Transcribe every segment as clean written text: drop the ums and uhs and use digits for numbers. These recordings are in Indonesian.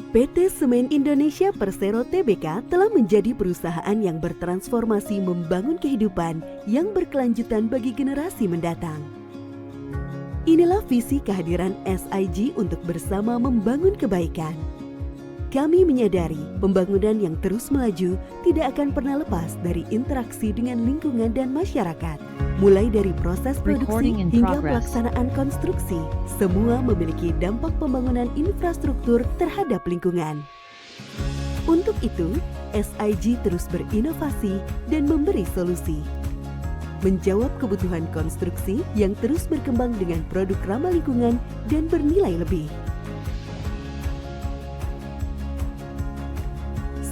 PT Semen Indonesia Persero Tbk telah menjadi perusahaan yang bertransformasi membangun kehidupan yang berkelanjutan bagi generasi mendatang. Inilah visi kehadiran SIG untuk bersama membangun kebaikan. Kami menyadari pembangunan yang terus melaju tidak akan pernah lepas dari interaksi dengan lingkungan dan masyarakat. Mulai dari proses produksi hingga pelaksanaan konstruksi, semua memiliki dampak pembangunan infrastruktur terhadap lingkungan. Untuk itu, SIG terus berinovasi dan memberi solusi. Menjawab kebutuhan konstruksi yang terus berkembang dengan produk ramah lingkungan dan bernilai lebih.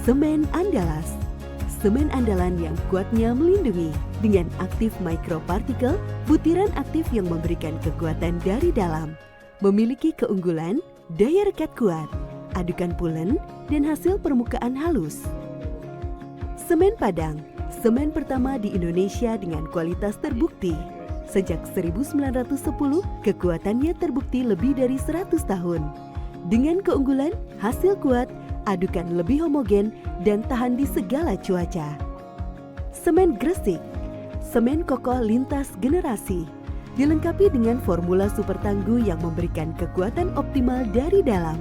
Semen Andalas, semen andalan yang kuatnya melindungi dengan aktif microparticle, butiran aktif yang memberikan kekuatan dari dalam, memiliki keunggulan, daya rekat kuat, adukan pulen, dan hasil permukaan halus. Semen Padang, semen pertama di Indonesia dengan kualitas terbukti. Sejak 1910, kekuatannya terbukti lebih dari 100 tahun. Dengan keunggulan, hasil kuat, adukan lebih homogen, dan tahan di segala cuaca. Semen Gresik, semen kokoh lintas generasi, dilengkapi dengan formula super tangguh yang memberikan kekuatan optimal dari dalam.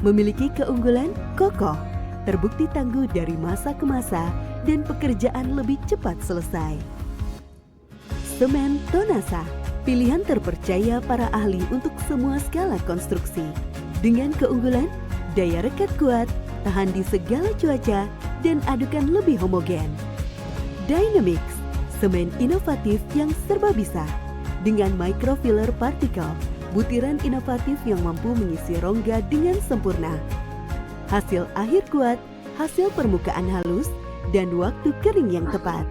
Memiliki keunggulan kokoh, terbukti tangguh dari masa ke masa, dan pekerjaan lebih cepat selesai. Semen Tonasa, pilihan terpercaya para ahli untuk semua skala konstruksi. Dengan keunggulan, daya rekat kuat, tahan di segala cuaca, dan adukan lebih homogen. Dynamix, semen inovatif yang serba bisa. Dengan microfiller particle, butiran inovatif yang mampu mengisi rongga dengan sempurna. Hasil akhir kuat, hasil permukaan halus, dan waktu kering yang tepat.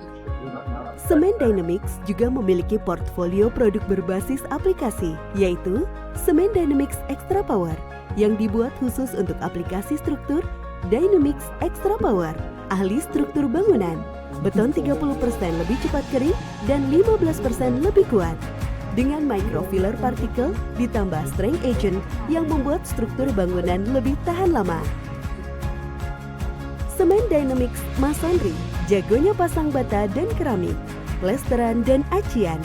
Semen Dynamix juga memiliki portfolio produk berbasis aplikasi, yaitu Semen Dynamix Extra Power, yang dibuat khusus untuk aplikasi struktur, Dynamix Extra Power, ahli struktur bangunan, beton 30% lebih cepat kering dan 15% lebih kuat. Dengan microfiller particle ditambah strength agent yang membuat struktur bangunan lebih tahan lama. Semen Dynamix Masonry, jagonya pasang bata dan keramik, plesteran dan acian.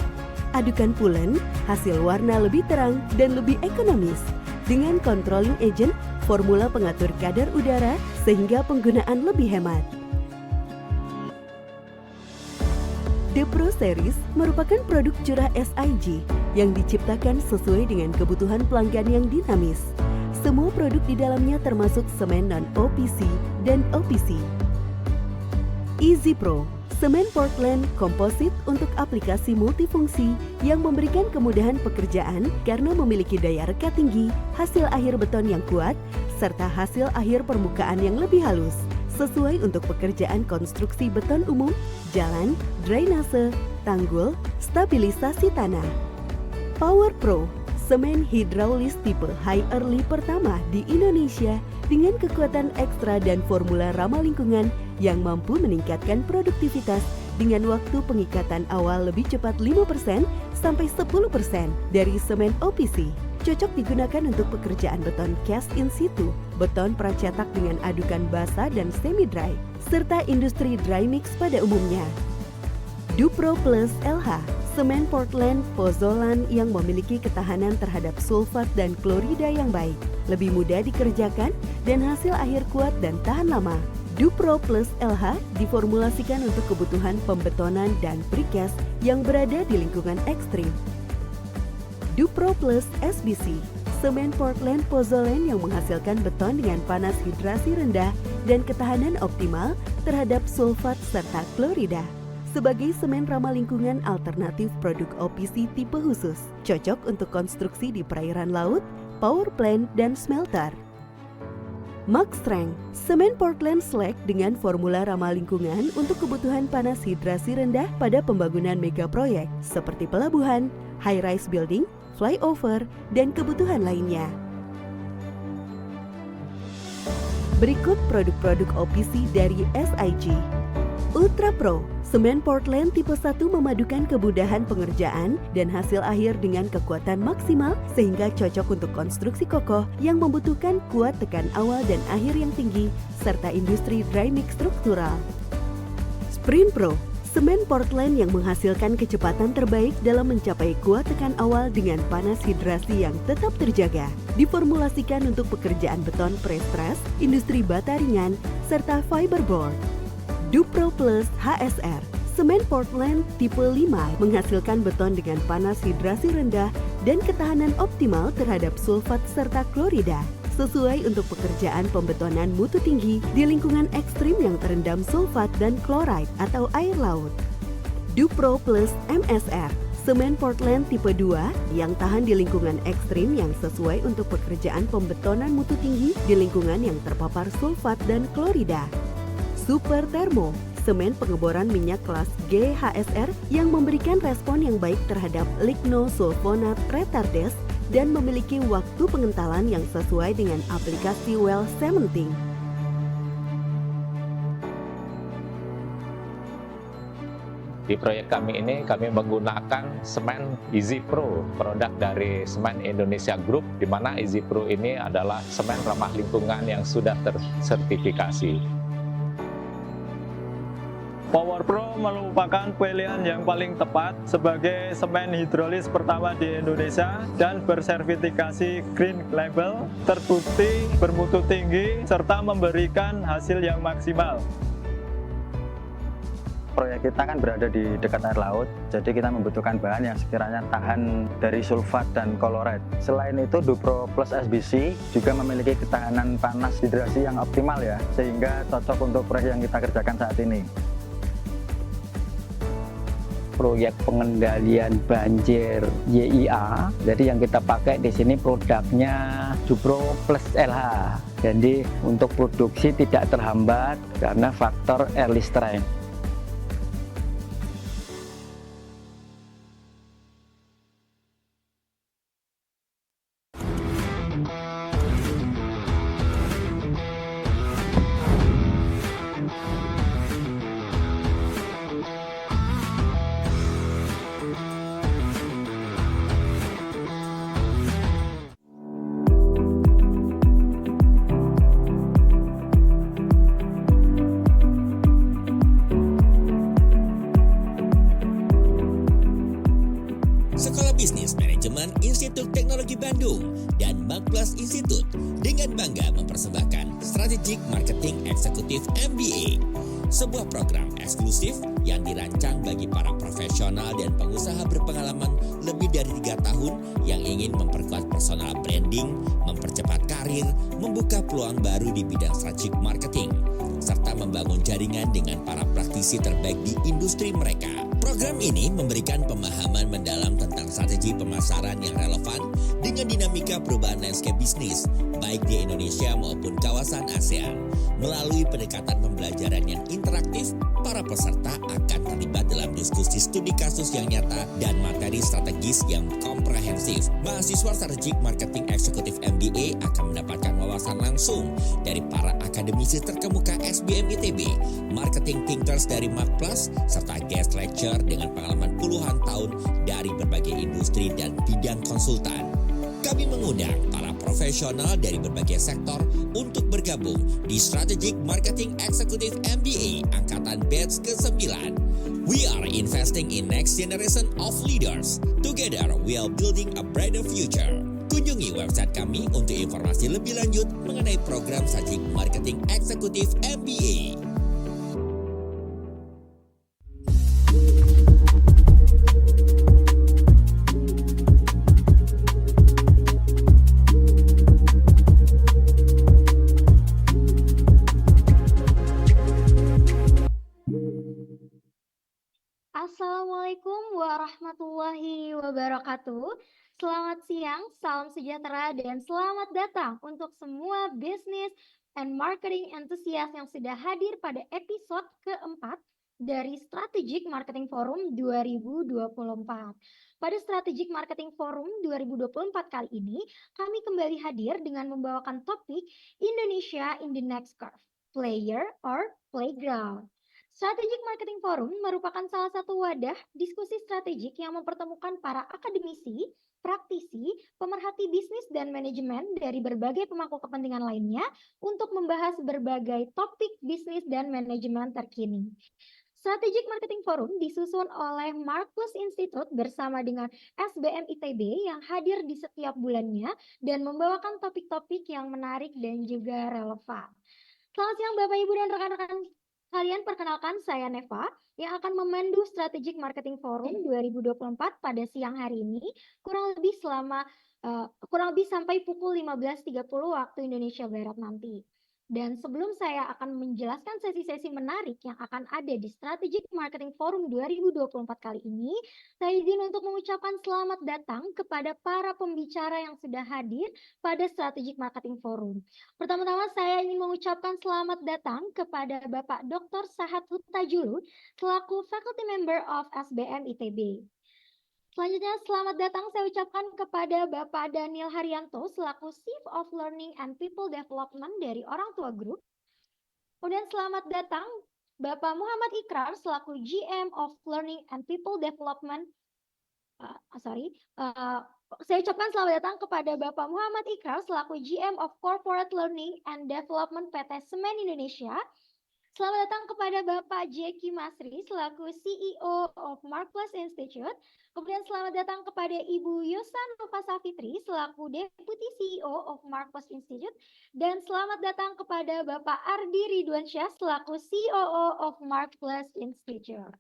Adukan pulen, hasil warna lebih terang dan lebih ekonomis. Dengan controlling agent, formula pengatur kadar udara sehingga penggunaan lebih hemat. The Pro Series merupakan produk curah SIG yang diciptakan sesuai dengan kebutuhan pelanggan yang dinamis. Semua produk di dalamnya termasuk semen non-OPC dan OPC. Easy Pro, semen Portland komposit untuk aplikasi multifungsi yang memberikan kemudahan pekerjaan karena memiliki daya rekat tinggi, hasil akhir beton yang kuat, serta hasil akhir permukaan yang lebih halus, sesuai untuk pekerjaan konstruksi beton umum, jalan, drainase, tanggul, stabilisasi tanah. Power Pro, semen hidraulis tipe high early pertama di Indonesia dengan kekuatan ekstra dan formula ramah lingkungan yang mampu meningkatkan produktivitas dengan waktu pengikatan awal lebih cepat 5% sampai 10% dari semen OPC. Cocok digunakan untuk pekerjaan beton cast in situ, beton pracetak dengan adukan basah dan semi-dry, serta industri dry mix pada umumnya. Dupro Plus LH, semen Portland pozzolan yang memiliki ketahanan terhadap sulfat dan klorida yang baik, lebih mudah dikerjakan, dan hasil akhir kuat dan tahan lama. Dupro Plus LH diformulasikan untuk kebutuhan pembetonan dan precast yang berada di lingkungan ekstrim. Dupro Plus SBC, semen Portland pozzolan yang menghasilkan beton dengan panas hidrasi rendah dan ketahanan optimal terhadap sulfat serta klorida. Sebagai semen ramah lingkungan alternatif produk OPC tipe khusus, cocok untuk konstruksi di perairan laut, power plant, dan smelter. Max Strength, semen Portland Slag dengan formula ramah lingkungan untuk kebutuhan panas hidrasi rendah pada pembangunan mega proyek seperti pelabuhan, high-rise building, flyover, dan kebutuhan lainnya. Berikut produk-produk OPC dari SIG. Ultra Pro, Semen Portland tipe 1 memadukan kemudahan pengerjaan dan hasil akhir dengan kekuatan maksimal sehingga cocok untuk konstruksi kokoh yang membutuhkan kuat tekan awal dan akhir yang tinggi serta industri dry mix struktural. Sprint Pro, semen Portland yang menghasilkan kecepatan terbaik dalam mencapai kuat tekan awal dengan panas hidrasi yang tetap terjaga. Diformulasikan untuk pekerjaan beton pre-stress, industri bata ringan, serta fiberboard. Dupro Plus HSR, semen Portland tipe 5 menghasilkan beton dengan panas hidrasi rendah dan ketahanan optimal terhadap sulfat serta klorida. Sesuai untuk pekerjaan pembetonan mutu tinggi di lingkungan ekstrim yang terendam sulfat dan chloride atau air laut. Dupro Plus MSR, semen Portland tipe 2 yang tahan di lingkungan ekstrim yang sesuai untuk pekerjaan pembetonan mutu tinggi di lingkungan yang terpapar sulfat dan klorida. Super Thermo, semen pengeboran minyak kelas G HSR yang memberikan respon yang baik terhadap lignosulfonat retardase dan memiliki waktu pengentalan yang sesuai dengan aplikasi well cementing. Di proyek kami ini kami menggunakan semen Easy Pro, produk dari Semen Indonesia Group, di mana Easy Pro ini adalah semen ramah lingkungan yang sudah tersertifikasi. Power Pro merupakan pilihan yang paling tepat sebagai semen hidrolis pertama di Indonesia dan bersertifikasi Green Label, terbukti bermutu tinggi, serta memberikan hasil yang maksimal. Proyek kita kan berada di dekat air laut, jadi kita membutuhkan bahan yang sekiranya tahan dari sulfat dan chloride. Selain itu, Dupro Plus SBC juga memiliki ketahanan panas hidrasi yang optimal ya, sehingga cocok untuk proyek yang kita kerjakan saat ini. Proyek pengendalian banjir YIA. Jadi yang kita pakai di sini produknya Dupro Plus LH. Jadi untuk produksi tidak terhambat karena faktor early strength. Sekolah Bisnis Manajemen Institut Teknologi Bandung dan Magplus Institute dengan bangga mempersembahkan Strategic Marketing Executive MBA, sebuah program eksklusif yang dirancang bagi para profesional dan pengusaha berpengalaman lebih dari 3 tahun yang ingin memperkuat personal branding, mempercepat karir, membuka peluang baru di bidang strategic marketing, serta membangun jaringan dengan para praktisi terbaik di industri mereka. Program ini memberikan pemahaman mendalam tentang strategi pemasaran yang relevan dengan dinamika perubahan landscape bisnis, baik di Indonesia maupun kawasan ASEAN. Melalui pendekatan pembelajaran yang interaktif, para peserta akan terlibat dalam diskusi studi kasus yang nyata dan materi strategis yang komprehensif. Mahasiswa Strategic Marketing Executive MBA akan mendapatkan wawasan langsung dari para akademisi terkemuka SBM ITB, marketing thinkers dari Magplus, serta guest lecture dengan pengalaman puluhan tahun dari berbagai industri dan bidang konsultan. Kami mengundang para profesional dari berbagai sektor untuk bergabung di Strategic Marketing Executive MBA Angkatan Batch ke-9. We are investing in next generation of leaders. Together, we are building a brighter future. Kunjungi website kami untuk informasi lebih lanjut mengenai program Strategic Marketing Executive MBA. Assalamualaikum warahmatullahi wabarakatuh. Selamat siang, salam sejahtera, dan selamat datang untuk semua bisnis and marketing enthusiast yang sudah hadir pada episode keempat dari Strategic Marketing Forum 2024. Pada Strategic Marketing Forum 2024 kali ini, kami kembali hadir dengan membawakan topik Indonesia in the Next Curve, Player or Playground. Strategic Marketing Forum merupakan salah satu wadah diskusi strategik yang mempertemukan para akademisi, praktisi, pemerhati bisnis dan manajemen dari berbagai pemangku kepentingan lainnya untuk membahas berbagai topik bisnis dan manajemen terkini. Strategic Marketing Forum disusun oleh Marcus Institute bersama dengan SBM ITB yang hadir di setiap bulannya dan membawakan topik-topik yang menarik dan juga relevan. Selamat siang Bapak Ibu dan rekan-rekan kalian, perkenalkan saya Neva yang akan memandu Strategic Marketing Forum 2024 pada siang hari ini kurang lebih sampai pukul 15.30 waktu Indonesia Barat nanti. Dan sebelum saya akan menjelaskan sesi-sesi menarik yang akan ada di Strategic Marketing Forum 2024 kali ini, saya izin untuk mengucapkan selamat datang kepada para pembicara yang sudah hadir pada Strategic Marketing Forum. Pertama-tama saya ingin mengucapkan selamat datang kepada Bapak Dr. Sahat Hutajulu selaku Faculty Member of SBM ITB. Selanjutnya, selamat datang saya ucapkan kepada Bapak Daniel Haryanto selaku Chief of Learning and People Development dari Orang Tua Group. Kemudian selamat datang Bapak Muhammad Ikrar selaku GM of Learning and People Development. Saya ucapkan selamat datang kepada Bapak Muhammad Ikrar selaku GM of Corporate Learning and Development PT Semen Indonesia. Selamat datang kepada Bapak Jeki Masri selaku CEO of Marcus Institute. Kemudian selamat datang kepada Ibu Yosan Nova Safitri selaku Deputy CEO of Marcus Institute. Dan selamat datang kepada Bapak Ardi Ridwansyah selaku COO of Marcus Institute.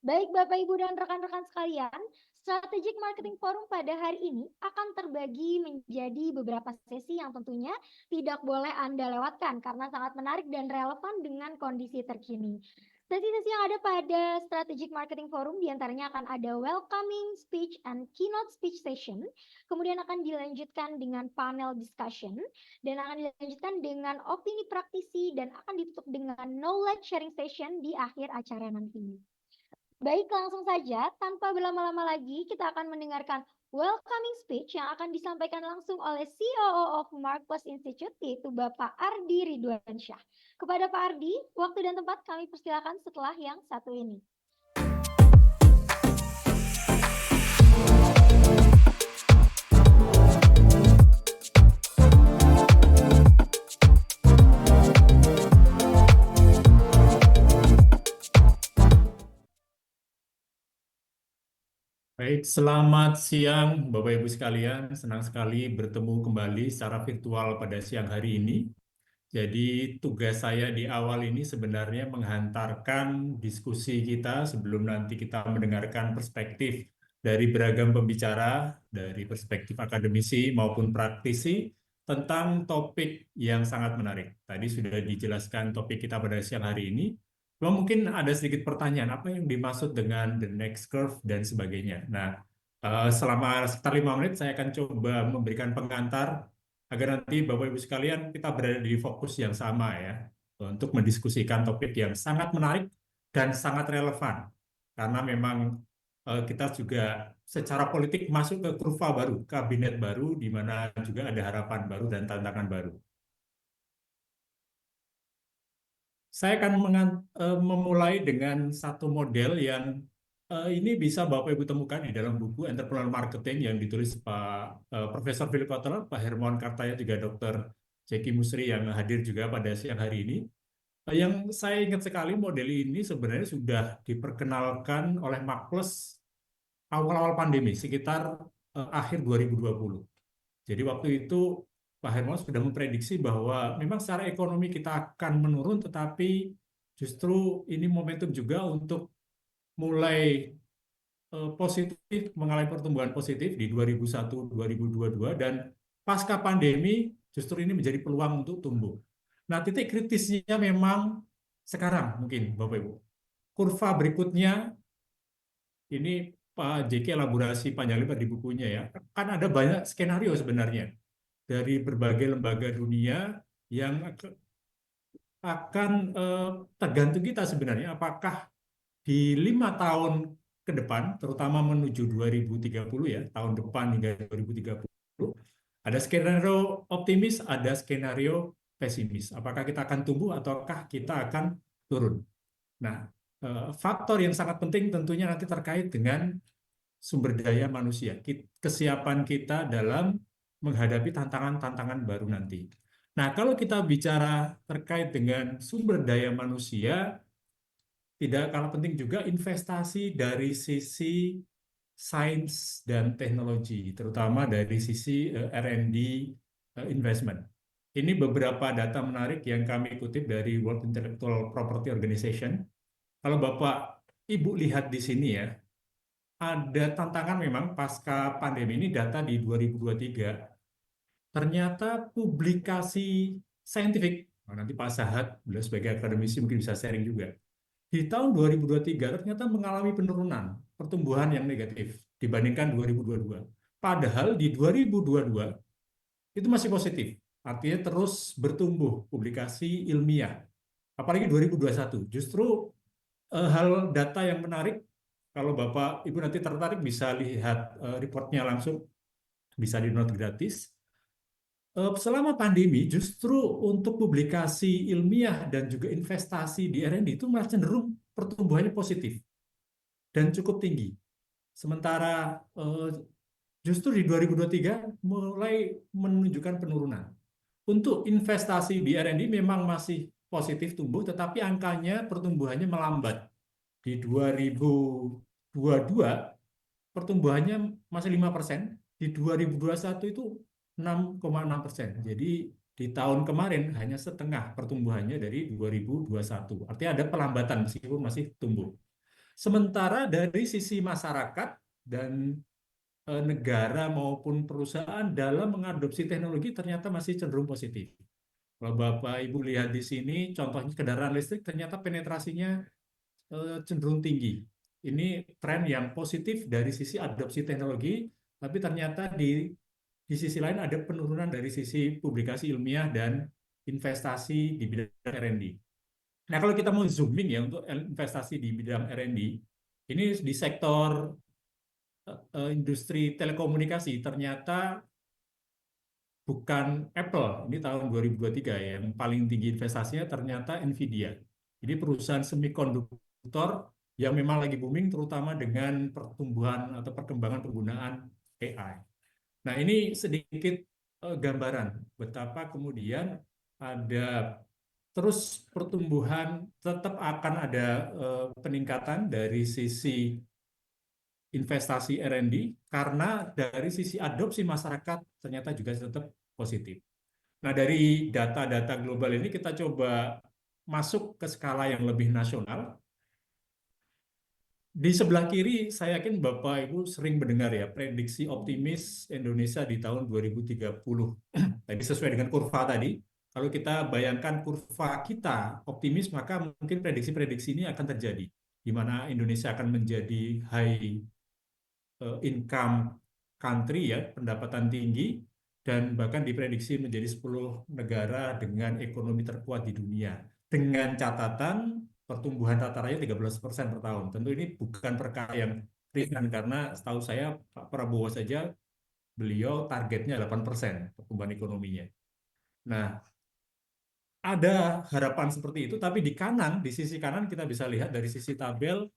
Baik Bapak Ibu dan rekan-rekan sekalian, Strategic Marketing Forum pada hari ini akan terbagi menjadi beberapa sesi yang tentunya tidak boleh Anda lewatkan karena sangat menarik dan relevan dengan kondisi terkini. Sesi-sesi yang ada pada Strategic Marketing Forum diantaranya akan ada welcoming speech and keynote speech session, kemudian akan dilanjutkan dengan panel discussion, dan akan dilanjutkan dengan opini praktisi, dan akan ditutup dengan knowledge sharing session di akhir acara nanti. Baik, langsung saja, tanpa berlama-lama lagi, kita akan mendengarkan welcoming speech yang akan disampaikan langsung oleh COO of Marcus Institute, yaitu Bapak Ardi Ridwansyah. Kepada Pak Ardi, waktu dan tempat kami persilakan setelah yang satu ini. Baik, selamat siang Bapak Ibu sekalian. Senang sekali bertemu kembali secara virtual pada siang hari ini. Jadi tugas saya di awal ini sebenarnya menghantarkan diskusi kita sebelum nanti kita mendengarkan perspektif dari beragam pembicara, dari perspektif akademisi maupun praktisi tentang topik yang sangat menarik. Tadi sudah dijelaskan topik kita pada siang hari ini. Cuma mungkin ada sedikit pertanyaan, apa yang dimaksud dengan the next curve dan sebagainya. Nah, selama sekitar 5 menit saya akan coba memberikan pengantar agar nanti Bapak Ibu sekalian kita berada di fokus yang sama ya, untuk mendiskusikan topik yang sangat menarik dan sangat relevan. Karena memang kita juga secara politik masuk ke kurva baru, kabinet baru, di mana juga ada harapan baru dan tantangan baru. Saya akan memulai dengan satu model yang ini bisa Bapak Ibu temukan di dalam buku Entrepreneur Marketing yang ditulis Pak Profesor Philip Kotler, Pak Hermawan Kartaya, juga Dr. Jeki Musri yang hadir juga pada siang hari ini. Yang saya ingat sekali model ini sebenarnya sudah diperkenalkan oleh Marcus awal-awal pandemi, sekitar akhir 2020. Jadi waktu itu Pak Hermawan sudah memprediksi bahwa memang secara ekonomi kita akan menurun, tetapi justru ini momentum juga untuk mulai positif, mengalami pertumbuhan positif di 2001-2022, dan pasca pandemi justru ini menjadi peluang untuk tumbuh. Nah, titik kritisnya memang sekarang mungkin Bapak Ibu. Kurva berikutnya, ini Pak Jeki elaborasi panjang lebar di bukunya ya, kan ada banyak skenario sebenarnya dari berbagai lembaga dunia yang akan tergantung kita sebenarnya apakah di 5 tahun ke depan, terutama menuju 2030 ya, tahun depan hingga 2030, ada skenario optimis, ada skenario pesimis. Apakah kita akan tumbuh ataukah kita akan turun? Nah, faktor yang sangat penting tentunya nanti terkait dengan sumber daya manusia, kesiapan kita dalam menghadapi tantangan-tantangan baru nanti. Nah, kalau kita bicara terkait dengan sumber daya manusia, tidak kalah penting juga investasi dari sisi sains dan teknologi, terutama dari sisi R&D investment. Ini beberapa data menarik yang kami kutip dari World Intellectual Property Organization. Kalau Bapak Ibu lihat di sini ya, ada tantangan memang pasca pandemi ini data di 2023. Ternyata publikasi saintifik, nanti Pak Sahat, beliau sebagai akademisi mungkin bisa sharing juga. Di tahun 2023 ternyata mengalami penurunan pertumbuhan yang negatif dibandingkan 2022. Padahal di 2022 itu masih positif, artinya terus bertumbuh publikasi ilmiah. Apalagi 2021, justru hal data yang menarik, kalau Bapak Ibu nanti tertarik bisa lihat reportnya langsung, bisa di-download gratis. Selama pandemi justru untuk publikasi ilmiah dan juga investasi di R&D itu malah cenderung pertumbuhannya positif dan cukup tinggi. Sementara justru di 2023 mulai menunjukkan penurunan. Untuk investasi di R&D memang masih positif tumbuh, tetapi angkanya pertumbuhannya melambat. Di 2022 pertumbuhannya masih 5%, di 2021 itu 6,6%. Jadi di tahun kemarin hanya setengah pertumbuhannya dari 2021. Artinya ada pelambatan meskipun masih tumbuh. Sementara dari sisi masyarakat dan negara maupun perusahaan dalam mengadopsi teknologi ternyata masih cenderung positif. Kalau Bapak Ibu lihat di sini, contohnya kendaraan listrik ternyata penetrasinya cenderung tinggi. Ini tren yang positif dari sisi adopsi teknologi, tapi ternyata di sisi lain ada penurunan dari sisi publikasi ilmiah dan investasi di bidang R&D. Nah, kalau kita mau zooming ya untuk investasi di bidang R&D, ini di sektor industri telekomunikasi ternyata bukan Apple, ini tahun 2023 ya, yang paling tinggi investasinya ternyata Nvidia. Jadi perusahaan semikonduktor yang memang lagi booming terutama dengan pertumbuhan atau perkembangan penggunaan AI. Nah, ini sedikit gambaran betapa kemudian ada terus pertumbuhan, tetap akan ada peningkatan dari sisi investasi R&D karena dari sisi adopsi masyarakat ternyata juga tetap positif. Nah, dari data-data global ini kita coba masuk ke skala yang lebih nasional. Di sebelah kiri, saya yakin Bapak Ibu sering mendengar ya, prediksi optimis Indonesia di tahun 2030. Tadi sesuai dengan kurva tadi, kalau kita bayangkan kurva kita optimis, maka mungkin prediksi-prediksi ini akan terjadi, di mana Indonesia akan menjadi high income country ya, pendapatan tinggi, dan bahkan diprediksi menjadi 10 negara dengan ekonomi terkuat di dunia. Dengan catatan pertumbuhan rata rata 13% per tahun. Tentu ini bukan perkara yang ringan karena setahu saya Pak Prabowo saja beliau targetnya 8% pertumbuhan ekonominya. Nah, ada harapan seperti itu, tapi di kanan, di sisi kanan kita bisa lihat dari sisi tabel,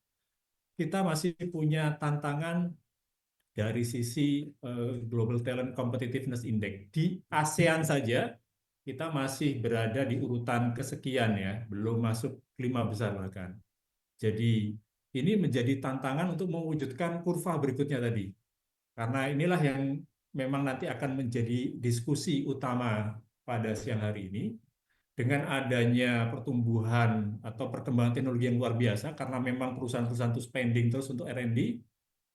kita masih punya tantangan dari sisi Global Talent Competitiveness Index. Di ASEAN saja, kita masih berada di urutan kesekian ya, belum masuk 5 besar bahkan. Jadi ini menjadi tantangan untuk mewujudkan kurva berikutnya tadi. Karena inilah yang memang nanti akan menjadi diskusi utama pada siang hari ini. Dengan adanya pertumbuhan atau perkembangan teknologi yang luar biasa, karena memang perusahaan-perusahaan itu spending terus untuk R&D,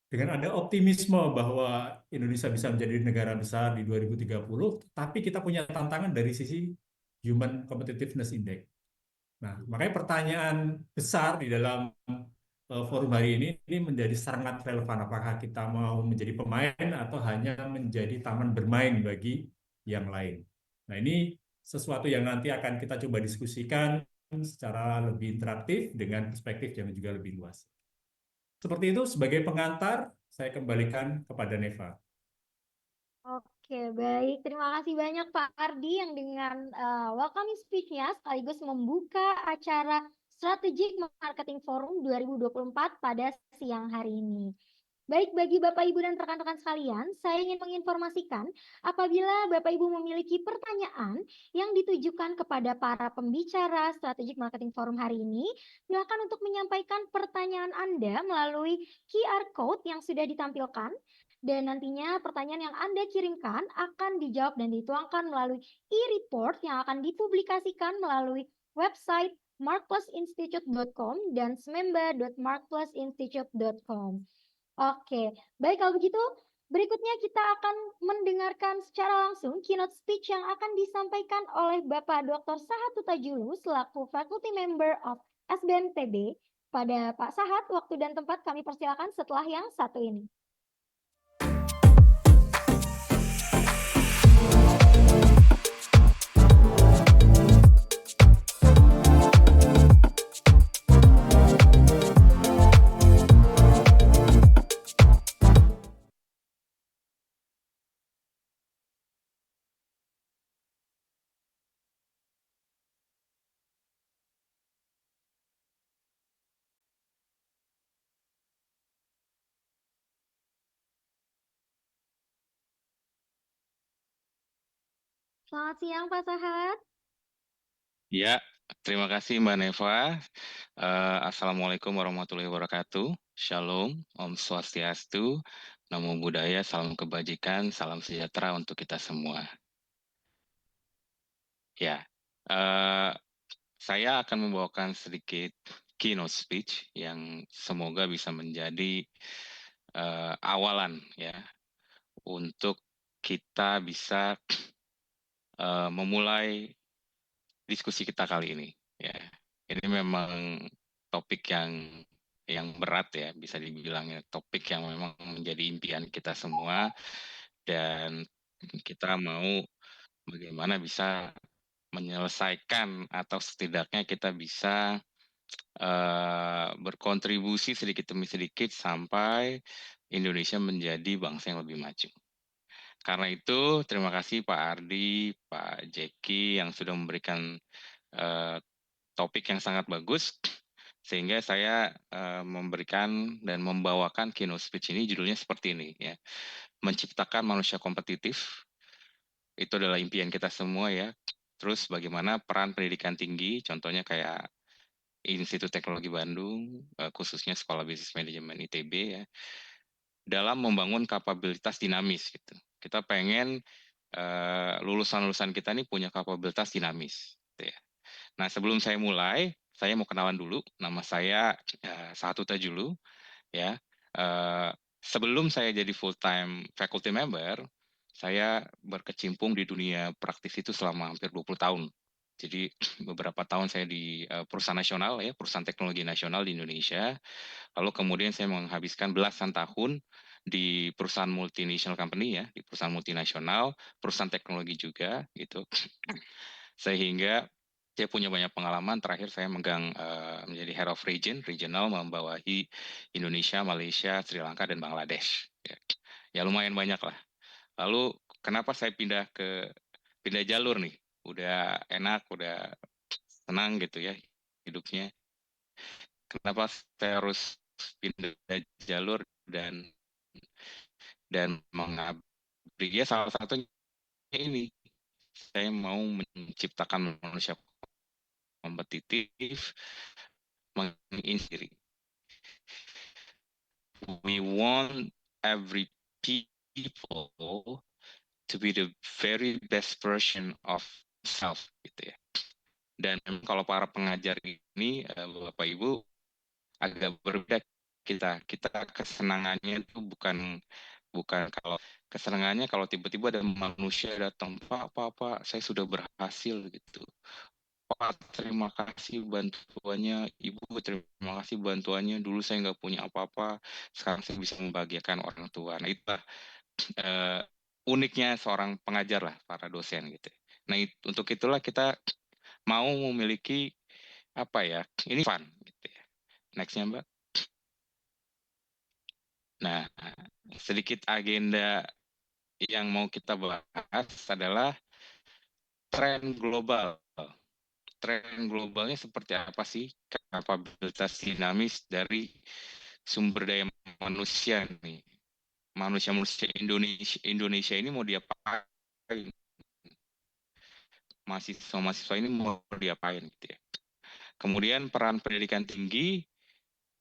dengan ada optimisme bahwa Indonesia bisa menjadi negara besar di 2030, tapi kita punya tantangan dari sisi Human Competitiveness Index. Nah, makanya pertanyaan besar di dalam forum hari ini menjadi sangat relevan. Apakah kita mau menjadi pemain atau hanya menjadi taman bermain bagi yang lain? Nah, ini sesuatu yang nanti akan kita coba diskusikan secara lebih interaktif dengan perspektif yang juga lebih luas. Seperti itu, sebagai pengantar, saya kembalikan kepada Neva. Oke, baik. Terima kasih banyak Pak Ardi yang dengan welcoming speech-nya sekaligus membuka acara Strategic Marketing Forum 2024 pada siang hari ini. Baik, bagi Bapak, Ibu, dan rekan-rekan sekalian, saya ingin menginformasikan apabila Bapak, Ibu memiliki pertanyaan yang ditujukan kepada para pembicara Strategic Marketing Forum hari ini, silakan untuk menyampaikan pertanyaan Anda melalui QR Code yang sudah ditampilkan. Dan nantinya pertanyaan yang Anda kirimkan akan dijawab dan dituangkan melalui e-report yang akan dipublikasikan melalui website markplusinstitute.com dan smemba.markplusinstitute.com. Oke, baik kalau begitu, berikutnya kita akan mendengarkan secara langsung keynote speech yang akan disampaikan oleh Bapak Dr. Sahat Tutajulu selaku Faculty Member of SBMTB. Pada Pak Sahat, waktu dan tempat kami persilakan setelah yang satu ini. Selamat siang Pak Sahat. Ya, terima kasih Mbak Neva. Assalamualaikum warahmatullahi wabarakatuh. Shalom, Om Swastiastu, Namo Buddhaya, salam kebajikan, salam sejahtera untuk kita semua. Ya, saya akan membawakan sedikit keynote speech yang semoga bisa menjadi awalan ya untuk kita bisa memulai diskusi kita kali ini. Ya, ini memang topik yang berat ya, bisa dibilang ya, topik yang memang menjadi impian kita semua dan kita mau bagaimana bisa menyelesaikan atau setidaknya kita bisa berkontribusi sedikit demi sedikit sampai Indonesia menjadi bangsa yang lebih maju. Karena itu, terima kasih Pak Ardi, Pak Jeki yang sudah memberikan topik yang sangat bagus, sehingga saya memberikan dan membawakan keynote speech ini judulnya seperti ini ya. Menciptakan manusia kompetitif, itu adalah impian kita semua ya. Terus bagaimana peran pendidikan tinggi, contohnya kayak Institut Teknologi Bandung, khususnya Sekolah Bisnis Manajemen ITB ya, dalam membangun kapabilitas dinamis gitu. Kita pengen lulusan-lulusan kita ini punya kapabilitas dinamis gitu ya. Nah, sebelum saya mulai, saya mau kenalan dulu. Nama saya Sahat Tutajulu ya. Sebelum saya jadi full time faculty member, saya berkecimpung di dunia praktis itu selama hampir 20 tahun. Jadi beberapa tahun saya di perusahaan nasional ya, perusahaan teknologi nasional di Indonesia. Lalu kemudian saya menghabiskan belasan tahun di perusahaan multinational company ya, di perusahaan multinasional, perusahaan teknologi juga gitu. Sehingga saya punya banyak pengalaman. Terakhir saya megang menjadi head of regional membawahi Indonesia, Malaysia, Sri Lanka, dan Bangladesh. Ya lumayan banyak lah. Lalu kenapa saya pindah jalur nih? Udah enak, udah senang gitu ya hidupnya. Kenapa saya harus pindah jalur dan mengabdi? Ya salah satunya ini, saya mau menciptakan manusia kompetitif, menginspirasi. We want every people to be the very best version of self gitu ya. Dan kalau para pengajar ini Bapak Ibu agak berbeda kita kesenangannya itu bukan kalau kesenangannya kalau tiba-tiba ada manusia datang, Pak, saya sudah berhasil gitu. Pak, terima kasih bantuannya. Ibu, terima kasih bantuannya. Dulu saya nggak punya apa-apa, sekarang saya bisa membahagiakan orang tua. Nah, itulah uniknya seorang pengajar lah, para dosen gitu. Nah, untuk itulah kita mau memiliki apa ya? Ini fun gitu ya. Nextnya Mbak. Nah, sedikit agenda yang mau kita bahas adalah tren global. Tren globalnya seperti apa sih? kapabilitas dinamis dari sumber daya manusia nih. Manusia-manusia Indonesia ini mau diapain? Mahasiswa-mahasiswa ini mau diapain gitu ya. Kemudian peran pendidikan tinggi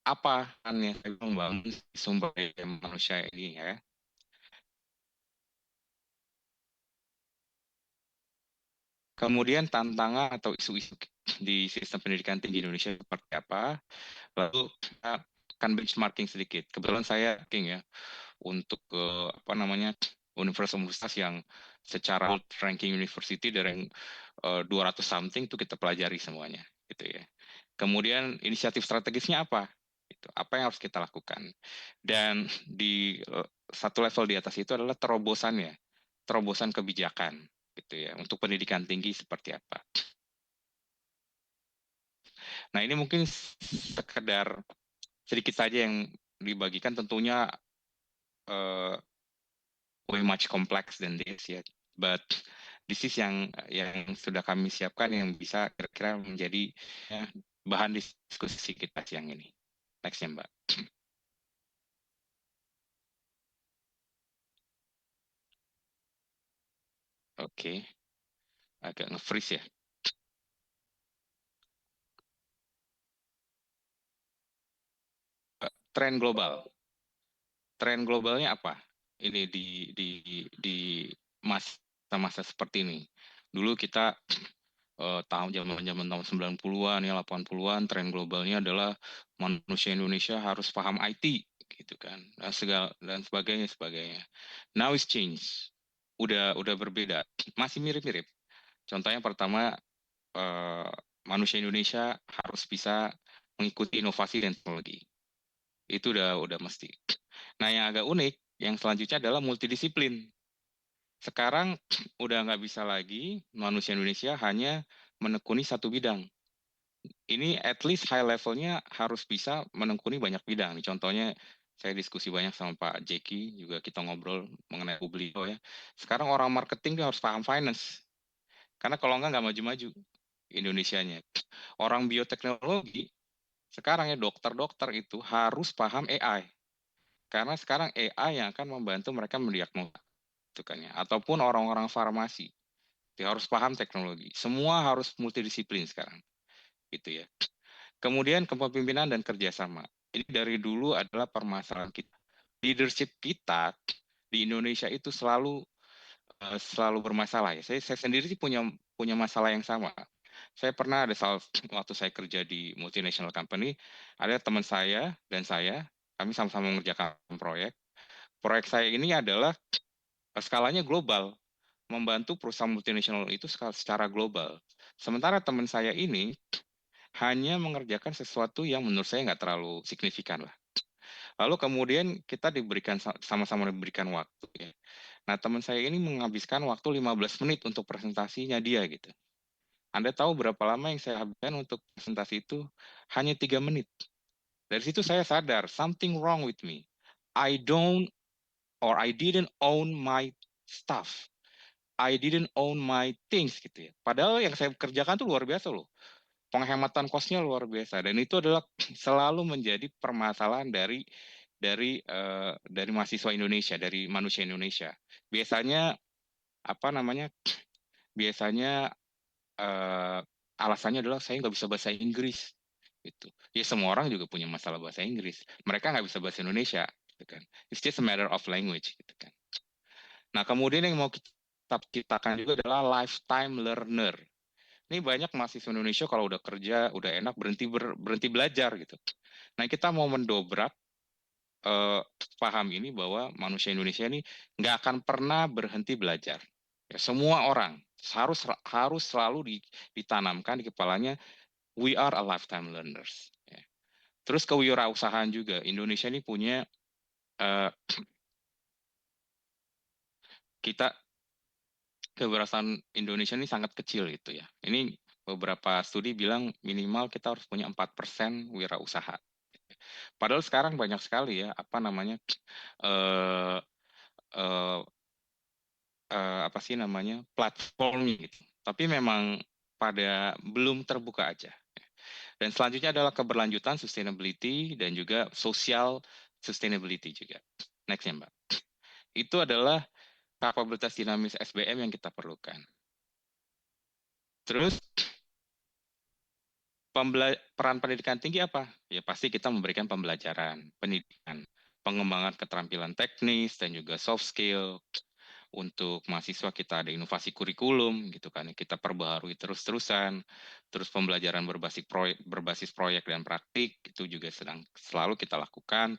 apa kan yang saya membangun sumber daya manusia ini ya. Kemudian tantangan atau isu-isu di sistem pendidikan tinggi Indonesia seperti apa? Lalu kita akan benchmarking sedikit. Kebetulan saya ya untuk apa namanya universitas yang secara world ranking university dari yang 200 something itu kita pelajari semuanya gitu ya. Kemudian inisiatif strategisnya apa? Itu apa yang harus kita lakukan? Dan di satu level di atas itu adalah terobosan kebijakan gitu ya untuk pendidikan tinggi seperti apa. Nah, ini mungkin sekedar sedikit saja yang dibagikan, tentunya way much complex than this ya. But this is yang sudah kami siapkan yang bisa kira-kira menjadi ya, bahan diskusi kita siang ini. Next ya, Mbak. Oke, agak nge-freeze ya. Tren global. Tren globalnya apa? Ini di masa-masa seperti ini. Dulu kita zaman-zaman tahun 90-an ya 80-an tren globalnya adalah manusia Indonesia harus paham IT gitu kan. Dan sebagainya. Now it's change. Udah berbeda. Masih mirip-mirip. Contohnya pertama manusia Indonesia harus bisa mengikuti inovasi dan teknologi. Itu udah mesti. Nah, yang agak unik, yang selanjutnya adalah multidisiplin. Sekarang udah nggak bisa lagi manusia Indonesia hanya menekuni satu bidang. Ini at least high levelnya harus bisa menekuni banyak bidang. Contohnya saya diskusi banyak sama Pak Jeki, juga kita ngobrol mengenai beliau ya. Sekarang orang marketing dia harus paham finance. Karena kalau nggak maju-maju Indonesianya. Orang bioteknologi, sekarang ya dokter-dokter itu harus paham AI. Karena sekarang AI yang akan membantu mereka mendiagnosa. Itu kan ya. Ataupun orang-orang farmasi. Dia harus paham teknologi. Semua harus multidisiplin sekarang. Gitu ya. Kemudian kepemimpinan dan kerjasama. Ini dari dulu adalah permasalahan kita. Leadership kita di Indonesia itu selalu bermasalah ya. Saya sendiri sih punya masalah yang sama. Saya pernah ada waktu saya kerja di multinational company, ada teman saya dan kami sama-sama mengerjakan proyek. Proyek saya ini adalah skalanya global, membantu perusahaan multinasional itu secara global. Sementara teman saya ini hanya mengerjakan sesuatu yang menurut saya nggak terlalu signifikan lah. Lalu kemudian kita sama-sama diberikan waktu ya. Nah, teman saya ini menghabiskan waktu 15 menit untuk presentasinya dia gitu. Anda tahu berapa lama yang saya habiskan untuk presentasi itu? Hanya 3 menit. Dari situ saya sadar, something wrong with me. I didn't own my stuff. I didn't own my things gitu ya. Padahal yang saya kerjakan tuh luar biasa loh. Penghematan kosnya luar biasa dan itu adalah selalu menjadi permasalahan dari mahasiswa Indonesia, dari manusia Indonesia. Biasanya apa namanya? Biasanya alasannya adalah saya nggak bisa bahasa Inggris. Gitu. Ya semua orang juga punya masalah bahasa Inggris. Mereka nggak bisa bahasa Indonesia, gitu kan. It's just a matter of language, gitu kan. Nah, kemudian yang mau kita ciptakan juga adalah lifetime learner. Ini banyak mahasiswa Indonesia kalau udah kerja, udah enak berhenti belajar gitu. Nah, kita mau mendobrak paham ini bahwa manusia Indonesia ini nggak akan pernah berhenti belajar. Ya, semua orang harus selalu ditanamkan di kepalanya, we are a lifetime learners. Ya. Terus kewirausahaan juga. Indonesia ini punya kita kewirausahaan Indonesia ini sangat kecil gitu ya. Ini beberapa studi bilang minimal kita harus punya 4% wirausaha. Padahal sekarang banyak sekali ya apa namanya eh eh apa sih namanya platformnya gitu. Tapi memang belum terbuka aja. Dan selanjutnya adalah keberlanjutan sustainability dan juga social sustainability juga. Next ya Mbak. Itu adalah kapabilitas dinamis SBM yang kita perlukan. Terus peran pendidikan tinggi apa? Ya pasti kita memberikan pembelajaran, pendidikan, pengembangan keterampilan teknis dan juga soft skill. Untuk mahasiswa kita ada inovasi kurikulum gitu kan, kita perbaharui terus-terusan. Terus pembelajaran berbasis proyek dan praktik itu juga sedang selalu kita lakukan,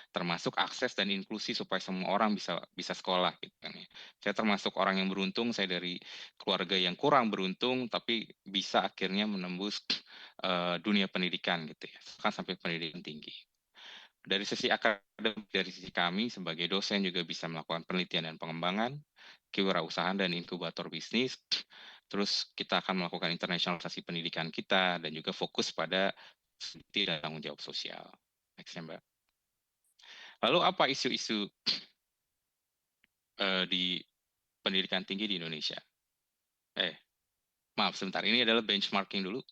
termasuk akses dan inklusi supaya semua orang bisa sekolah gitu kan ya. Saya termasuk orang yang beruntung, saya dari keluarga yang kurang beruntung tapi bisa akhirnya menembus dunia pendidikan gitu ya, bahkan sampai pendidikan tinggi. Dari sisi akademik, dari sisi kami sebagai dosen juga bisa melakukan penelitian dan pengembangan, kewirausahaan dan inkubator bisnis. Terus kita akan melakukan internasionalisasi pendidikan kita dan juga fokus pada dan tanggung jawab sosial. Next ya, Mbak. Lalu apa isu-isu di pendidikan tinggi di Indonesia? Maaf sebentar, ini adalah benchmarking dulu.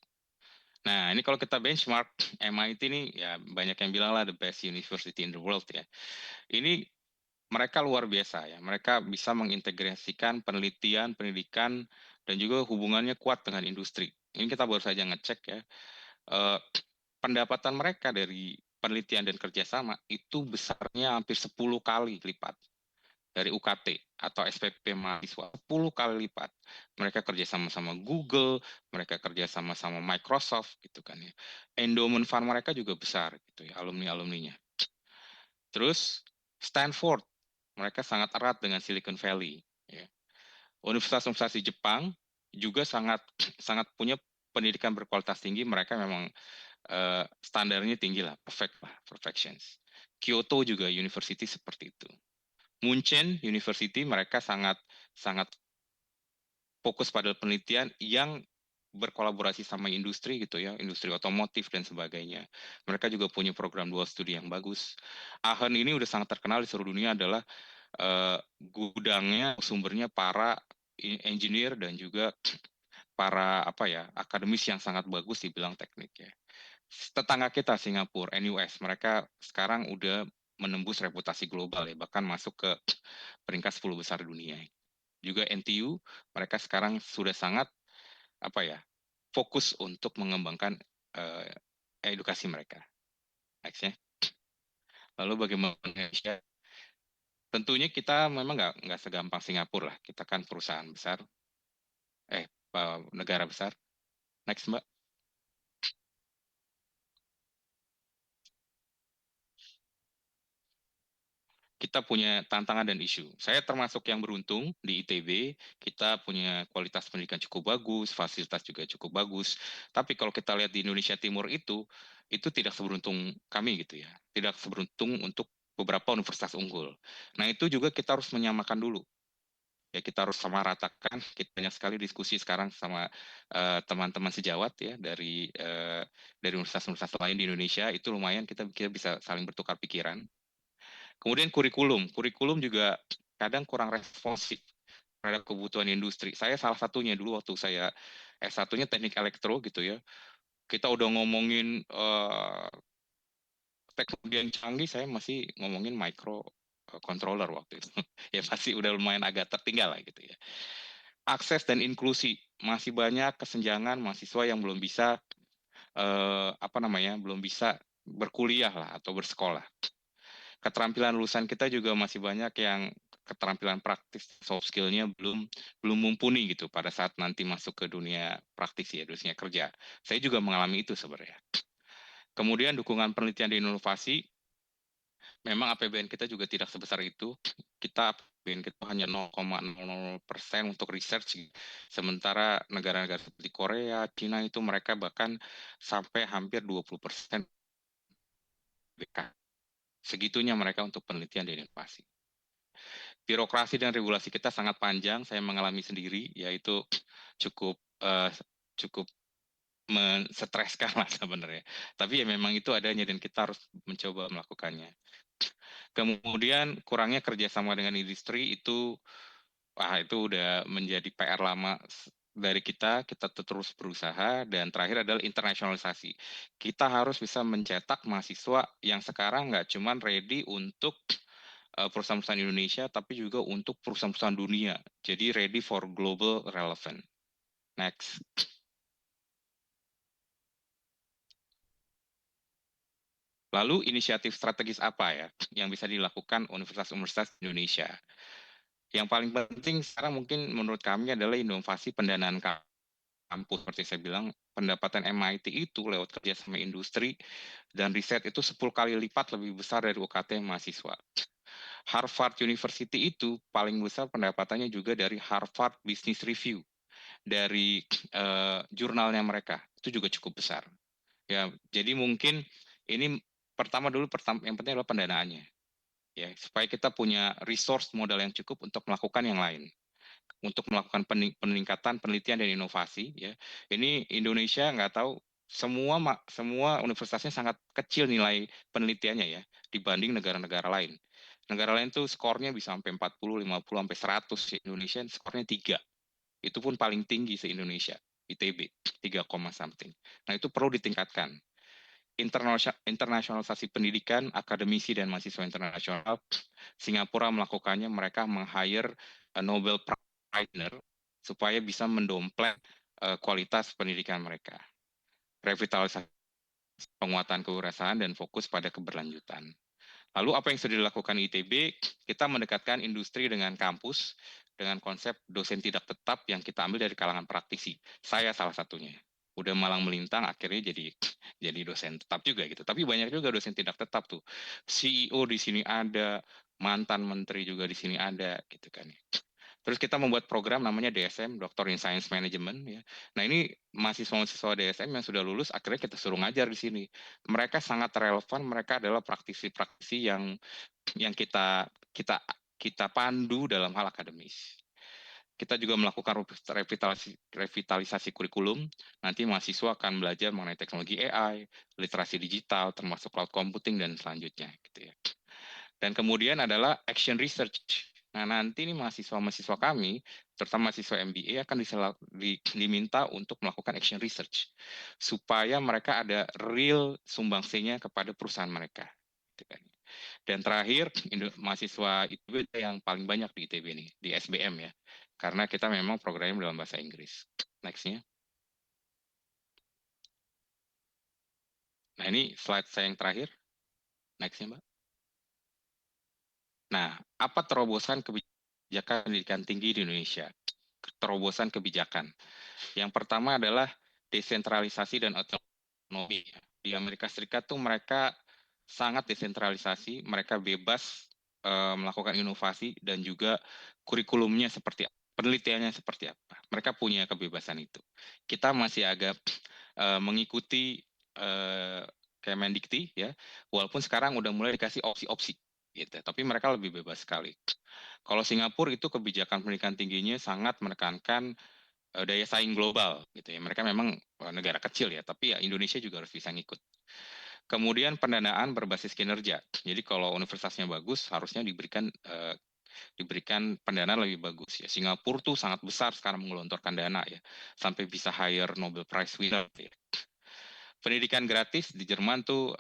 Nah, ini kalau kita benchmark, MIT ini ya banyak yang bilang lah the best university in the world ya. Ini mereka luar biasa ya, mereka bisa mengintegrasikan penelitian, pendidikan, dan juga hubungannya kuat dengan industri. Ini kita baru saja ngecek ya, pendapatan mereka dari penelitian dan kerjasama itu besarnya hampir 10 kali lipat dari UKT atau SPP mahasiswa, 10 kali lipat. Mereka kerja sama-sama Google, mereka kerja sama-sama Microsoft gitu kan ya. Endowment fund mereka juga besar gitu ya, alumni-alumninya. Terus Stanford, mereka sangat erat dengan Silicon Valley. Ya. Universitas-universitas di Jepang juga sangat sangat punya pendidikan berkualitas tinggi. Mereka memang standarnya tinggi lah, perfections. Kyoto juga university seperti itu. Munchen University mereka sangat sangat fokus pada penelitian yang berkolaborasi sama industri gitu ya, industri otomotif dan sebagainya. Mereka juga punya program dual studi yang bagus. Aachen ini udah sangat terkenal di seluruh dunia adalah gudangnya, sumbernya para engineer dan juga para akademis yang sangat bagus di bidang teknik ya. Tetangga kita Singapura, NUS, mereka sekarang udah menembus reputasi global ya, bahkan masuk ke peringkat 10 besar dunia. Juga NTU, mereka sekarang sudah sangat fokus untuk mengembangkan edukasi mereka. Next ya. Lalu bagaimana Indonesia? Tentunya kita memang nggak segampang Singapura lah. Kita kan perusahaan besar, negara besar. Next Mbak. Kita punya tantangan dan isu. Saya termasuk yang beruntung di ITB, kita punya kualitas pendidikan cukup bagus, fasilitas juga cukup bagus. Tapi kalau kita lihat di Indonesia Timur itu tidak seberuntung kami gitu ya. Tidak seberuntung untuk beberapa universitas unggul. Nah itu juga kita harus menyamakan dulu. Ya kita harus sama ratakan. Kita banyak sekali diskusi sekarang sama teman-teman sejawat ya dari universitas-universitas lain di Indonesia. Itu lumayan kita bisa saling bertukar pikiran. Kemudian kurikulum juga kadang kurang responsif terhadap kebutuhan industri. Saya salah satunya dulu waktu saya S1-nya teknik elektro gitu ya. Kita udah ngomongin teknologi yang canggih, saya masih ngomongin micro controller waktu itu. Ya pasti udah lumayan agak tertinggal lah gitu ya. Akses dan inklusi, masih banyak kesenjangan mahasiswa yang belum bisa belum bisa berkuliah lah atau bersekolah. Keterampilan lulusan kita juga masih banyak yang keterampilan praktis, soft skill-nya belum mumpuni gitu pada saat nanti masuk ke dunia praktis ya, dunia kerja. Saya juga mengalami itu sebenarnya. Kemudian dukungan penelitian dan inovasi, memang APBN kita juga tidak sebesar itu. Kita APBN kita hanya 0,00% untuk research. Sementara negara-negara seperti Korea, Cina itu mereka bahkan sampai hampir 20% BK. Segitunya mereka untuk penelitian dan inovasi. Birokrasi dan regulasi kita sangat panjang, saya mengalami sendiri, yaitu cukup menstreskan lah sebenarnya. Tapi ya memang itu adanya dan kita harus mencoba melakukannya. Kemudian kurangnya kerjasama dengan industri itu udah menjadi PR lama dari kita terus berusaha, dan terakhir adalah internasionalisasi. Kita harus bisa mencetak mahasiswa yang sekarang nggak cuman ready untuk perusahaan-perusahaan Indonesia, tapi juga untuk perusahaan-perusahaan dunia. Jadi ready for global relevant. Next. Lalu inisiatif strategis apa ya yang bisa dilakukan universitas-universitas Indonesia? Yang paling penting sekarang mungkin menurut kami adalah inovasi pendanaan kampus. Seperti saya bilang, pendapatan MIT itu lewat kerjasama industri dan riset itu 10 kali lipat lebih besar dari UKT mahasiswa. Harvard University itu paling besar pendapatannya juga dari Harvard Business Review, dari jurnalnya mereka, itu juga cukup besar. Ya, jadi mungkin ini yang penting adalah pendanaannya. Ya, supaya kita punya resource modal yang cukup untuk melakukan yang lain, untuk melakukan peningkatan penelitian dan inovasi. Ya, ini Indonesia nggak tahu, semua universitasnya sangat kecil nilai penelitiannya ya dibanding negara-negara lain. Negara lain tuh skornya bisa sampai 40, 50, sampai 100. Indonesia skornya 3. Itu pun paling tinggi se-Indonesia, ITB, 3, something. Nah, itu perlu ditingkatkan. Internasionalisasi pendidikan, akademisi dan mahasiswa internasional. Singapura melakukannya, mereka meng-hire Nobel Prize supaya bisa mendompleng kualitas pendidikan mereka. Revitalisasi, penguatan kewirausahaan, dan fokus pada keberlanjutan. Lalu apa yang sudah dilakukan ITB? Kita mendekatkan industri dengan kampus dengan konsep dosen tidak tetap yang kita ambil dari kalangan praktisi. Saya salah satunya. Udah malang melintang akhirnya jadi dosen tetap juga gitu. Tapi banyak juga dosen tidak tetap tuh. CEO di sini ada, mantan menteri juga di sini ada gitu kan. Terus kita membuat program namanya DSM, Doctor in Science Management ya. Nah, ini mahasiswa-mahasiswa DSM yang sudah lulus akhirnya kita suruh ngajar di sini. Mereka sangat relevan, mereka adalah praktisi-praktisi yang kita kita kita pandu dalam hal akademis. Kita juga melakukan revitalisasi kurikulum. Nanti mahasiswa akan belajar mengenai teknologi AI, literasi digital, termasuk cloud computing dan selanjutnya gitu ya. Dan kemudian adalah action research. Nah, nanti nih mahasiswa-mahasiswa kami, terutama mahasiswa MBA, akan diminta untuk melakukan action research, supaya mereka ada real sumbangsinya kepada perusahaan mereka. Gitu kan. Dan terakhir, mahasiswa ITB yang paling banyak di ITB nih, di SBM ya, karena kita memang programnya dalam bahasa Inggris. Next-nya. Nah, ini slide saya yang terakhir. Next-nya, Mbak. Nah, apa terobosan kebijakan pendidikan tinggi di Indonesia? Terobosan kebijakan. Yang pertama adalah desentralisasi dan otonomi. Di Amerika Serikat tuh mereka sangat desentralisasi, mereka bebas melakukan inovasi dan juga kurikulumnya seperti apa, penelitiannya seperti apa. Mereka punya kebebasan itu. Kita masih agak mengikuti Kemendikti ya, walaupun sekarang udah mulai dikasih opsi-opsi gitu. Tapi mereka lebih bebas sekali. Kalau Singapura itu kebijakan pendidikan tingginya sangat menekankan daya saing global gitu ya. Mereka memang negara kecil ya, tapi ya Indonesia juga harus bisa ngikut. Kemudian pendanaan berbasis kinerja. Jadi kalau universitasnya bagus, harusnya diberikan pendanaan lebih bagus ya. Singapura tuh sangat besar sekarang menggelontorkan dana ya, sampai bisa hire Nobel Prize winner ya. Pendidikan gratis di Jerman tuh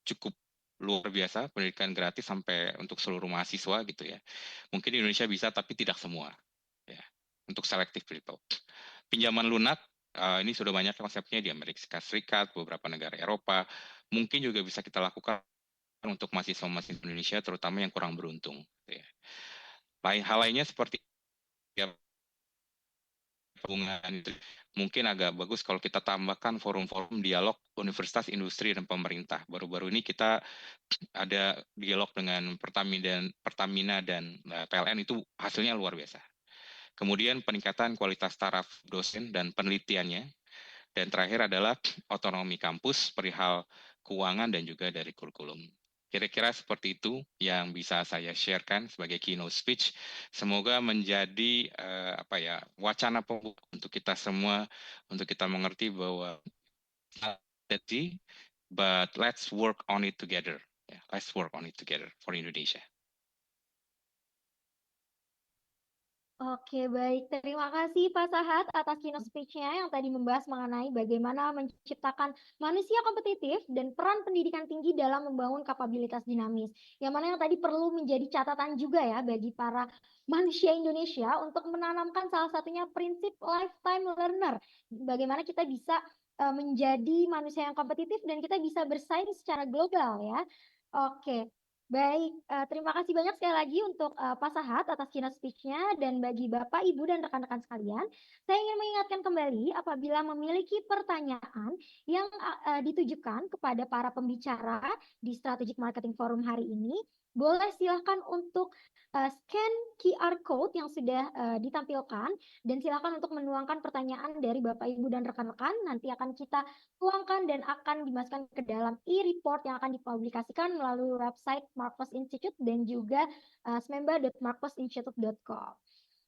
cukup luar biasa, pendidikan gratis sampai untuk seluruh mahasiswa gitu ya. Mungkin di Indonesia bisa, tapi tidak semua ya. Untuk selective people. Pinjaman lunak, ini sudah banyak konsepnya di Amerika Serikat, beberapa negara Eropa. Mungkin juga bisa kita lakukan untuk mahasiswa-mahasiswa Indonesia, terutama yang kurang beruntung. Ya. Hal lainnya seperti ya, hubungan itu mungkin agak bagus kalau kita tambahkan forum-forum dialog universitas, industri, dan pemerintah. Baru-baru ini kita ada dialog dengan Pertamina dan PLN, itu hasilnya luar biasa. Kemudian peningkatan kualitas taraf dosen dan penelitiannya. Dan terakhir adalah otonomi kampus perihal keuangan dan juga dari kurikulum. Kira-kira seperti itu yang bisa saya sharekan sebagai keynote speech. Semoga menjadi wacana pembuka untuk kita semua, untuk kita mengerti bahwa but let's work on it together. Yeah, let's work on it together for Indonesia. Oke, baik. Terima kasih Pak Sahat atas keynote speech-nya yang tadi membahas mengenai bagaimana menciptakan manusia kompetitif dan peran pendidikan tinggi dalam membangun kapabilitas dinamis. Yang mana yang tadi perlu menjadi catatan juga ya bagi para manusia Indonesia untuk menanamkan salah satunya prinsip lifetime learner. Bagaimana kita bisa menjadi manusia yang kompetitif dan kita bisa bersaing secara global ya. Oke. Baik, terima kasih banyak sekali lagi untuk Pak Sahat atas keynote speech-nya dan bagi Bapak, Ibu, dan rekan-rekan sekalian, saya ingin mengingatkan kembali apabila memiliki pertanyaan yang ditujukan kepada para pembicara di Strategic Marketing Forum hari ini, boleh silahkan untuk scan QR code yang sudah ditampilkan dan silahkan untuk menuangkan pertanyaan dari Bapak, Ibu, dan rekan-rekan. Nanti akan kita tuangkan dan akan dimasukkan ke dalam e-report yang akan dipublikasikan melalui website Marcos Institute dan juga smemba.marcosinstitute.com.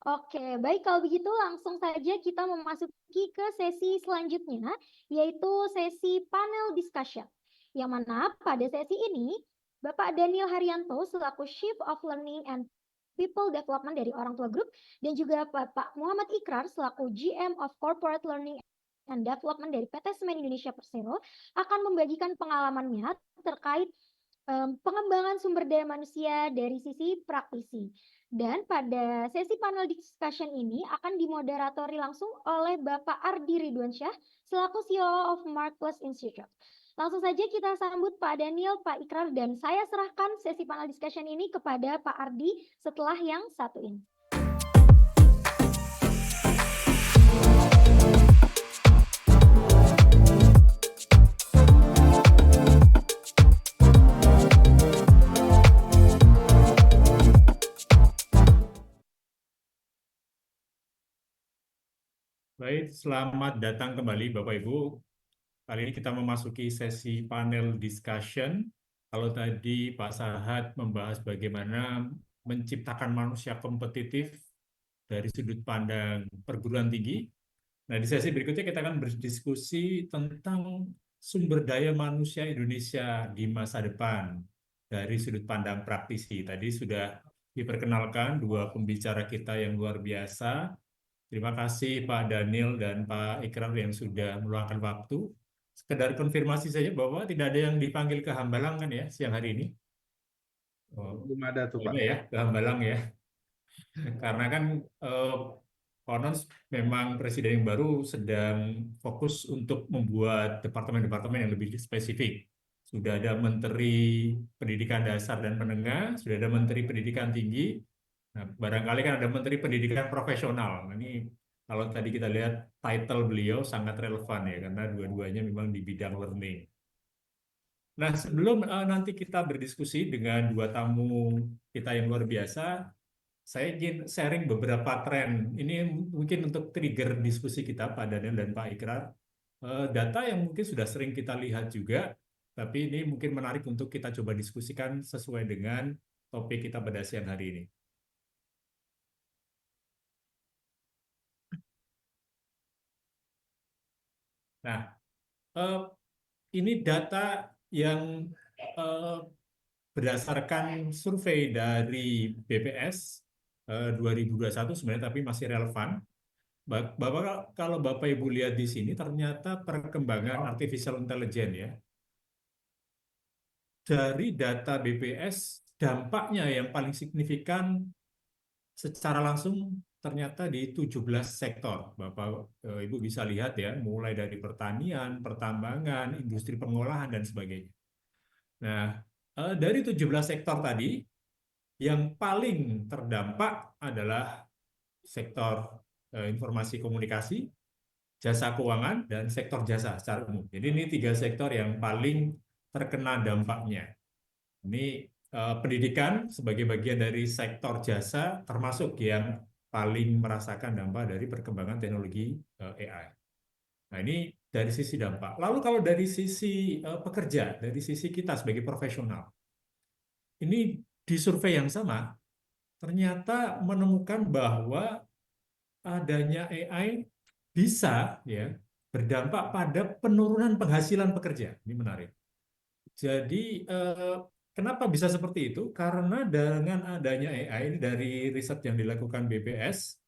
Oke, baik kalau begitu langsung saja kita memasuki ke sesi selanjutnya, yaitu sesi panel discussion. Yang mana pada sesi ini, Bapak Daniel Haryanto selaku Chief of Learning and People Development dari Orang Tua Group dan juga Bapak Muhammad Ikrar selaku GM of Corporate Learning and Development dari PT Semen Indonesia Persero akan membagikan pengalamannya terkait pengembangan sumber daya manusia dari sisi praktisi. Dan pada sesi panel discussion ini akan dimoderatori langsung oleh Bapak Ardi Ridwansyah selaku CEO of Marcos Institute. Langsung saja kita sambut Pak Daniel, Pak Ikrar, dan saya serahkan sesi panel discussion ini kepada Pak Ardi setelah yang satu ini. Baik, selamat datang kembali Bapak Ibu. Kali ini kita memasuki sesi panel discussion. Kalau tadi Pak Sahat membahas bagaimana menciptakan manusia kompetitif dari sudut pandang perguruan tinggi. Nah, di sesi berikutnya kita akan berdiskusi tentang sumber daya manusia Indonesia di masa depan dari sudut pandang praktisi. Tadi sudah diperkenalkan dua pembicara kita yang luar biasa. Terima kasih Pak Daniel dan Pak Ikrar yang sudah meluangkan waktu. Sekedar konfirmasi saja bahwa tidak ada yang dipanggil ke Hambalang kan ya siang hari ini? Oh, Belum ada tuh, Pak. ada ya ke Hambalang ya. Karena kan konon memang presiden yang baru sedang fokus untuk membuat departemen-departemen yang lebih spesifik. Sudah ada Menteri Pendidikan Dasar dan Menengah, sudah ada Menteri Pendidikan Tinggi. Nah, barangkali kan ada Menteri Pendidikan Profesional. Nah, ini kalau tadi kita lihat title beliau sangat relevan ya, karena dua-duanya memang di bidang learning. Nah, sebelum nanti kita berdiskusi dengan dua tamu kita yang luar biasa, saya ingin sharing beberapa tren. Ini mungkin untuk trigger diskusi kita, Pak Daniel dan Pak Ikrar. Data yang mungkin sudah sering kita lihat juga, tapi ini mungkin menarik untuk kita coba diskusikan sesuai dengan topik kita pada siang hari ini. Nah, ini data yang berdasarkan survei dari BPS 2021 sebenarnya, tapi masih relevan. Kalau Bapak Ibu lihat di sini, ternyata perkembangan artificial intelligence ya, dari data BPS, dampaknya yang paling signifikan secara langsung ternyata di 17 sektor. Bapak Ibu bisa lihat ya, mulai dari pertanian, pertambangan, industri pengolahan, dan sebagainya. Nah, dari 17 sektor tadi, yang paling terdampak adalah sektor informasi komunikasi, jasa keuangan, dan sektor jasa secara umum. Jadi ini 3 sektor yang paling terkena dampaknya. Ini pendidikan sebagai bagian dari sektor jasa termasuk yang paling merasakan dampak dari perkembangan teknologi AI. Nah, ini dari sisi dampak. Lalu kalau dari sisi pekerja, dari sisi kita sebagai profesional, ini di survei yang sama, ternyata menemukan bahwa adanya AI bisa ya berdampak pada penurunan penghasilan pekerja. Ini menarik. Jadi Kenapa bisa seperti itu? Karena dengan adanya AI ini dari riset yang dilakukan BPS,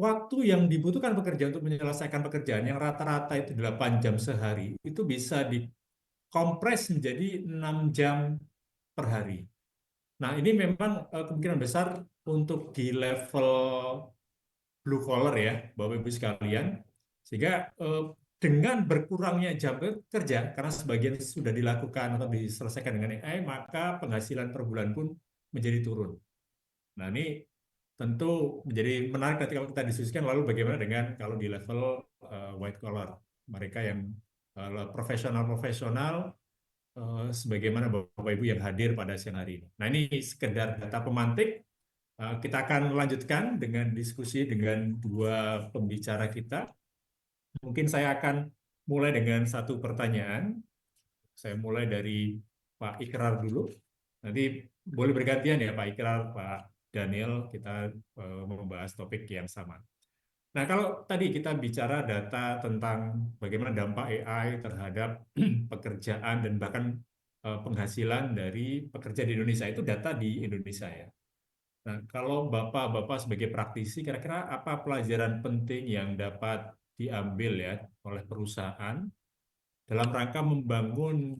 waktu yang dibutuhkan pekerja untuk menyelesaikan pekerjaan yang rata-rata itu 8 jam sehari, itu bisa dikompres menjadi 6 jam per hari. Nah, ini memang kemungkinan besar untuk di level blue collar ya, Bapak Ibu sekalian. Sehingga dengan berkurangnya jam kerja, karena sebagian sudah dilakukan atau diselesaikan dengan AI, maka penghasilan per bulan pun menjadi turun. Nah, ini tentu menjadi menarik ketika kita diskusikan, lalu bagaimana dengan kalau di level white collar, mereka yang profesional-profesional sebagaimana Bapak Ibu yang hadir pada siang hari ini. Nah, ini sekedar data pemantik. Kita akan lanjutkan dengan diskusi dengan dua pembicara kita. Mungkin saya akan mulai dengan satu pertanyaan. Saya mulai dari Pak Ikrar dulu. Nanti boleh bergantian ya Pak Ikrar, Pak Daniel, kita membahas topik yang sama. Nah, kalau tadi kita bicara data tentang bagaimana dampak AI terhadap pekerjaan dan bahkan penghasilan dari pekerja di Indonesia, itu data di Indonesia ya. Nah, kalau Bapak-Bapak sebagai praktisi, kira-kira apa pelajaran penting yang dapat diambil ya oleh perusahaan dalam rangka membangun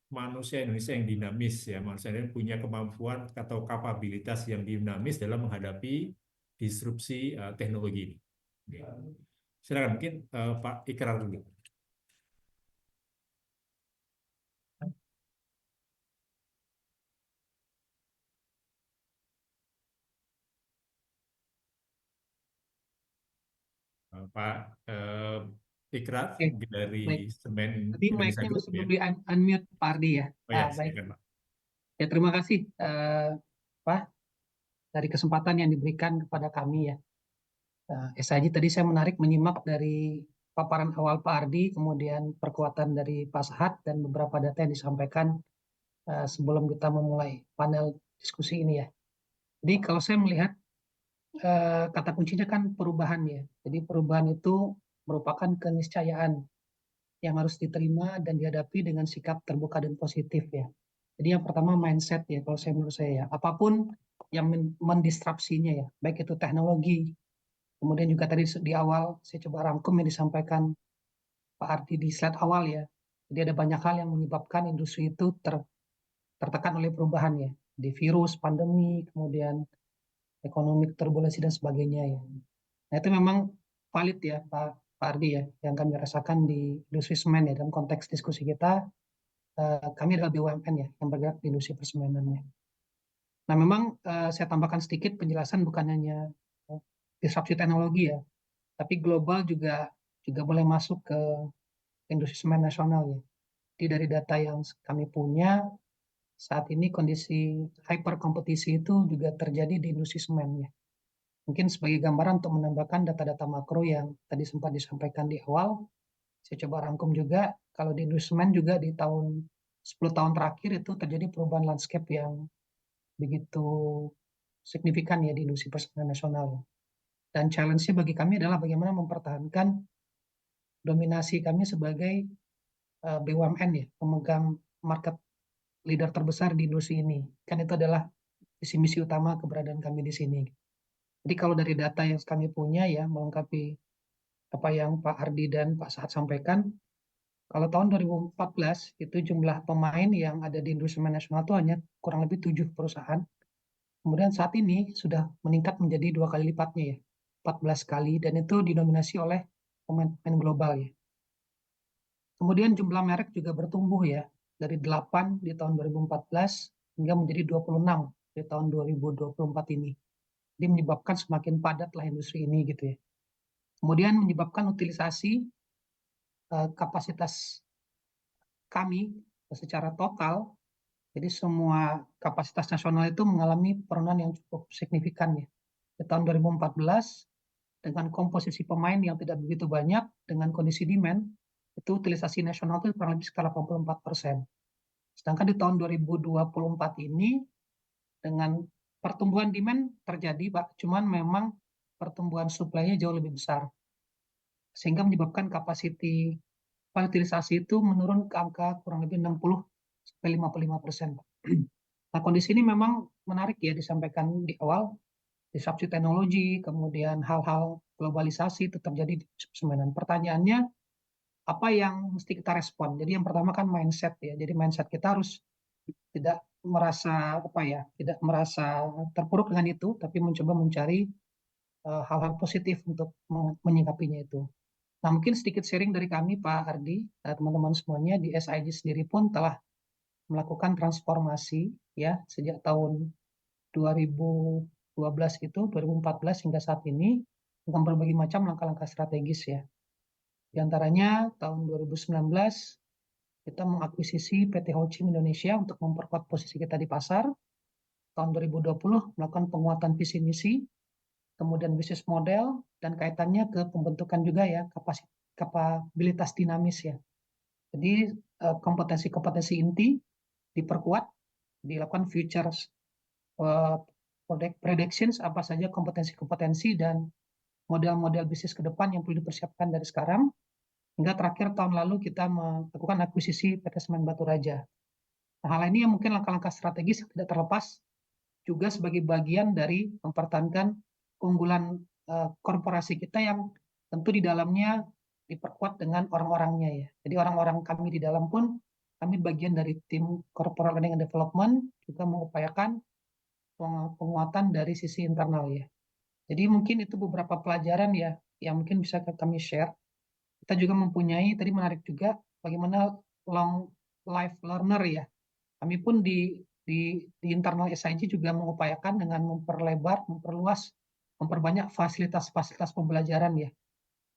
manusia Indonesia yang dinamis ya, manusia yang punya kemampuan atau kapabilitas yang dinamis dalam menghadapi disrupsi teknologi ini. Silakan mungkin Pak Ikrar dulu. Pak Ikrar Oke, dari baik. Semen Tadi Indonesia mic-nya Group masih ya. belum di-unmute Pak Ardi ya. Oh ya, Baik. silakan Pak. Ya, terima kasih Pak dari kesempatan yang diberikan kepada kami ya. SIG tadi saya menarik menyimak dari paparan awal Pak Ardi, kemudian perkuatan dari Pak Sahat dan beberapa data yang disampaikan sebelum kita memulai panel diskusi ini ya. Jadi kalau saya melihat kata kuncinya kan perubahan ya. Jadi perubahan itu merupakan keniscayaan yang harus diterima dan dihadapi dengan sikap terbuka dan positif ya. Jadi yang pertama mindset ya kalau saya menurut saya ya. Apapun yang mendistrapsinya ya, baik itu teknologi, kemudian juga tadi di awal saya coba rangkum yang disampaikan Pak Ardi di slide awal ya. Jadi ada banyak hal yang menyebabkan industri itu tertekan oleh perubahan ya. Di virus, pandemi, kemudian ekonomi turbulensi dan sebagainya ya. Nah itu memang valid ya Pak Ardi ya, yang kami rasakan di industri semen ya. Dalam konteks diskusi kita, kami adalah BUMN ya, yang bergerak di industri persemenannya. Nah memang saya tambahkan sedikit penjelasan bukan hanya disrupsi teknologi ya, tapi global juga boleh masuk ke industri semen nasional ya. Jadi dari data yang kami punya, saat ini kondisi hyper kompetisi itu juga terjadi di industri semen ya. Mungkin sebagai gambaran untuk menambahkan data-data makro yang tadi sempat disampaikan di awal, saya coba rangkum juga, kalau di industri semen juga di tahun 10 tahun terakhir itu terjadi perubahan landscape yang begitu signifikan ya di industri persemen nasional. Dan challenge-nya bagi kami adalah bagaimana mempertahankan dominasi kami sebagai BUMN ya, pemegang market leader terbesar di industri ini. Kan itu adalah visi misi utama keberadaan kami di sini. Jadi kalau dari data yang kami punya ya, melengkapi apa yang Pak Ardi dan Pak Sahat sampaikan, kalau tahun 2014 itu jumlah pemain yang ada di industri semen nasional itu hanya kurang lebih 7 perusahaan. Kemudian saat ini sudah meningkat menjadi 2 kali lipatnya ya, 14 kali, dan itu didominasi oleh pemain-pemain global ya. Kemudian jumlah merek juga bertumbuh ya, dari 8 di tahun 2014 hingga menjadi 26 di tahun 2024 ini. Jadi menyebabkan semakin padatlah industri ini gitu ya. Kemudian menyebabkan utilisasi kapasitas kami secara total, jadi semua kapasitas nasional itu mengalami penurunan yang cukup signifikan ya. Di tahun 2014 dengan komposisi pemain yang tidak begitu banyak dengan kondisi demand, itu utilisasi nasional itu kurang lebih sekitar 84%. Sedangkan di tahun 2024 ini dengan pertumbuhan demand terjadi, Pak, cuman memang pertumbuhan supply-nya jauh lebih besar. Sehingga menyebabkan kapasiti utilisasi itu menurun ke angka kurang lebih 60 sampai 55%, Pak. Nah, kondisi ini memang menarik ya disampaikan di awal, disrupsi teknologi, kemudian hal-hal globalisasi tetap jadi di persemenan. Pertanyaannya, apa yang mesti kita respon? Jadi yang pertama kan mindset ya. Jadi mindset kita harus tidak merasa tidak merasa terpuruk dengan itu, tapi mencoba mencari hal-hal positif untuk menyikapinya itu. Nah, mungkin sedikit sharing dari kami, Pak Ardi, teman-teman semuanya di SIG sendiri pun telah melakukan transformasi ya sejak tahun 2012 itu, 2014 hingga saat ini dengan berbagai macam langkah-langkah strategis ya. Di antaranya tahun 2019 kita mengakuisisi PT Ho Chi Minh Indonesia untuk memperkuat posisi kita di pasar. Tahun 2020 melakukan penguatan visi misi, kemudian bisnis model, dan kaitannya ke pembentukan juga ya kapabilitas dinamis ya. Jadi kompetensi-kompetensi inti diperkuat, dilakukan futures predictions apa saja kompetensi-kompetensi dan model-model bisnis ke depan yang perlu dipersiapkan dari sekarang. Hingga terakhir tahun lalu kita melakukan akuisisi PT Semen Batu Raja. Nah, hal ini yang mungkin langkah-langkah strategis tidak terlepas juga sebagai bagian dari mempertahankan keunggulan korporasi kita yang tentu di dalamnya diperkuat dengan orang-orangnya ya. Jadi orang-orang kami di dalam pun, kami bagian dari tim Corporate Learning and Development juga mengupayakan penguatan dari sisi internal ya. Jadi mungkin itu beberapa pelajaran ya yang mungkin bisa kami share. Kita juga mempunyai, tadi menarik juga, bagaimana long life learner ya. Kami pun di internal SIG juga mengupayakan dengan memperlebar, memperluas, memperbanyak fasilitas-fasilitas pembelajaran ya.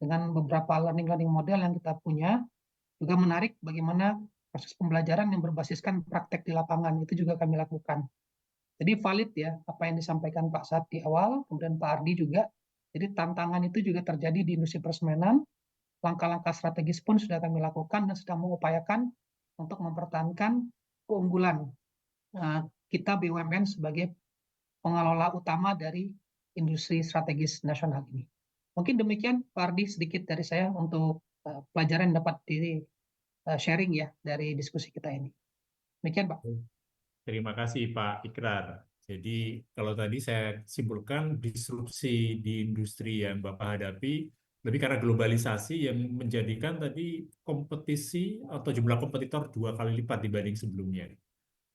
Dengan beberapa learning model yang kita punya, juga menarik bagaimana proses pembelajaran yang berbasiskan praktek di lapangan, itu juga kami lakukan. Jadi valid ya, apa yang disampaikan Pak Saad di awal, kemudian Pak Ardi juga. Jadi tantangan itu juga terjadi di industri persemenan. Langkah-langkah strategis pun sudah kami lakukan dan sedang mengupayakan untuk mempertahankan keunggulan kita BUMN sebagai pengelola utama dari industri strategis nasional ini. Mungkin demikian Pak Ardi sedikit dari saya untuk pelajaran yang dapat di sharing ya dari diskusi kita ini. Demikian Pak. Terima kasih Pak Ikrar. Jadi kalau tadi saya simpulkan disrupsi di industri yang Bapak hadapi lebih karena globalisasi yang menjadikan tadi kompetisi atau jumlah kompetitor 2 kali lipat dibanding sebelumnya.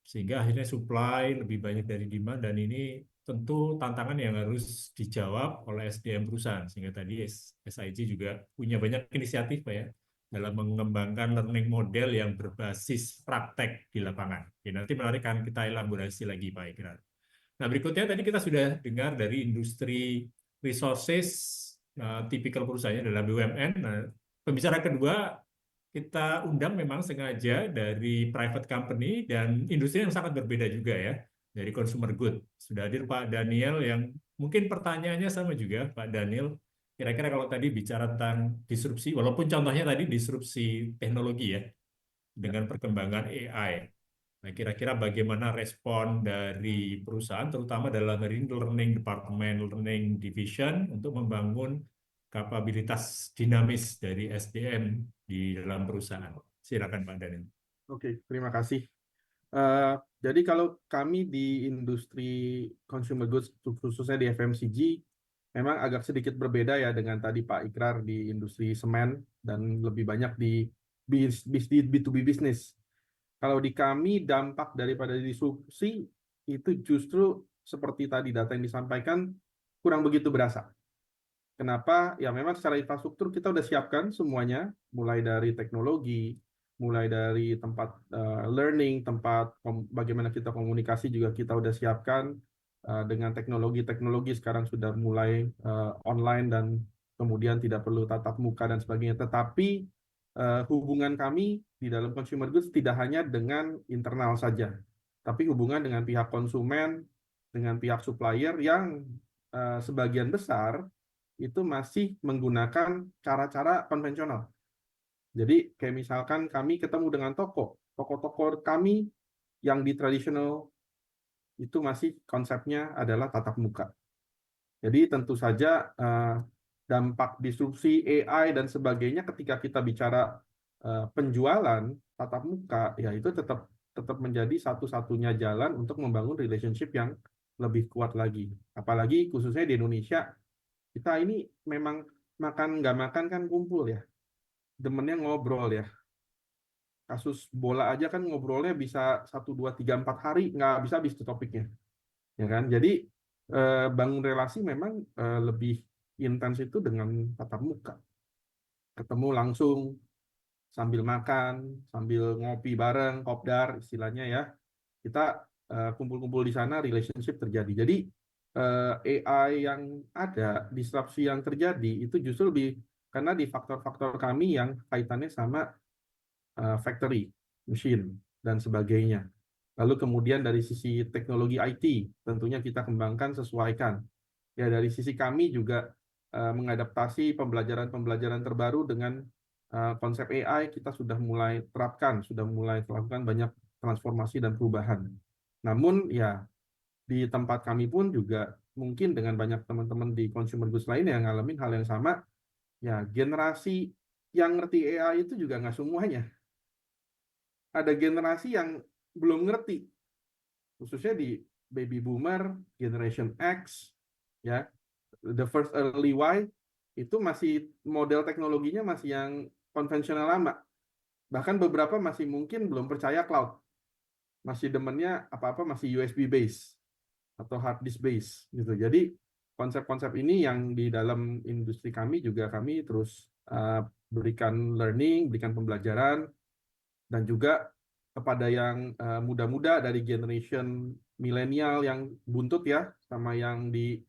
Sehingga akhirnya supply lebih banyak dari demand dan ini tentu tantangan yang harus dijawab oleh SDM perusahaan. Sehingga tadi SIG juga punya banyak inisiatif Pak ya dalam mengembangkan learning model yang berbasis praktek di lapangan. Ya, nanti menarik kan kita elaborasi lagi Pak Ikrar. Nah berikutnya tadi kita sudah dengar dari industri resources, tipikal perusahaannya adalah BUMN. Nah, pembicara kedua kita undang memang sengaja dari private company dan industri yang sangat berbeda juga ya, dari consumer good. Sudah hadir Pak Daniel yang mungkin pertanyaannya sama juga Pak Daniel. Kira-kira kalau tadi bicara tentang disrupsi, walaupun contohnya tadi disrupsi teknologi ya, dengan perkembangan AI. Nah, kira-kira bagaimana respon dari perusahaan, terutama dalam learning department, learning division, untuk membangun kapabilitas dinamis dari SDM di dalam perusahaan. Silakan Pak Daniel. Oke, terima kasih. Jadi kalau kami di industri consumer goods, khususnya di FMCG, memang agak sedikit berbeda ya dengan tadi Pak Ikrar di industri semen dan lebih banyak di B2B business. Kalau di kami dampak daripada disrupsi itu justru seperti tadi data yang disampaikan kurang begitu berasa. Kenapa? Ya memang secara infrastruktur kita udah siapkan semuanya, mulai dari teknologi, mulai dari tempat learning, tempat bagaimana kita komunikasi juga kita udah siapkan dengan teknologi sekarang sudah mulai online dan kemudian tidak perlu tatap muka dan sebagainya. Tetapi hubungan kami di dalam consumer goods tidak hanya dengan internal saja, tapi hubungan dengan pihak konsumen, dengan pihak supplier yang sebagian besar itu masih menggunakan cara-cara konvensional. Jadi kayak misalkan kami ketemu dengan toko-toko kami yang di tradisional itu masih konsepnya adalah tatap muka. Jadi tentu saja dampak disrupsi AI dan sebagainya ketika kita bicara penjualan tatap muka, ya itu tetap tetap menjadi satu-satunya jalan untuk membangun relationship yang lebih kuat lagi. Apalagi khususnya di Indonesia, kita ini memang makan nggak makan kan kumpul ya, demennya ngobrol ya. Kasus bola aja kan ngobrolnya bisa 1, 2, 3, 4 hari, nggak bisa habis itu topiknya. Ya kan? Jadi bangun relasi memang lebih intens itu dengan tatap muka. Ketemu langsung, sambil makan, sambil ngopi bareng, kopdar istilahnya ya. Kita kumpul-kumpul di sana, relationship terjadi. Jadi AI yang ada, disrupsi yang terjadi itu justru lebih karena di faktor-faktor kami yang kaitannya sama factory, mesin, dan sebagainya. Lalu kemudian dari sisi teknologi IT, tentunya kita kembangkan, sesuaikan. Ya, dari sisi kami juga mengadaptasi pembelajaran-pembelajaran terbaru dengan konsep AI, kita sudah mulai terapkan, sudah mulai melakukan banyak transformasi dan perubahan. Namun ya di tempat kami pun juga mungkin dengan banyak teman-teman di consumer goods lain yang ngalamin hal yang sama, ya generasi yang ngerti AI itu juga nggak semuanya. Ada generasi yang belum ngerti, khususnya di baby boomer, generation X, ya, the first early Y, itu masih model teknologinya masih yang konvensional lama. Bahkan beberapa masih mungkin belum percaya cloud. Masih demennya apa-apa masih USB base atau hard disk base gitu. Jadi konsep-konsep ini yang di dalam industri kami juga kami terus berikan learning, berikan pembelajaran, dan juga kepada yang muda-muda dari generation milenial yang buntut ya, sama yang di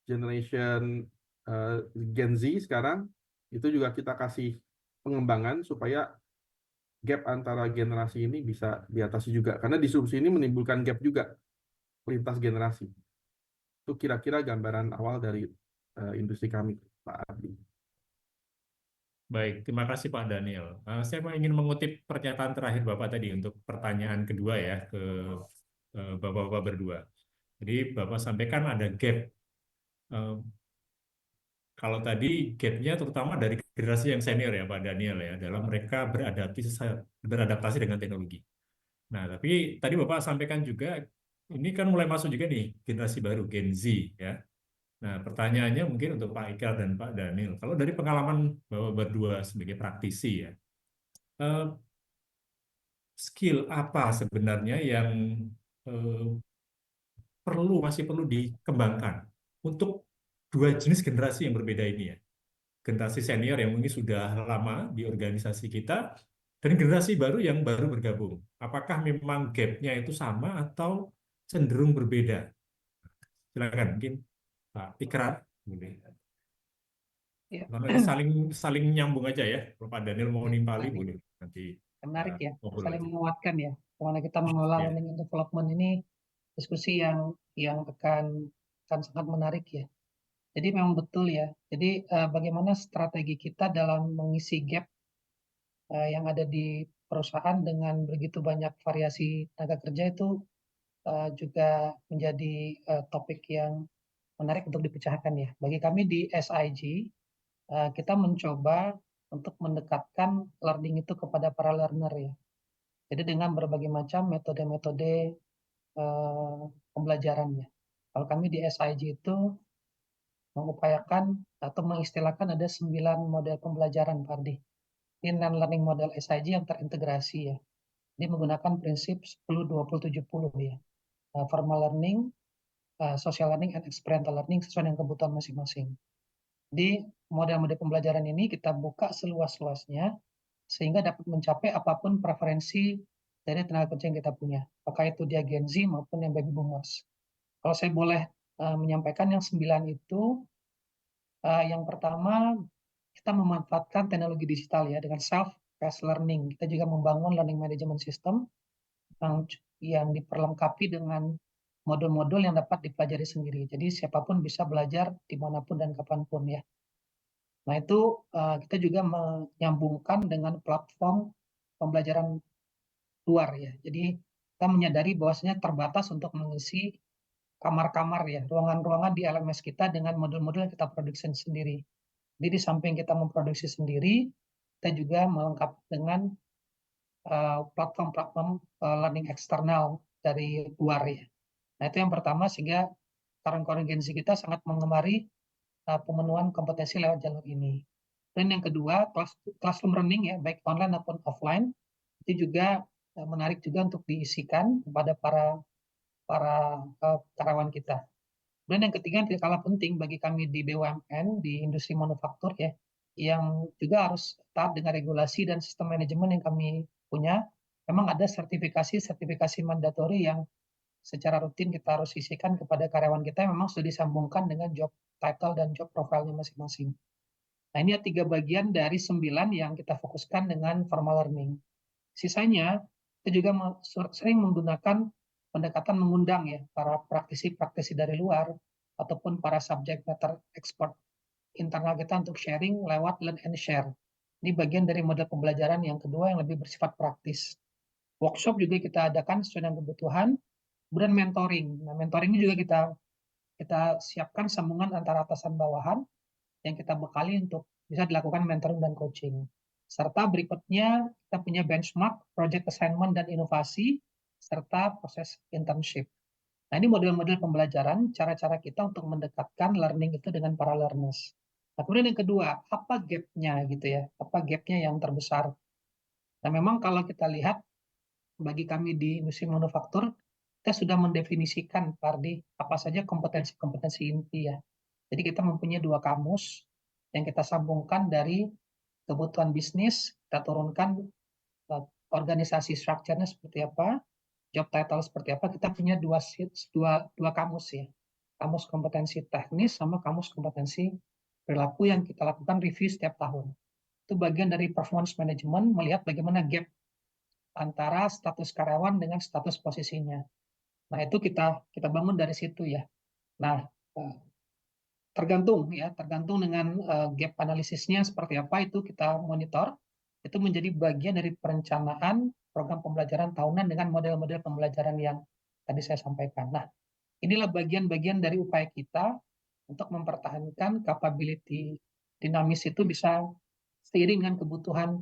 generation Gen Z sekarang, itu juga kita kasih pengembangan supaya gap antara generasi ini bisa diatasi juga. Karena disrupsi ini menimbulkan gap juga lintas generasi. Itu kira-kira gambaran awal dari industri kami, Pak Ardi. Baik, terima kasih Pak Daniel. Saya ingin mengutip pernyataan terakhir Bapak tadi untuk pertanyaan kedua ya ke Bapak-Bapak berdua. Jadi Bapak sampaikan ada gap. Kalau tadi gapnya terutama dari generasi yang senior ya Pak Daniel ya, dalam mereka beradaptasi dengan teknologi. Nah, tapi tadi Bapak sampaikan juga, ini kan mulai masuk juga nih generasi baru, Gen Z ya. Nah, pertanyaannya mungkin untuk Pak Ikrar dan Pak Daniel. Kalau dari pengalaman Bapak berdua sebagai praktisi ya, skill apa sebenarnya yang masih perlu dikembangkan untuk dua jenis generasi yang berbeda ini ya? Generasi senior yang mungkin sudah lama di organisasi kita, dan generasi baru yang baru bergabung. Apakah memang gap-nya itu sama atau cenderung berbeda? Silakan, mungkin Pak Ikrar. Ya. Saling nyambung aja ya. Kalau Pak Daniel mau nimpali boleh nanti. Menarik ya, ngobrol saling aja. menguatkan ya. Bagaimana kita mengelola Ya. learning and development ini diskusi yang akan sangat menarik ya. Jadi memang betul ya. Jadi bagaimana strategi kita dalam mengisi gap yang ada di perusahaan dengan begitu banyak variasi tenaga kerja itu juga menjadi topik yang menarik untuk dipecahkan ya. Bagi kami di SIG, kita mencoba untuk mendekatkan learning itu kepada para learner ya. Jadi dengan berbagai macam metode-metode pembelajarannya. Kalau kami di SIG itu mengupayakan atau mengistilahkan ada 9 model pembelajaran, Pak Ardi. Ini non-learning model SIG yang terintegrasi ya. Dia menggunakan prinsip 10-20-70 ya. Formal learning, social learning, and experiential learning sesuai dengan kebutuhan masing-masing. Di model-model pembelajaran ini kita buka seluas-luasnya sehingga dapat mencapai apapun preferensi dari tenaga kerja yang kita punya. Apakah itu dia Gen Z maupun yang baby boomers. Kalau saya boleh menyampaikan yang 9 itu, yang pertama kita memanfaatkan teknologi digital ya dengan self-paced learning. Kita juga membangun learning management system yang diperlengkapi dengan modul-modul yang dapat dipelajari sendiri. Jadi siapapun bisa belajar dimanapun dan kapanpun ya. Nah itu kita juga menyambungkan dengan platform pembelajaran luar ya. Jadi kita menyadari bahwasanya terbatas untuk mengisi kamar-kamar ya, ruangan-ruangan di LMS kita dengan modul-modul yang kita produksi sendiri. Jadi di samping kita memproduksi sendiri, kita juga melengkapi dengan platform-platform learning eksternal dari luar ya. Nah itu yang pertama, sehingga current contingency kita sangat mengemari pemenuhan kompetensi lewat jalur ini. Dan yang kedua, classroom learning ya, baik online maupun offline, itu juga menarik juga untuk diisikan kepada para karyawan kita. Dan yang ketiga, yang tidak kalah penting bagi kami di BUMN, di industri manufaktur ya, yang juga harus taat dengan regulasi dan sistem manajemen yang kami punya. Memang ada sertifikasi mandatori yang secara rutin kita harus isikan kepada karyawan kita, yang memang sudah disambungkan dengan job title dan job profile-nya masing-masing. Nah, ini 3 bagian dari 9 yang kita fokuskan dengan formal learning. Sisanya, kita juga sering menggunakan pendekatan mengundang ya para praktisi-praktisi dari luar ataupun para subject matter expert internal kita untuk sharing lewat learn and share. Ini bagian dari model pembelajaran yang kedua yang lebih bersifat praktis. Workshop juga kita adakan sesuai dengan kebutuhan. Kemudian mentoring. Nah, mentoring ini juga kita siapkan sambungan antara atasan bawahan yang kita bekali untuk bisa dilakukan mentoring dan coaching. Serta berikutnya kita punya benchmark, project assignment dan inovasi, serta proses internship. Nah, ini model-model pembelajaran, cara-cara kita untuk mendekatkan learning itu dengan para learners. Nah, kemudian yang kedua, apa gap-nya gitu ya? Apa gap-nya yang terbesar? Nah, memang kalau kita lihat, bagi kami di industri manufaktur, kita sudah mendefinisikan, Pak Ardi, apa saja kompetensi-kompetensi inti ya. Jadi kita mempunyai 2 kamus yang kita sambungkan dari kebutuhan bisnis, kita turunkan organisasi strukturnya seperti apa, job title seperti apa, kita punya dua kamus ya. Kamus kompetensi teknis sama kamus kompetensi perilaku yang kita lakukan review setiap tahun. Itu bagian dari performance management, melihat bagaimana gap antara status karyawan dengan status posisinya. Nah, itu kita bangun dari situ ya. Nah, tergantung dengan gap analisisnya seperti apa, itu kita monitor. Itu menjadi bagian dari perencanaan program pembelajaran tahunan dengan model-model pembelajaran yang tadi saya sampaikan. Nah, inilah bagian-bagian dari upaya kita untuk mempertahankan capability dinamis itu bisa seiring dengan kebutuhan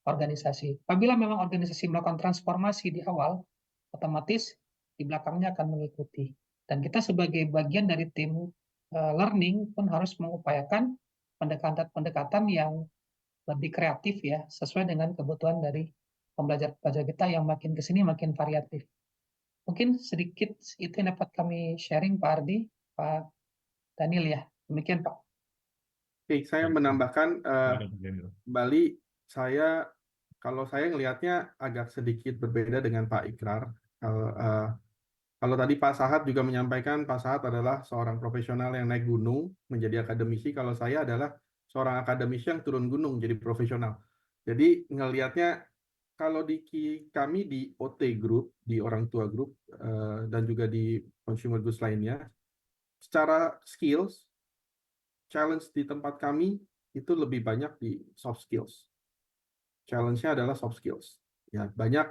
organisasi. Apabila memang organisasi melakukan transformasi di awal, otomatis di belakangnya akan mengikuti. Dan kita sebagai bagian dari tim learning pun harus mengupayakan pendekatan yang lebih kreatif ya, sesuai dengan kebutuhan dari pembelajar-pembelajar kita yang makin kesini makin variatif. Mungkin sedikit itu yang dapat kami sharing, Pak Ardi, Pak Daniel ya. Demikian, Pak. Oke, saya menambahkan Bali, kalau saya ngelihatnya agak sedikit berbeda dengan Pak Ikrar. Kalau tadi Pak Sahat juga menyampaikan, Pak Sahat adalah seorang profesional yang naik gunung menjadi akademisi. Kalau saya adalah seorang akademisi yang turun gunung jadi profesional. Jadi ngelihatnya kalau kami di OT Group, di orang tua group, dan juga di consumer goods lainnya, secara skills, challenge di tempat kami itu lebih banyak di soft skills. Challenge-nya adalah soft skills. Ya, banyak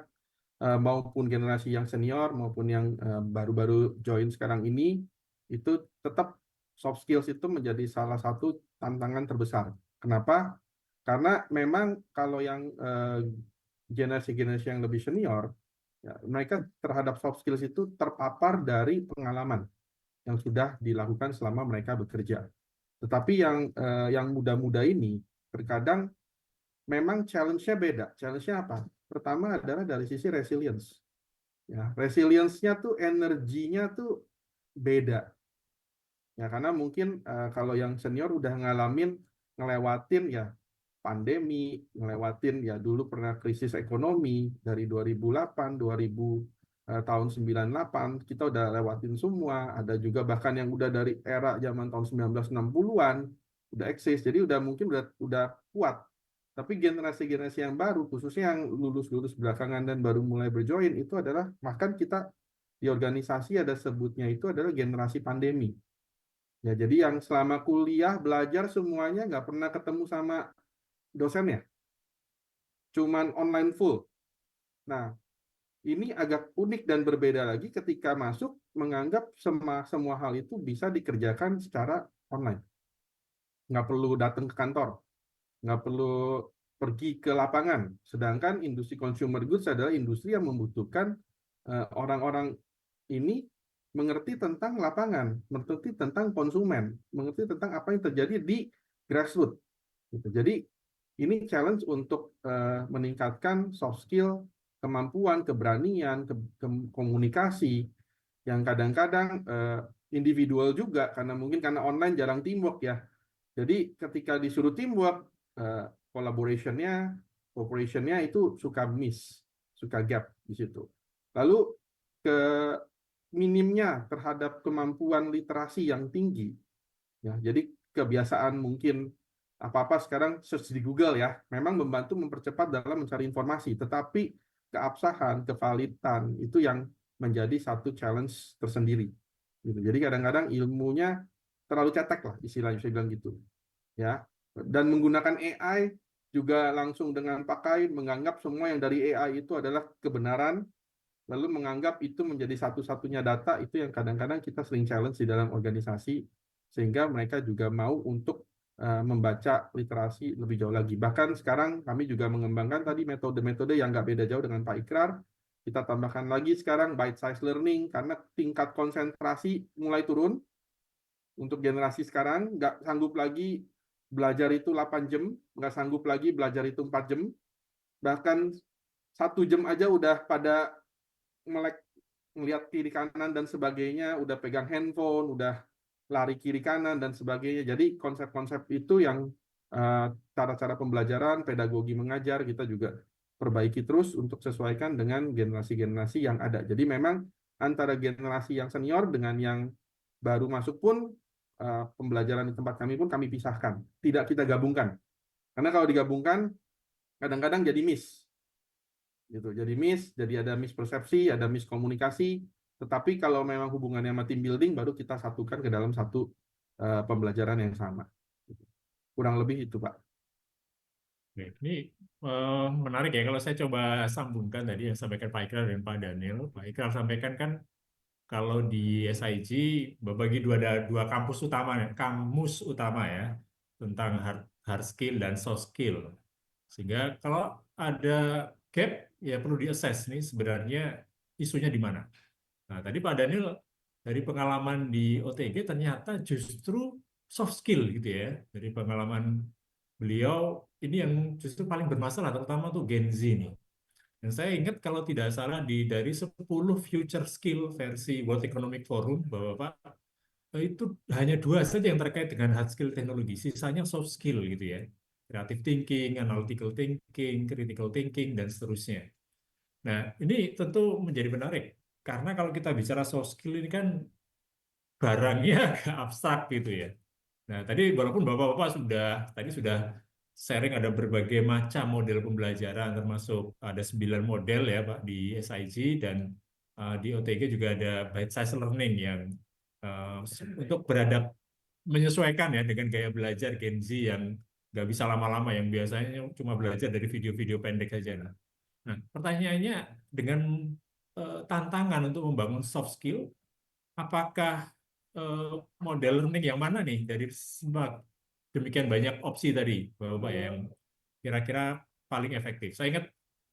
maupun generasi yang senior maupun yang baru-baru join sekarang ini, itu tetap soft skills itu menjadi salah satu tantangan terbesar. Kenapa? Karena memang kalau yang generasi-generasi yang lebih senior, ya, mereka terhadap soft skills itu terpapar dari pengalaman yang sudah dilakukan selama mereka bekerja. Tetapi yang muda-muda ini terkadang memang challenge-nya beda. Challenge-nya apa? Pertama adalah dari sisi resilience. Ya, resilience-nya tuh energinya tuh beda. Ya, karena mungkin kalau yang senior udah ngelewatin ya pandemi, ngelewatin ya dulu pernah krisis ekonomi dari 2008, tahun 98, kita udah lewatin semua. Ada juga bahkan yang udah dari era zaman tahun 1960-an, udah eksis, jadi mungkin udah kuat. Tapi generasi-generasi yang baru, khususnya yang lulus-lulus belakangan dan baru mulai berjoin, itu adalah, bahkan kita di organisasi ada sebutnya itu adalah generasi pandemi. Ya, jadi yang selama kuliah belajar semuanya nggak pernah ketemu sama dosennya, cuman online full. Nah, ini agak unik dan berbeda lagi ketika masuk menganggap semua hal itu bisa dikerjakan secara online. Nggak perlu datang ke kantor, nggak perlu pergi ke lapangan. Sedangkan industri consumer goods adalah industri yang membutuhkan orang-orang ini mengerti tentang lapangan, mengerti tentang konsumen, mengerti tentang apa yang terjadi di grassroots. Gitu. Jadi ini challenge untuk meningkatkan soft skill, kemampuan, keberanian, komunikasi yang kadang-kadang individual juga karena online jarang teamwork ya. Jadi ketika disuruh teamwork, collaboration-nya, cooperation-nya itu suka miss, suka gap di situ. Lalu ke minimnya terhadap kemampuan literasi yang tinggi. Ya, jadi kebiasaan mungkin apa-apa sekarang search di Google ya, memang membantu mempercepat dalam mencari informasi, tetapi keabsahan, kevalidan itu yang menjadi satu challenge tersendiri. Gitu. Jadi kadang-kadang ilmunya terlalu cetek lah istilahnya saya bilang gitu. Ya. Dan menggunakan AI juga langsung dengan pakai menganggap semua yang dari AI itu adalah kebenaran, lalu menganggap itu menjadi satu-satunya data, itu yang kadang-kadang kita sering challenge di dalam organisasi, sehingga mereka juga mau untuk membaca literasi lebih jauh lagi. Bahkan sekarang kami juga mengembangkan tadi metode-metode yang nggak beda jauh dengan Pak Ikrar. Kita tambahkan lagi sekarang bite size learning, karena tingkat konsentrasi mulai turun. Untuk generasi sekarang nggak sanggup lagi belajar itu 8 jam, nggak sanggup lagi belajar itu 4 jam. Bahkan 1 jam aja udah pada melek, melihat kiri kanan dan sebagainya, udah pegang handphone, udah lari kiri kanan dan sebagainya. Jadi konsep-konsep itu yang cara-cara pembelajaran, pedagogi mengajar kita juga perbaiki terus untuk sesuaikan dengan generasi-generasi yang ada. Jadi memang antara generasi yang senior dengan yang baru masuk pun pembelajaran di tempat kami pun kami pisahkan, tidak kita gabungkan. Karena kalau digabungkan kadang-kadang jadi miss. Gitu. Jadi ada mispersepsi, ada miskomunikasi. Tetapi kalau memang hubungannya sama team building, baru kita satukan ke dalam satu pembelajaran yang sama. Kurang lebih itu, Pak. Oke, ini menarik ya kalau saya coba sambungkan tadi yang sampaikan Pak Ikrar dan Pak Daniel. Pak Ikrar sampaikan kan kalau di SIG berbagi dua kampus utama ya tentang hard skill dan soft skill. Sehingga kalau ada gap ya perlu di-assess nih sebenarnya isunya di mana. Nah, tadi Pak Daniel dari pengalaman di OTG ternyata justru soft skill gitu ya. Dari pengalaman beliau ini yang justru paling bermasalah terutama tuh Gen Z nih. Dan saya ingat kalau tidak salah dari 10 future skill versi World Economic Forum, Bapak-Bapak, itu hanya 2 saja yang terkait dengan hard skill teknologi, sisanya soft skill gitu ya. Creative thinking, analytical thinking, critical thinking, dan seterusnya. Nah, ini tentu menjadi menarik. Karena kalau kita bicara soft skill ini kan barangnya agak abstrak gitu ya. Nah, tadi walaupun Bapak-Bapak tadi sudah sharing ada berbagai macam model pembelajaran, termasuk ada 9 model ya Pak di SIG, dan di OTG juga ada bite size learning yang untuk menyesuaikan ya dengan gaya belajar Gen Z yang nggak bisa lama-lama, yang biasanya cuma belajar dari video-video pendek saja. Nah, pertanyaannya dengan tantangan untuk membangun soft skill, apakah model learning yang mana nih dari demikian banyak opsi tadi, Bapak ya, yang kira-kira paling efektif? Saya ingat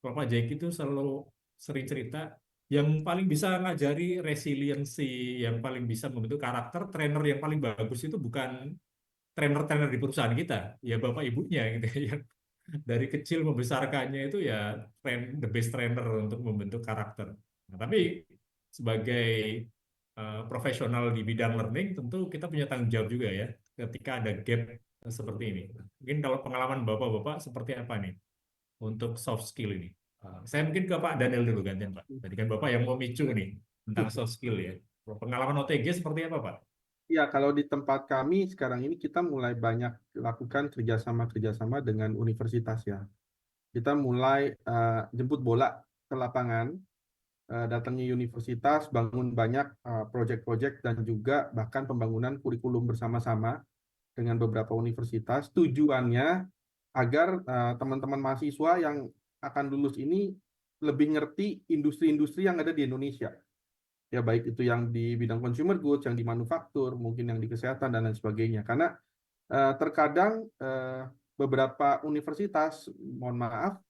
Bapak Jack itu selalu sering cerita, yang paling bisa ngajari resiliensi, yang paling bisa membentuk karakter, trainer yang paling bagus itu bukan trainer-trainer di perusahaan kita, ya Bapak Ibunya gitu ya. Dari kecil membesarkannya itu ya the best trainer untuk membentuk karakter. Nah, tapi sebagai profesional di bidang learning, tentu kita punya tanggung jawab juga ya ketika ada gap seperti ini. Mungkin kalau pengalaman Bapak-Bapak seperti apa nih untuk soft skill ini? Saya mungkin ke Pak Daniel dulu gantian Pak. Tadi kan Bapak yang memicu nih tentang soft skill ya. Pengalaman OTG seperti apa Pak? Ya, kalau di tempat kami sekarang ini kita mulai banyak lakukan kerjasama dengan universitas ya. Kita mulai jemput bola ke lapangan, datangi universitas, bangun banyak proyek-proyek dan juga bahkan pembangunan kurikulum bersama-sama dengan beberapa universitas. Tujuannya agar teman-teman mahasiswa yang akan lulus ini lebih ngerti industri-industri yang ada di Indonesia. Ya, baik itu yang di bidang consumer goods, yang di manufaktur, mungkin yang di kesehatan dan lain sebagainya. Karena terkadang beberapa universitas, mohon maaf,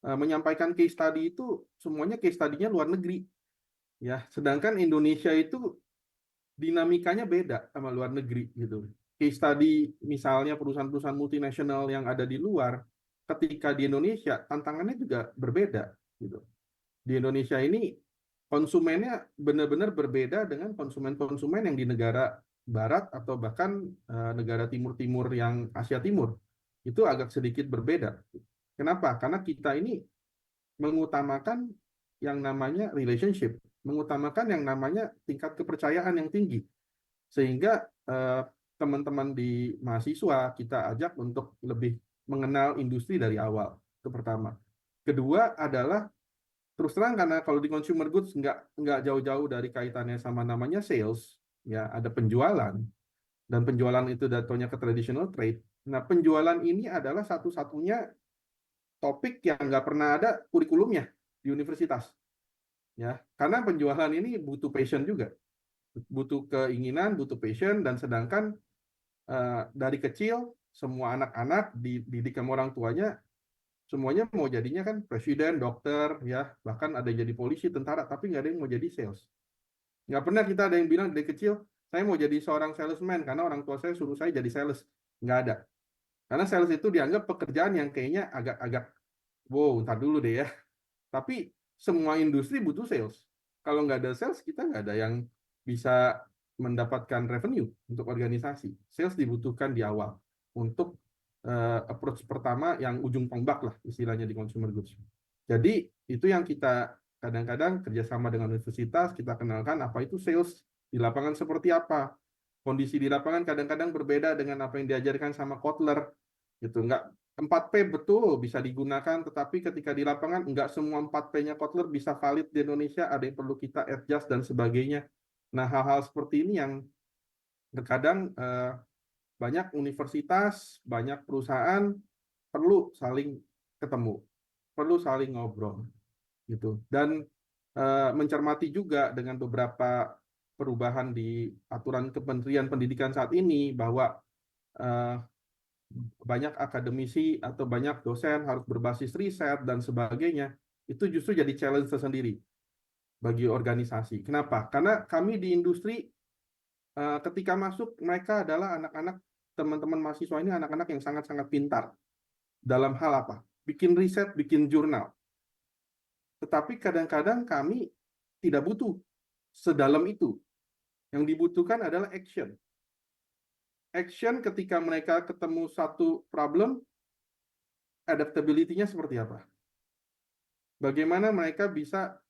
menyampaikan case study itu semuanya case study-nya luar negeri. Ya, sedangkan Indonesia itu dinamikanya beda sama luar negeri gitu. Case study misalnya perusahaan-perusahaan multinasional yang ada di luar, ketika di Indonesia tantangannya juga berbeda gitu. Di Indonesia ini konsumennya benar-benar berbeda dengan konsumen-konsumen yang di negara barat atau bahkan negara timur-timur yang Asia Timur. Itu agak sedikit berbeda. Kenapa? Karena kita ini mengutamakan yang namanya relationship, mengutamakan yang namanya tingkat kepercayaan yang tinggi. Sehingga teman-teman di mahasiswa kita ajak untuk lebih mengenal industri dari awal. Itu pertama. Kedua adalah terus terang karena kalau di consumer goods nggak jauh-jauh dari kaitannya sama namanya sales, ya ada penjualan dan penjualan itu datonya ke traditional trade. Nah penjualan ini adalah satu-satunya topik yang nggak pernah ada kurikulumnya di universitas, ya karena penjualan ini butuh passion juga, butuh keinginan, butuh passion, dan sedangkan dari kecil semua anak-anak dididik sama orang tuanya semuanya mau jadinya kan presiden, dokter, ya bahkan ada yang jadi polisi, tentara, tapi nggak ada yang mau jadi sales. Nggak pernah kita ada yang bilang dari kecil saya mau jadi seorang salesman karena orang tua saya suruh saya jadi sales. Nggak ada. Karena sales itu dianggap pekerjaan yang kayaknya agak wow, ntar dulu deh ya. Tapi semua industri butuh sales. Kalau nggak ada sales, kita nggak ada yang bisa mendapatkan revenue untuk organisasi. Sales dibutuhkan di awal untuk approach pertama yang ujung tombak lah istilahnya di consumer goods. Jadi itu yang kita kadang-kadang kerjasama dengan universitas, kita kenalkan apa itu sales di lapangan seperti apa. Kondisi di lapangan kadang-kadang berbeda dengan apa yang diajarkan sama Kotler. Gitu. Nggak 4P betul bisa digunakan, tetapi ketika di lapangan nggak semua 4P-nya Kotler bisa valid di Indonesia, ada yang perlu kita adjust dan sebagainya. Nah, hal-hal seperti ini yang terkadang banyak universitas, banyak perusahaan perlu saling ketemu, perlu saling ngobrol, gitu. Dan mencermati juga dengan beberapa perubahan di aturan Kementerian Pendidikan saat ini bahwa banyak akademisi atau banyak dosen harus berbasis riset dan sebagainya, itu justru jadi challenge tersendiri bagi organisasi. Kenapa? Karena kami di industri ketika masuk mereka adalah anak-anak, teman-teman mahasiswa ini anak-anak yang sangat-sangat pintar dalam hal apa? Bikin riset, bikin jurnal. Tetapi kadang-kadang kami tidak butuh sedalam itu. Yang dibutuhkan adalah action. Action ketika mereka ketemu satu problem, adaptability-nya seperti apa? Bagaimana mereka bisa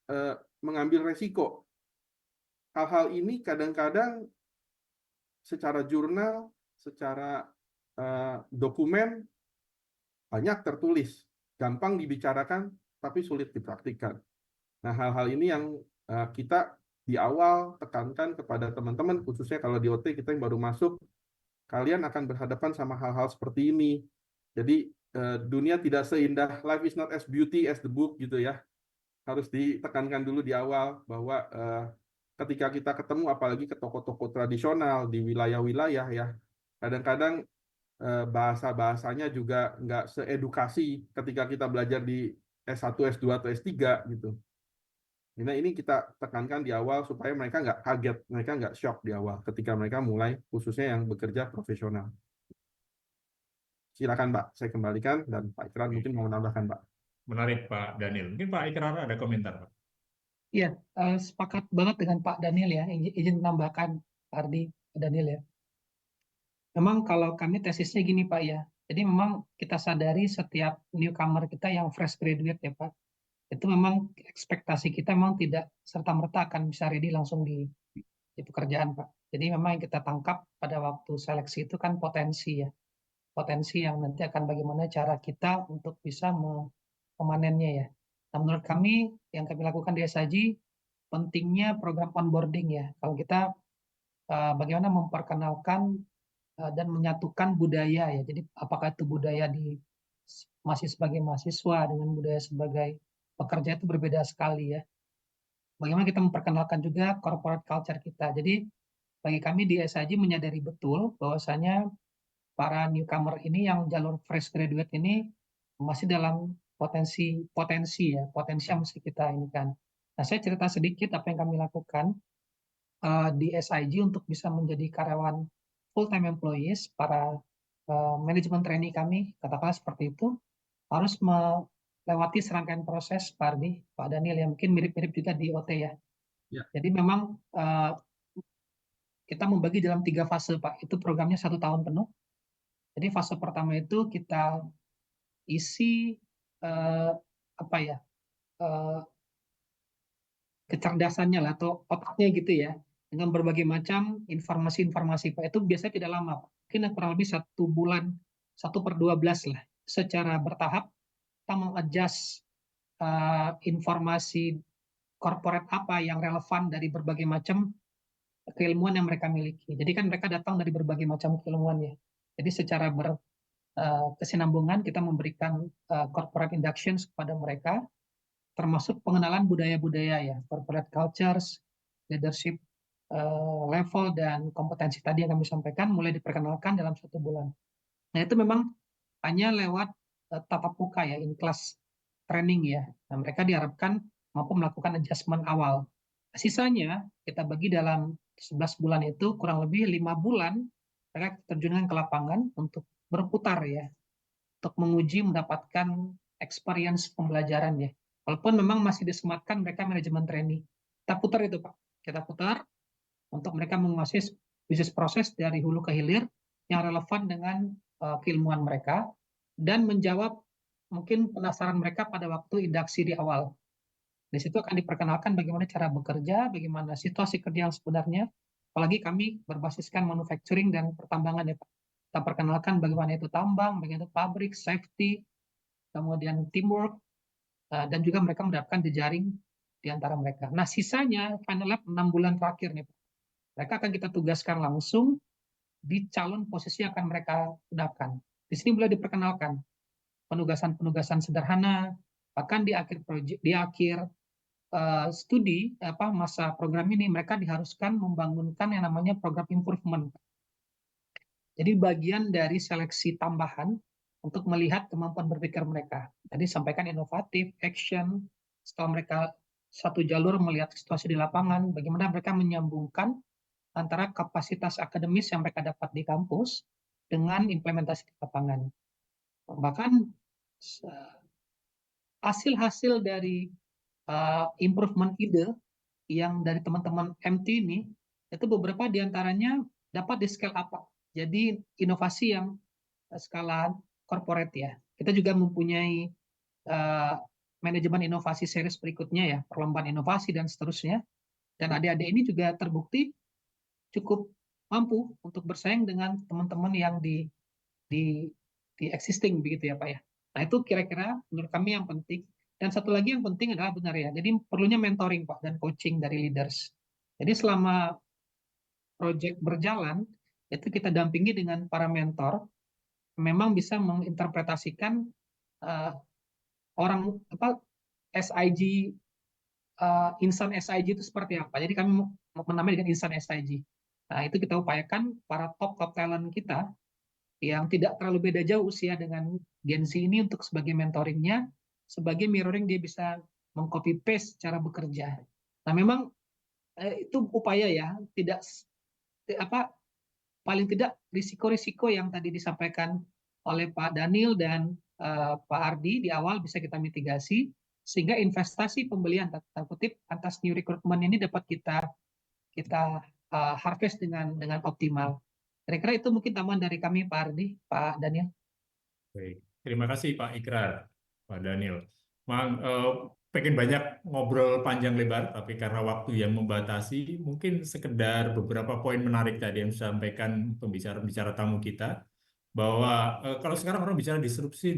mengambil resiko? Hal-hal ini kadang-kadang secara jurnal, secara dokumen banyak tertulis, gampang dibicarakan, tapi sulit dipraktikkan. Nah, hal-hal ini yang kita di awal tekankan kepada teman-teman, khususnya kalau di OT kita yang baru masuk, kalian akan berhadapan sama hal-hal seperti ini. Jadi dunia tidak seindah, life is not as beauty as the book gitu ya. Harus ditekankan dulu di awal bahwa ketika kita ketemu apalagi ke toko-toko tradisional di wilayah-wilayah ya, kadang-kadang bahasa-bahasanya juga nggak seedukasi ketika kita belajar di S1, S2, atau S3 gitu. Nah, ini kita tekankan di awal supaya mereka nggak kaget, mereka nggak shock di awal ketika mereka mulai, khususnya yang bekerja profesional. Silakan Pak, saya kembalikan, dan Pak Ikrar mungkin mau menambahkan Pak. Menarik Pak Daniel. Mungkin Pak Ikrar ada komentar Pak. Iya, sepakat banget dengan Pak Daniel ya. Izin menambahkan Pak Ardi, Pak Daniel ya. Memang kalau kami tesisnya gini Pak ya. Jadi memang kita sadari setiap newcomer kita yang fresh graduate ya Pak. Itu memang ekspektasi kita memang tidak serta-merta akan bisa ready langsung di pekerjaan Pak. Jadi memang yang kita tangkap pada waktu seleksi itu kan potensi ya. Potensi yang nanti akan bagaimana cara kita untuk bisa memanennya ya. Nah, menurut kami yang kami lakukan di SIG pentingnya program onboarding ya. Kalau kita bagaimana memperkenalkan dan menyatukan budaya ya. Jadi apakah itu budaya masih sebagai mahasiswa dengan budaya sebagai pekerja itu berbeda sekali ya. Bagaimana kita memperkenalkan juga corporate culture kita. Jadi bagi kami di SIG menyadari betul bahwasanya para newcomer ini yang jalur fresh graduate ini masih dalam potensi yang mesti kita ini kan. Nah, saya cerita sedikit apa yang kami lakukan di SIG untuk bisa menjadi karyawan full-time employees, para manajemen trainee kami, katakanlah seperti itu, harus melewati serangkaian proses, Pak Ardi, Pak Daniel, yang mungkin mirip-mirip juga di OT ya. Ya. Jadi memang kita membagi dalam 3 fase, Pak. Itu programnya 1 tahun penuh. Jadi fase pertama itu kita isi kecerdasannya lah, atau otaknya gitu ya, dengan berbagai macam informasi-informasi, Pak. Itu biasanya tidak lama, Pak. Mungkin kurang lebih 1 bulan, 1/12 lah. Secara bertahap, kita mengadjust informasi corporate apa yang relevan dari berbagai macam keilmuan yang mereka miliki. Jadi kan mereka datang dari berbagai macam keilmuan ya. Jadi secara berkesinambungan kita memberikan corporate inductions kepada mereka, termasuk pengenalan budaya-budaya ya, corporate cultures, leadership level, dan kompetensi tadi yang kami sampaikan mulai diperkenalkan dalam 1 bulan. Nah, itu memang hanya lewat tatap muka ya, in class training ya. Nah, mereka diharapkan mampu melakukan adjustment awal. Sisanya kita bagi dalam 11 bulan itu kurang lebih 5 bulan mereka terjunkan ke lapangan untuk berputar ya, untuk menguji mendapatkan experience pembelajaran ya. Walaupun memang masih disematkan mereka manajemen trainee. Kita putar itu, Pak. Kita putar untuk mereka menguasai bisnis proses dari hulu ke hilir yang relevan dengan keilmuan mereka, dan menjawab mungkin penasaran mereka pada waktu induksi di awal. Di situ akan diperkenalkan bagaimana cara bekerja, bagaimana situasi kerja yang sebenarnya, apalagi kami berbasiskan manufacturing dan pertambangan ya Pak. Kita perkenalkan bagaimana itu tambang, bagaimana itu pabrik, safety, kemudian teamwork, dan juga mereka mendapatkan jejaring di antara mereka. Nah, sisanya final lab 6 bulan terakhir nih Pak. Mereka akan kita tugaskan langsung di calon posisi yang akan mereka dapatkan. Di sini mulai diperkenalkan penugasan-penugasan sederhana, bahkan di akhir studi masa program ini mereka diharuskan membangunkan yang namanya program improvement. Jadi bagian dari seleksi tambahan untuk melihat kemampuan berpikir mereka. Tadi sampaikan inovatif, action, setelah mereka 1 jalur melihat situasi di lapangan, bagaimana mereka menyambungkan antara kapasitas akademis yang mereka dapat di kampus dengan implementasi di lapangan. Bahkan hasil-hasil dari improvement ide yang dari teman-teman MT ini, itu beberapa diantaranya dapat di scale up. Jadi inovasi yang skala corporate ya. Kita juga mempunyai manajemen inovasi series berikutnya ya, perlombaan inovasi dan seterusnya. Dan adik-adik ini juga terbukti cukup mampu untuk bersaing dengan teman-teman yang di existing begitu ya Pak ya. Nah, itu kira-kira menurut kami yang penting. Dan satu lagi yang penting adalah benar ya, jadi perlunya mentoring Pak dan coaching dari leaders. Jadi selama proyek berjalan, itu kita dampingi dengan para mentor, memang bisa menginterpretasikan orang SIG, insan SIG itu seperti apa. Jadi kami menamai dengan insan SIG. Nah, itu kita upayakan para top talent kita yang tidak terlalu beda jauh usia dengan Gen Z ini untuk sebagai mentoringnya, sebagai mirroring dia bisa meng-copy paste cara bekerja. Nah, memang itu upaya ya, tidak paling tidak risiko-risiko yang tadi disampaikan oleh Pak Daniel dan Pak Ardi di awal bisa kita mitigasi, sehingga investasi pembelian tanda kutip atas new recruitment ini dapat kita harvest dengan optimal. Kira-kira itu mungkin tambahan dari kami, Pak Ardi, Pak Daniel. Baik, terima kasih Pak Ikrar, Pak Daniel. Pengen banyak ngobrol panjang lebar, tapi karena waktu yang membatasi, mungkin sekedar beberapa poin menarik tadi yang disampaikan pembicara tamu kita, bahwa kalau sekarang orang bicara disrupsi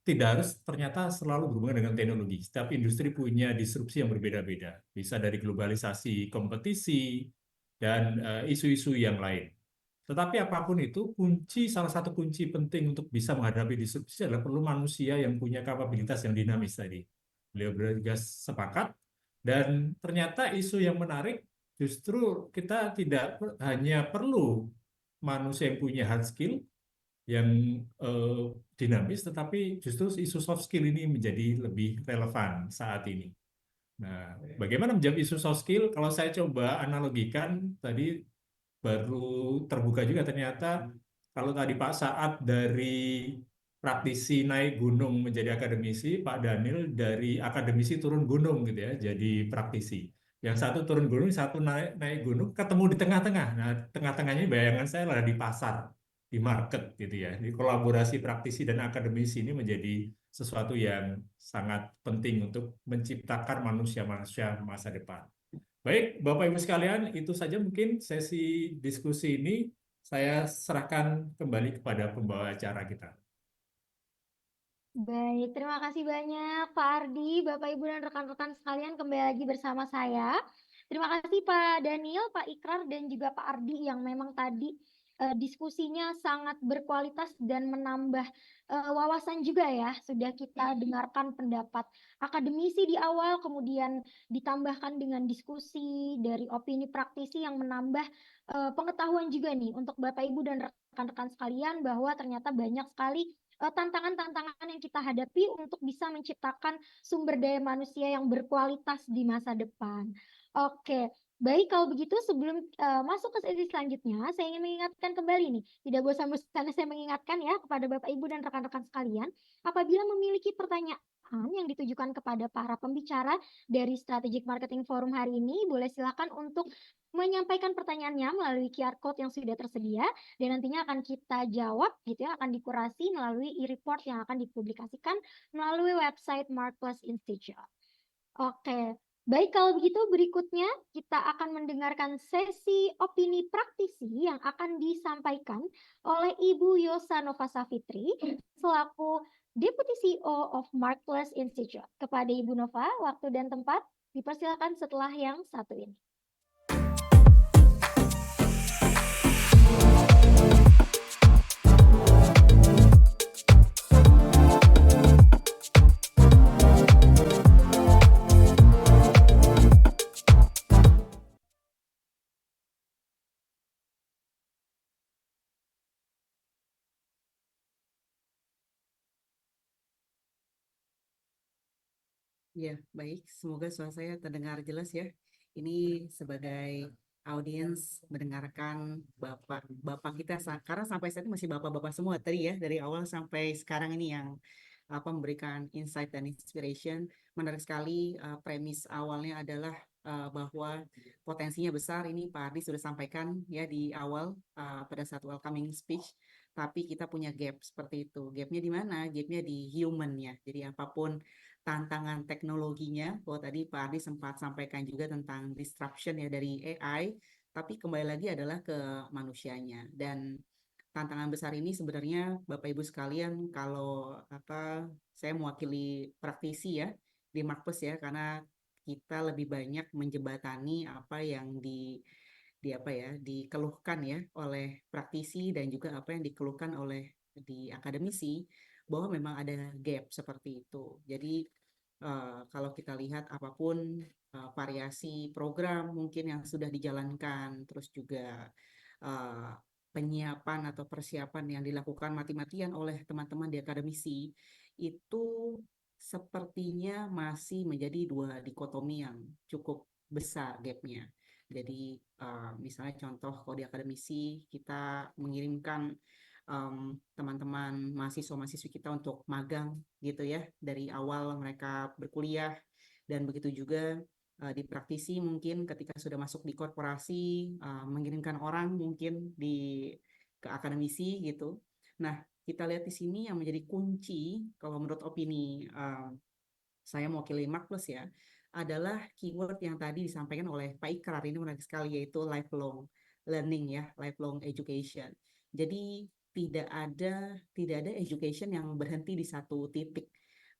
tidak harus ternyata selalu berhubungan dengan teknologi. Setiap industri punya disrupsi yang berbeda-beda, bisa dari globalisasi, kompetisi, dan isu-isu yang lain. Tetapi apapun itu, salah satu kunci penting untuk bisa menghadapi disrupsi adalah perlu manusia yang punya kapabilitas yang dinamis tadi. Beliau juga sepakat, dan ternyata isu yang menarik justru kita tidak hanya perlu manusia yang punya hard skill, yang dinamis, tetapi justru isu soft skill ini menjadi lebih relevan saat ini. Nah, bagaimana menjawab isu soft skill? Kalau saya coba analogikan, tadi baru terbuka juga ternyata kalau tadi Pak Saad dari praktisi naik gunung menjadi akademisi, Pak Daniel dari akademisi turun gunung gitu ya, jadi praktisi. Yang satu turun gunung, satu naik naik gunung, ketemu di tengah-tengah. Nah, tengah-tengahnya bayangan saya lah di pasar, di market gitu ya. Di kolaborasi praktisi dan akademisi ini menjadi sesuatu yang sangat penting untuk menciptakan manusia-manusia masa depan. Baik, Bapak Ibu sekalian, itu saja mungkin sesi diskusi ini. Saya serahkan kembali kepada pembawa acara kita. Baik, terima kasih banyak Pak Ardi, Bapak Ibu dan rekan-rekan sekalian kembali lagi bersama saya. Terima kasih Pak Daniel, Pak Ikrar dan juga Pak Ardi yang memang tadi diskusinya sangat berkualitas dan menambah wawasan juga ya. Sudah kita dengarkan pendapat akademisi di awal, kemudian ditambahkan dengan diskusi dari opini praktisi yang menambah pengetahuan juga nih untuk Bapak Ibu dan rekan-rekan sekalian bahwa ternyata banyak sekali tantangan-tantangan yang kita hadapi untuk bisa menciptakan sumber daya manusia yang berkualitas di masa depan. Oke, baik kalau begitu sebelum masuk ke sesi selanjutnya, saya ingin mengingatkan kembali nih, tidak bosan-bosannya saya mengingatkan ya kepada Bapak Ibu dan rekan-rekan sekalian, apabila memiliki pertanyaan yang ditujukan kepada para pembicara dari Strategic Marketing Forum hari ini, boleh silakan untuk menyampaikan pertanyaannya melalui QR code yang sudah tersedia dan nantinya akan kita jawab gitu ya, akan dikurasi melalui e-report yang akan dipublikasikan melalui website Mark Plus Institute. Oke, baik kalau begitu berikutnya kita akan mendengarkan sesi opini praktisi yang akan disampaikan oleh Ibu Yosa Nova Safitri selaku Deputy CEO of Mark Plus Institute. Kepada Ibu Nova, waktu dan tempat dipersilakan setelah yang satu ini. Ya, baik. Semoga suara saya terdengar jelas ya. Ini sebagai audiens mendengarkan bapak kita karena sampai saat ini masih bapak-bapak semua tadi ya dari awal sampai sekarang ini yang memberikan insight dan inspiration. Menarik sekali premis awalnya adalah bahwa potensinya besar. Ini Pak Ardi sudah sampaikan ya di awal pada saat welcoming speech. Tapi kita punya gap seperti itu. Gapnya di mana? Gapnya di human ya. Jadi apapun tantangan teknologinya, bahwa tadi Pak Ardi sempat sampaikan juga tentang disruption ya dari AI, tapi kembali lagi adalah ke manusianya. Dan tantangan besar ini sebenarnya Bapak Ibu sekalian, kalau saya mewakili praktisi ya di Markpus ya, karena kita lebih banyak menjembatani apa yang dikeluhkan ya oleh praktisi dan juga apa yang dikeluhkan oleh di akademisi, bahwa memang ada gap seperti itu. Jadi kalau kita lihat apapun variasi program mungkin yang sudah dijalankan, terus juga penyiapan atau persiapan yang dilakukan mati-matian oleh teman-teman di akademisi, itu sepertinya masih menjadi dua dikotomi yang cukup besar gapnya. Jadi misalnya contoh kalau di akademisi kita mengirimkan teman-teman mahasiswa-mahasiswi kita untuk magang gitu ya dari awal mereka berkuliah, dan begitu juga di praktisi mungkin ketika sudah masuk di korporasi mengirimkan orang mungkin ke akademisi gitu. Nah, kita lihat di sini yang menjadi kunci kalau menurut opini saya mewakili Mark Plus ya, adalah keyword yang tadi disampaikan oleh Pak Ikrar, ini menarik sekali, yaitu lifelong learning ya, lifelong education. Jadi tidak ada education yang berhenti di satu titik.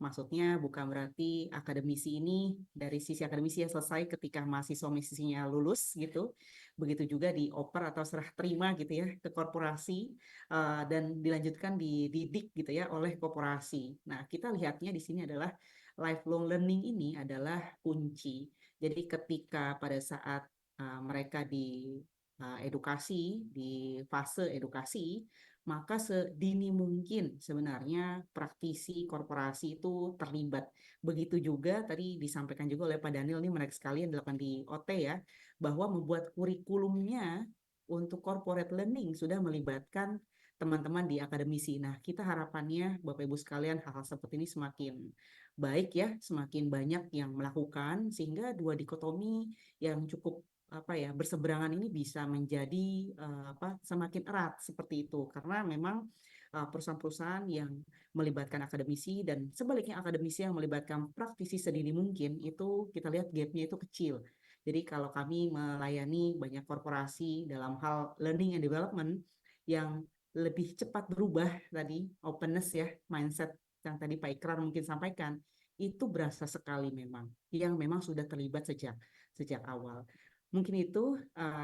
Maksudnya bukan berarti akademisi ini dari sisi akademisi yang selesai ketika mahasiswa-mahasiswinya lulus gitu. Begitu juga dioper atau serah terima gitu ya ke korporasi dan dilanjutkan dididik gitu ya oleh korporasi. Nah, kita lihatnya di sini adalah lifelong learning ini adalah kunci. Jadi ketika pada saat mereka di edukasi, di fase edukasi, maka sedini mungkin sebenarnya praktisi korporasi itu terlibat. Begitu juga tadi disampaikan juga oleh Pak Daniel, ini menarik sekali yang dilakukan di OT ya, bahwa membuat kurikulumnya untuk corporate learning sudah melibatkan teman-teman di akademisi. Nah, kita harapannya Bapak Ibu sekalian hal-hal seperti ini semakin baik ya, semakin banyak yang melakukan sehingga dua dikotomi yang cukup berseberangan ini bisa menjadi semakin erat seperti itu, karena memang perusahaan-perusahaan yang melibatkan akademisi dan sebaliknya akademisi yang melibatkan praktisi sedini mungkin itu kita lihat gapnya itu kecil. Jadi kalau kami melayani banyak korporasi dalam hal learning and development yang lebih cepat berubah tadi, openness ya, mindset yang tadi Pak Ikrar mungkin sampaikan, itu berasa sekali memang, yang memang sudah terlibat sejak awal. Mungkin itu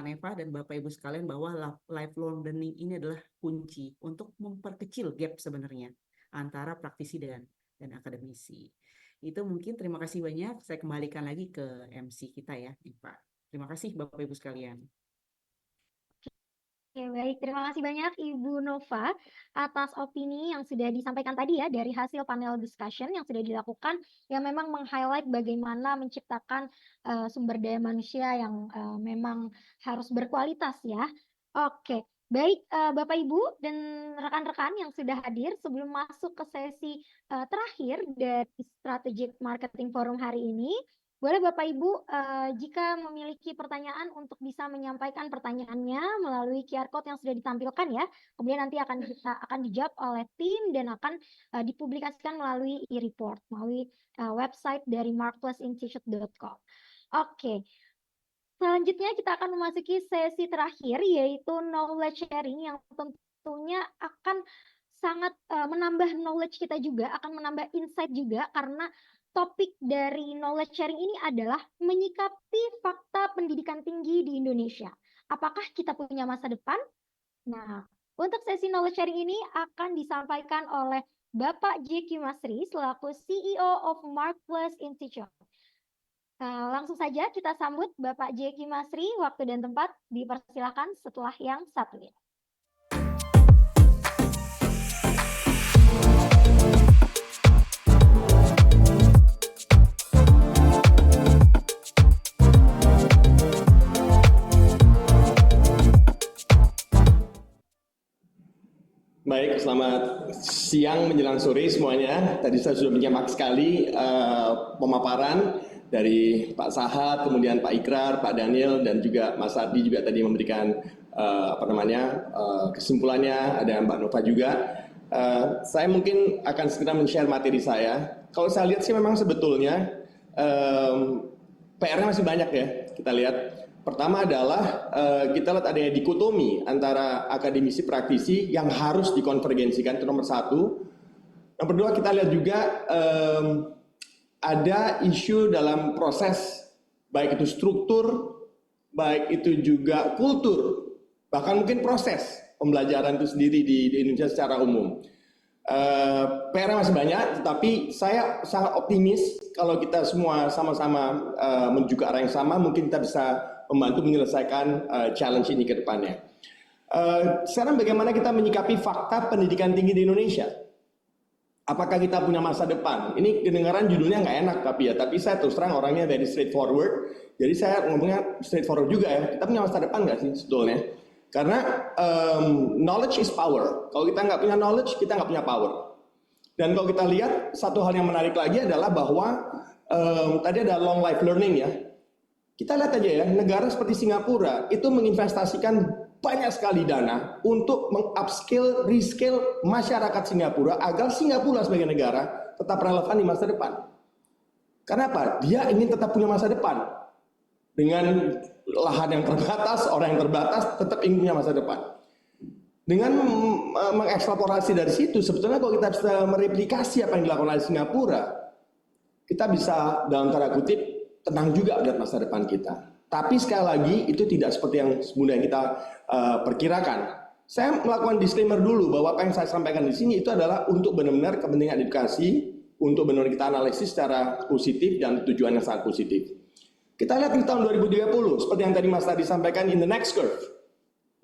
Neva dan Bapak Ibu sekalian bahwa lifelong learning ini adalah kunci untuk memperkecil gap sebenarnya antara praktisi dan akademisi. Itu mungkin, terima kasih banyak. Saya kembalikan lagi ke MC kita ya, Neva. Terima kasih Bapak Ibu sekalian. Oke, baik. Terima kasih banyak Ibu Nova atas opini yang sudah disampaikan tadi ya dari hasil panel discussion yang sudah dilakukan yang memang meng-highlight bagaimana menciptakan sumber daya manusia yang memang harus berkualitas ya. Oke, baik Bapak Ibu dan rekan-rekan yang sudah hadir, sebelum masuk ke sesi terakhir dari Strategic Marketing Forum hari ini, boleh Bapak Ibu jika memiliki pertanyaan untuk bisa menyampaikan pertanyaannya melalui QR code yang sudah ditampilkan ya. Kemudian nanti akan dijawab oleh tim dan akan dipublikasikan melalui e-report, melalui website dari markplusinstitute.com. Oke. Selanjutnya kita akan memasuki sesi terakhir yaitu knowledge sharing yang tentunya akan sangat menambah knowledge kita juga, akan menambah insight juga karena topik dari knowledge sharing ini adalah menyikapi fakta pendidikan tinggi di Indonesia. Apakah kita punya masa depan? Nah, untuk sesi knowledge sharing ini akan disampaikan oleh Bapak Jeki Masri selaku CEO of Markplus Institute. Langsung saja kita sambut Bapak Jeki Masri, waktu dan tempat dipersilakan setelah yang satu ini. Baik, selamat siang menjelang sore semuanya. Tadi saya sudah menyimak sekali pemaparan dari Pak Sahat, kemudian Pak Ikrar, Pak Daniel, dan juga Mas Ardi juga tadi memberikan kesimpulannya. Ada Mbak Nova juga. Saya mungkin akan segera men-share materi saya. Kalau saya lihat sih memang sebetulnya PR-nya masih banyak ya. Kita lihat. Pertama adalah kita lihat adanya dikotomi antara akademisi praktisi yang harus dikonvergensikan, itu nomor satu. Yang kedua kita lihat juga ada isu dalam proses, baik itu struktur, baik itu juga kultur, bahkan mungkin proses pembelajaran itu sendiri di Indonesia secara umum. PR masih banyak, tetapi saya sangat optimis kalau kita semua sama-sama menuju ke arah yang sama, mungkin kita bisa membantu menyelesaikan challenge ini ke depannya. Sekarang bagaimana kita menyikapi fakta pendidikan tinggi di Indonesia? Apakah kita punya masa depan? Ini kedengaran judulnya nggak enak tapi saya terus terang orangnya very straightforward. Jadi saya ngomongnya straightforward juga ya. Kita punya masa depan nggak sih sebetulnya? Karena knowledge is power. Kalau kita nggak punya knowledge, kita nggak punya power. Dan kalau kita lihat, satu hal yang menarik lagi adalah bahwa tadi ada long life learning ya. Kita lihat aja ya, negara seperti Singapura itu menginvestasikan banyak sekali dana untuk meng-upskill, reskill masyarakat Singapura agar Singapura sebagai negara tetap relevan di masa depan. Karena apa? Dia ingin tetap punya masa depan. Dengan lahan yang terbatas, orang yang terbatas, tetap ingin punya masa depan. Dengan mengekstraporasi dari situ, sebetulnya kalau kita bisa mereplikasi apa yang dilakukan oleh Singapura, kita bisa dalam tanda kutip tenang juga melihat masa depan kita. Tapi sekali lagi itu tidak seperti yang semudah kita perkirakan. Saya melakukan disclaimer dulu bahwa apa yang saya sampaikan di sini itu adalah untuk benar-benar kepentingan edukasi, untuk benar-benar kita analisis secara positif dan tujuannya sangat positif. Kita lihat di tahun 2030, seperti yang tadi Mas tadi sampaikan in the next curve.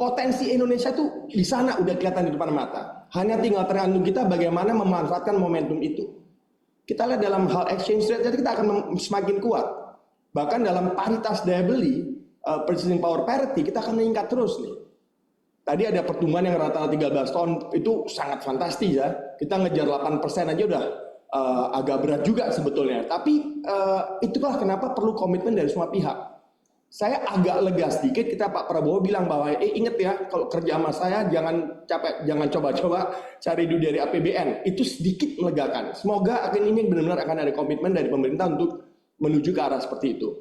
Potensi Indonesia tuh di sana udah kelihatan di depan mata. Hanya tinggal tergantung kita bagaimana memanfaatkan momentum itu. Kita lihat dalam hal exchange rate, jadi kita akan semakin kuat. Bahkan dalam paritas daya beli, purchasing power parity, kita akan meningkat terus nih. Tadi ada pertumbuhan yang rata-rata 13 tahun, itu sangat fantastis ya. Kita ngejar 8% aja udah agak berat juga sebetulnya. Tapi itulah kenapa perlu komitmen dari semua pihak. Saya agak lega sedikit, kita Pak Prabowo bilang bahwa inget ya, kalau kerja sama saya jangan capek, jangan coba-coba cari duit dari APBN. Itu sedikit melegakan. Semoga ini benar-benar akan ada komitmen dari pemerintah untuk menuju ke arah seperti itu.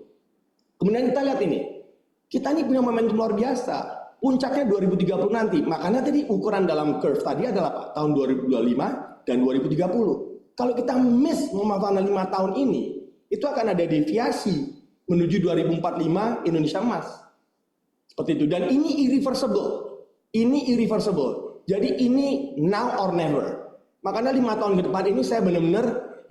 Kemudian kita lihat ini, kita ini punya momentum luar biasa. Puncaknya 2030 nanti. Makanya tadi ukuran dalam curve tadi adalah apa? Tahun 2025 dan 2030. Kalau kita miss memanfaatkan 5 tahun ini, itu akan ada deviasi menuju 2045 Indonesia emas. Seperti itu. Dan ini irreversible. Ini irreversible. Jadi ini now or never. Makanya 5 tahun ke depan ini saya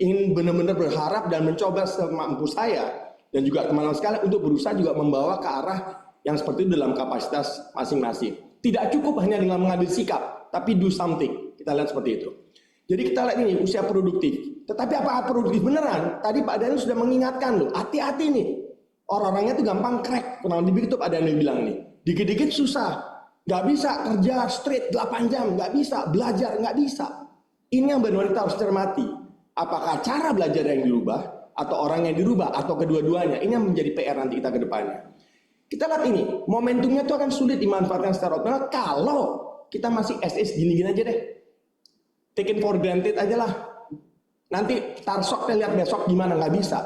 ingin benar-benar berharap dan mencoba semampu saya dan juga teman-teman sekalian untuk berusaha juga membawa ke arah yang seperti itu dalam kapasitas masing-masing. Tidak cukup hanya dengan mengambil sikap, tapi do something. Kita lihat seperti itu. Jadi kita lihat ini usia produktif. Tetapi apakah produktif beneran? Tadi Pak Daniel sudah mengingatkan loh, hati-hati nih. Orang-orangnya tuh gampang crack. Kenal di YouTube ada yang bilang nih, dikit-dikit susah. Nggak bisa kerja straight 8 jam, nggak bisa. Belajar, nggak bisa. Ini yang benar-benar kita harus cermati. Apakah cara belajar yang dirubah, atau orang yang dirubah, atau kedua-duanya. Ini yang menjadi PR nanti kita ke depannya. Kita lihat ini, momentumnya itu akan sulit dimanfaatkan secara optimal kalau kita masih gini-gini aja deh. Taken for granted aja lah. Nanti tarsok lihat besok gimana, nggak bisa.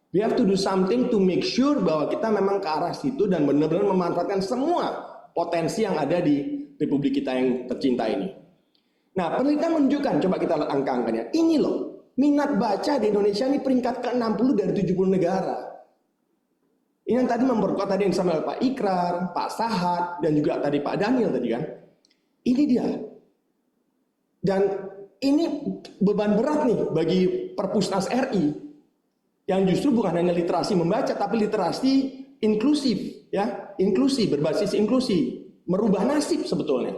We have to do something to make sure bahwa kita memang ke arah situ dan benar-benar memanfaatkan semua potensi yang ada di Republik kita yang tercinta ini. Nah, penelitian menunjukkan, coba kita lihat angka-angkanya. Ini loh, minat baca di Indonesia ini peringkat ke-60 dari 70 negara. Ini yang tadi memperkuat tadi yang disampaikan Pak Ikrar, Pak Sahat, dan juga tadi Pak Daniel tadi kan. Ini dia. Dan ini beban berat nih bagi Perpusnas RI. Yang justru bukan hanya literasi membaca, tapi literasi inklusif, ya, inklusi, berbasis inklusi, merubah nasib sebetulnya.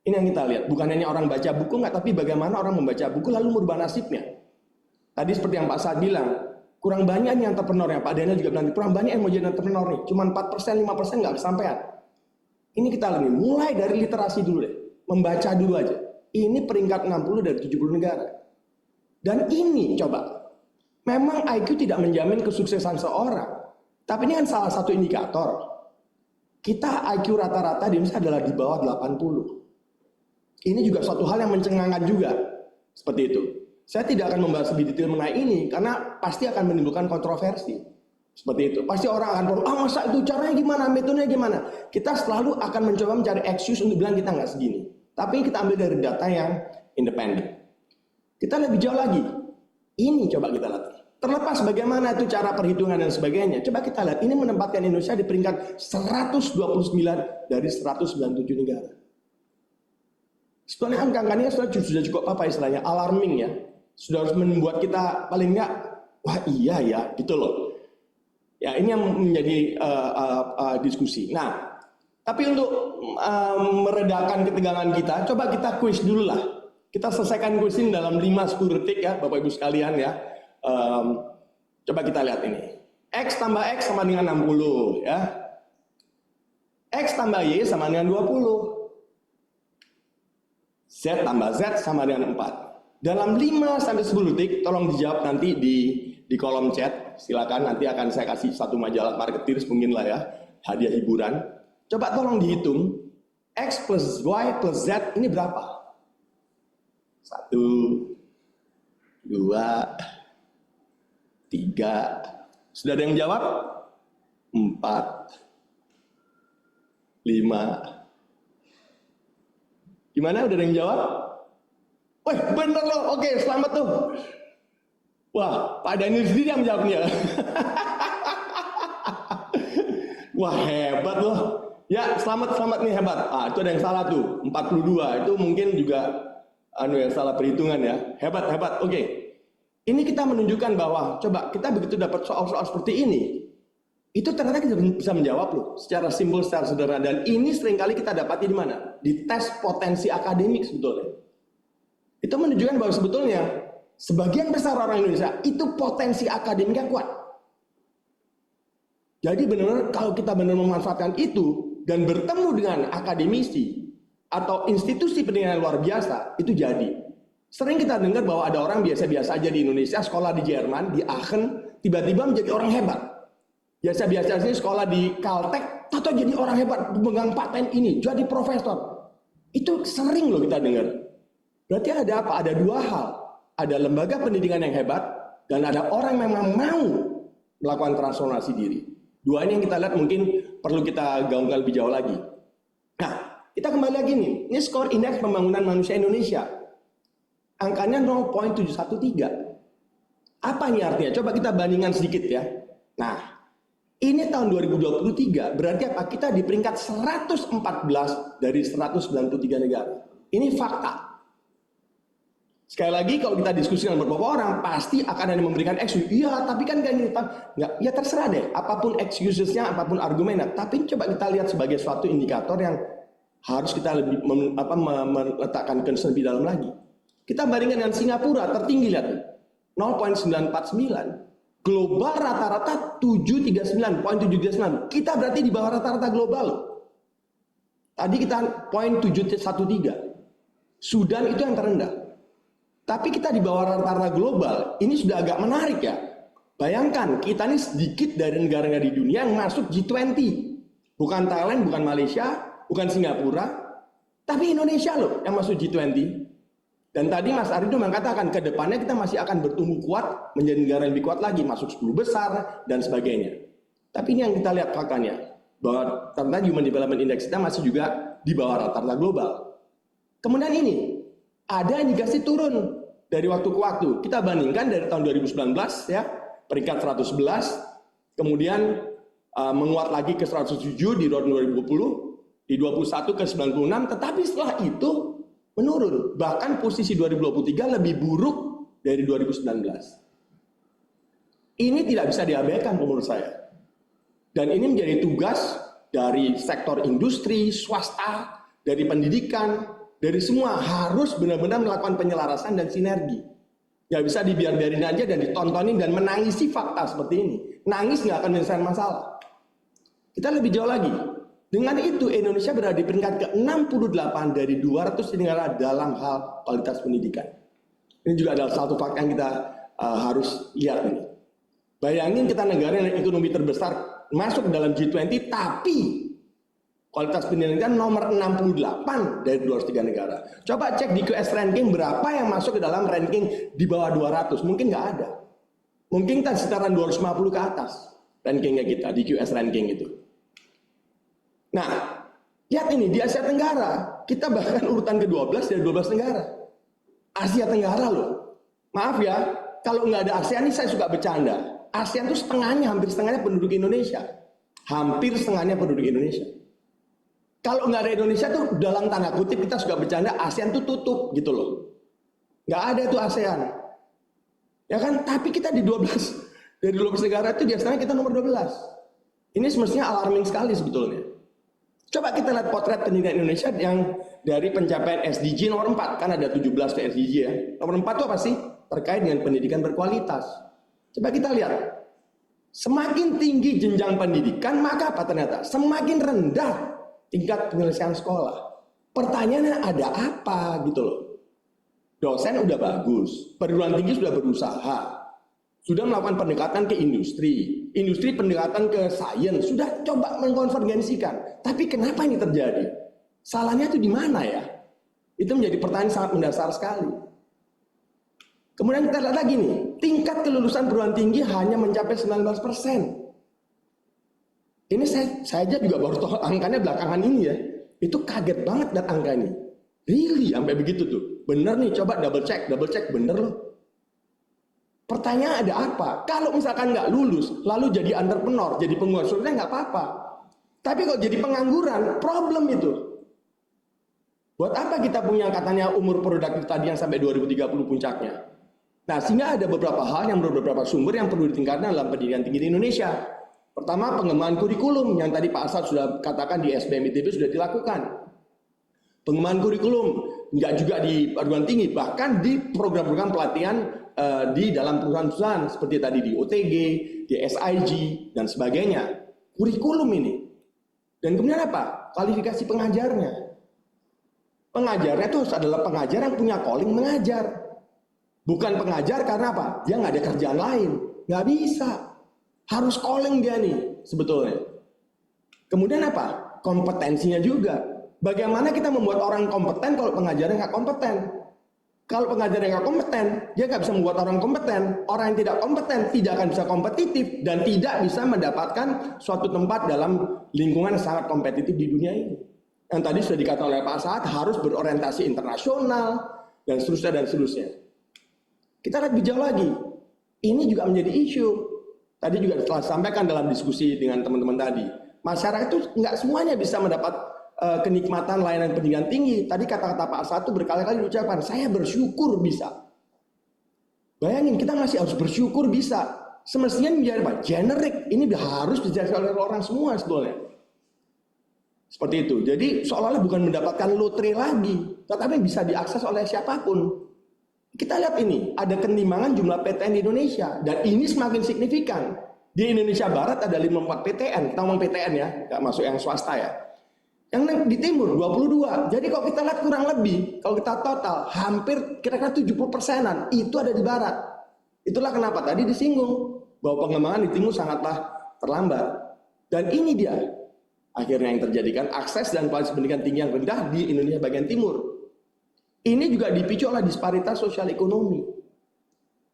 Ini yang kita lihat, bukan hanya orang baca buku nggak, tapi bagaimana orang membaca buku lalu merubah nasibnya. Tadi seperti yang Pak Saad bilang, kurang banyak nih entrepreneur yang Pak Daniel juga bilang, kurang banyak yang mau jadi entrepreneur nih, cuma 4%, 5% nggak kesampaian. Ini kita lihat nih, mulai dari literasi dulu deh, membaca dulu aja. Ini peringkat 60 dari 70 negara. Dan ini coba. Memang IQ tidak menjamin kesuksesan seorang, tapi ini kan salah satu indikator. Kita IQ rata-rata di Indonesia adalah di bawah 80. Ini juga suatu hal yang mencengangkan juga, seperti itu. Saya tidak akan membahas lebih detail mengenai ini, karena pasti akan menimbulkan kontroversi. Seperti itu. Pasti orang akan bilang, masa itu caranya gimana, metodenya gimana. Kita selalu akan mencoba mencari excuse untuk bilang kita nggak segini. Tapi kita ambil dari data yang independen. Kita lebih jauh lagi. Ini coba kita lihat. Terlepas bagaimana itu cara perhitungan dan sebagainya. Coba kita lihat, ini menempatkan Indonesia di peringkat 129 dari 197 negara. Sebetulnya angka-angkanya sudah cukup apa istilahnya, alarming ya. Sudah harus membuat kita paling enggak, wah iya ya, gitu loh. Ya ini yang menjadi diskusi. Nah, tapi untuk meredakan ketegangan kita, coba kita kuis dulu lah. Kita selesaikan kuis ini dalam 5-10 detik ya, Bapak Ibu sekalian ya. Coba kita lihat ini. X tambah X sama dengan 60 ya. X tambah Y sama dengan 20. Z tambah Z sama dengan 4. Dalam 5-10 detik tolong dijawab nanti di kolom chat. Silakan, nanti akan saya kasih satu majalah marketeers mungkin lah ya, hadiah hiburan. Coba tolong dihitung X plus Y plus Z ini berapa? 1, 2, 3. Sudah ada yang jawab? 4, 5. Gimana? Udah ada yang jawab? Wah, bener loh. Oke, selamat tuh. Wah, Pak Daniel sendiri yang menjawabnya. Wah, hebat loh. Ya, selamat nih, hebat. Itu ada yang salah tuh. 42. Itu mungkin juga yang salah perhitungan ya. Hebat. Oke. Ini kita menunjukkan bahwa coba kita begitu dapat soal-soal seperti ini, Itu ternyata kita bisa menjawab loh, secara simpel, secara sederhana. Dan ini seringkali kita dapati di mana? Di tes potensi akademik sebetulnya. Itu menunjukkan bahwa sebetulnya sebagian besar orang Indonesia itu potensi akademiknya kuat. Jadi benar-benar kalau kita benar memanfaatkan itu dan bertemu dengan akademisi atau institusi pendidikan luar biasa, itu jadi. Sering kita dengar bahwa ada orang biasa-biasa aja di Indonesia, sekolah di Jerman, di Aachen, tiba-tiba menjadi orang hebat. Biasa-biasa sih sekolah di Caltech, atau jadi orang hebat, pemegang paten ini, jadi profesor. Itu sering loh kita dengar. Berarti ada apa? Ada dua hal. Ada lembaga pendidikan yang hebat, dan ada orang yang memang mau melakukan transformasi diri. Dua ini yang kita lihat mungkin perlu kita gaungkan lebih jauh lagi. Nah, kita kembali lagi nih. Ini skor indeks pembangunan manusia Indonesia. Angkanya 0,713. Apa ini artinya? Coba kita bandingkan sedikit ya. Nah, ini tahun 2023, berarti apa? Kita di peringkat 114 dari 193 negara. Ini fakta. Sekali lagi kalau kita diskusi dengan beberapa orang, pasti akan ada yang memberikan excuse. Iya, tapi kan gak nggak, ya terserah deh. Apapun excusesnya, apapun argumennya. Tapi coba kita lihat sebagai suatu indikator yang harus kita lebih meletakkan concern lebih dalam lagi. Kita bandingkan dengan Singapura, tertinggi lihat nih, 0,949. Global rata-rata 739,739. Kita berarti di bawah rata-rata global. Tadi kita 0,713. Sudan itu yang terendah. Tapi kita di bawah rata-rata global. Ini sudah agak menarik ya. Bayangkan, kita ini sedikit dari negara-negara di dunia yang masuk G20. Bukan Thailand, bukan Malaysia, bukan Singapura, tapi Indonesia loh yang masuk G20. Dan tadi Mas Arido mengatakan ke depannya kita masih akan bertumbuh kuat, menjadi negara yang lebih kuat lagi, masuk 10 besar dan sebagainya. Tapi ini yang kita lihat faktanya, bahwa ternyata Human Development Index kita masih juga di bawah rata-rata global. Kemudian ini, ada indikasi turun dari waktu ke waktu. Kita bandingkan dari tahun 2019 ya, peringkat 111, kemudian menguat lagi ke 107 di tahun 2020, di 21 ke 96, tetapi setelah itu menurun, bahkan posisi 2023 lebih buruk dari 2019. Ini tidak bisa diabaikan menurut saya. Dan ini menjadi tugas dari sektor industri, swasta, dari pendidikan, dari semua harus benar-benar melakukan penyelarasan dan sinergi. Nggak bisa dibiarin aja dan ditontonin dan menangisi fakta seperti ini. Nangis nggak akan menyelesaikan masalah. Kita lebih jauh lagi. Dengan itu Indonesia berada di peringkat ke-68 dari 200 negara dalam hal kualitas pendidikan. Ini juga adalah satu fakta yang kita harus lihat ini. Bayangin kita negara yang ekonomi terbesar masuk dalam G20, tapi kualitas pendidikan nomor 68 dari 203 negara. Coba cek di QS ranking berapa yang masuk ke dalam ranking di bawah 200. Mungkin nggak ada. Mungkin kita sekitaran 250 ke atas rankingnya kita di QS ranking itu. Nah, lihat ini di Asia Tenggara, kita bahkan urutan ke-12 dari 12 negara. Asia Tenggara loh. Maaf ya, kalau nggak ada ASEAN ini saya suka bercanda. ASEAN itu setengahnya, hampir setengahnya penduduk Indonesia. Hampir setengahnya penduduk Indonesia. Kalau nggak ada Indonesia tuh dalam tanda kutip kita suka bercanda, ASEAN tuh tutup gitu loh. Nggak ada tuh ASEAN. Ya kan, tapi kita di 12. Dari 12 negara itu biasanya kita nomor 12. Ini semestinya alarming sekali sebetulnya. Coba kita lihat potret pendidikan Indonesia yang dari pencapaian SDG nomor 4. Kan ada 17 ke SDG ya. Nomor 4 itu apa sih? Terkait dengan pendidikan berkualitas. Coba kita lihat. Semakin tinggi jenjang pendidikan, maka apa ternyata? Semakin rendah tingkat penyelesaian sekolah. Pertanyaannya ada apa gitu loh. Dosen udah bagus. Perguruan tinggi sudah berusaha. Sudah melakukan pendekatan ke industri pendekatan ke sains, sudah coba mengkonvergensikan. Tapi kenapa ini terjadi? Salahnya itu di mana ya? Itu menjadi pertanyaan sangat mendasar sekali. Kemudian kita lihat lagi nih, tingkat kelulusan perguruan tinggi hanya mencapai 19%. Ini saya aja juga baru tahu angkanya belakangan ini ya. Itu kaget banget lihat angka ini. Really sampai begitu tuh. Bener nih, coba double check, bener loh. Pertanyaan ada apa? Kalau misalkan nggak lulus, lalu jadi entrepreneur, jadi pengusaha, nggak apa-apa. Tapi kalau jadi pengangguran, problem itu. Buat apa kita punya katanya umur produktif tadi yang sampai 2030 puncaknya? Nah, sehingga ada beberapa hal yang menurut beberapa sumber yang perlu ditingkatkan dalam pendidikan tinggi di Indonesia. Pertama, pengembangan kurikulum yang tadi Pak Asad sudah katakan di SBM ITB sudah dilakukan. Pengembangan kurikulum nggak juga di perguruan tinggi, bahkan di program-program pelatihan di dalam perusahaan-perusahaan seperti tadi di OTG, di SIG dan sebagainya. Kurikulum ini. Dan kemudian apa? Kualifikasi pengajarnya. Pengajarnya itu adalah pengajar yang punya calling mengajar. Bukan pengajar karena apa? Dia nggak ada kerjaan lain. Nggak bisa. Harus calling dia nih sebetulnya. Kemudian apa? Kompetensinya juga. Bagaimana kita membuat orang kompeten kalau pengajarnya nggak kompeten? Kalau pengajarnya nggak kompeten, dia nggak bisa membuat orang kompeten. Orang yang tidak kompeten tidak akan bisa kompetitif dan tidak bisa mendapatkan suatu tempat dalam lingkungan yang sangat kompetitif di dunia ini. Yang tadi sudah dikatakan oleh Pak Saad harus berorientasi internasional dan seterusnya dan seterusnya. Kita lihat lebih jauh lagi. Ini juga menjadi isu. Tadi juga telah disampaikan dalam diskusi dengan teman-teman tadi. Masyarakat itu nggak semuanya bisa mendapat kenikmatan layanan pendidikan tinggi. Tadi kata-kata Pak Asad itu berkali-kali diucapkan, saya bersyukur bisa. Bayangin, kita masih harus bersyukur bisa. Semestinya menjadi apa? Generik. Ini harus dijelaskan oleh orang semua sebetulnya. Seperti itu. Jadi seolah-olah bukan mendapatkan lotre lagi, tetapi bisa diakses oleh siapapun. Kita lihat ini, ada ketimbangan jumlah PTN di Indonesia. Dan ini semakin signifikan. Di Indonesia Barat ada 54 PTN. Kita ngomong PTN ya, nggak masuk yang swasta ya. Yang di timur 22. Jadi kalau kita lihat kurang lebih, kalau kita total hampir kira-kira 70%-an itu ada di barat. Itulah kenapa tadi disinggung bahwa pengembangan di timur sangatlah terlambat. Dan ini dia akhirnya yang terjadi kan, akses dan kualitas pendidikan tinggi yang rendah di Indonesia bagian timur. Ini juga dipicu oleh disparitas sosial ekonomi.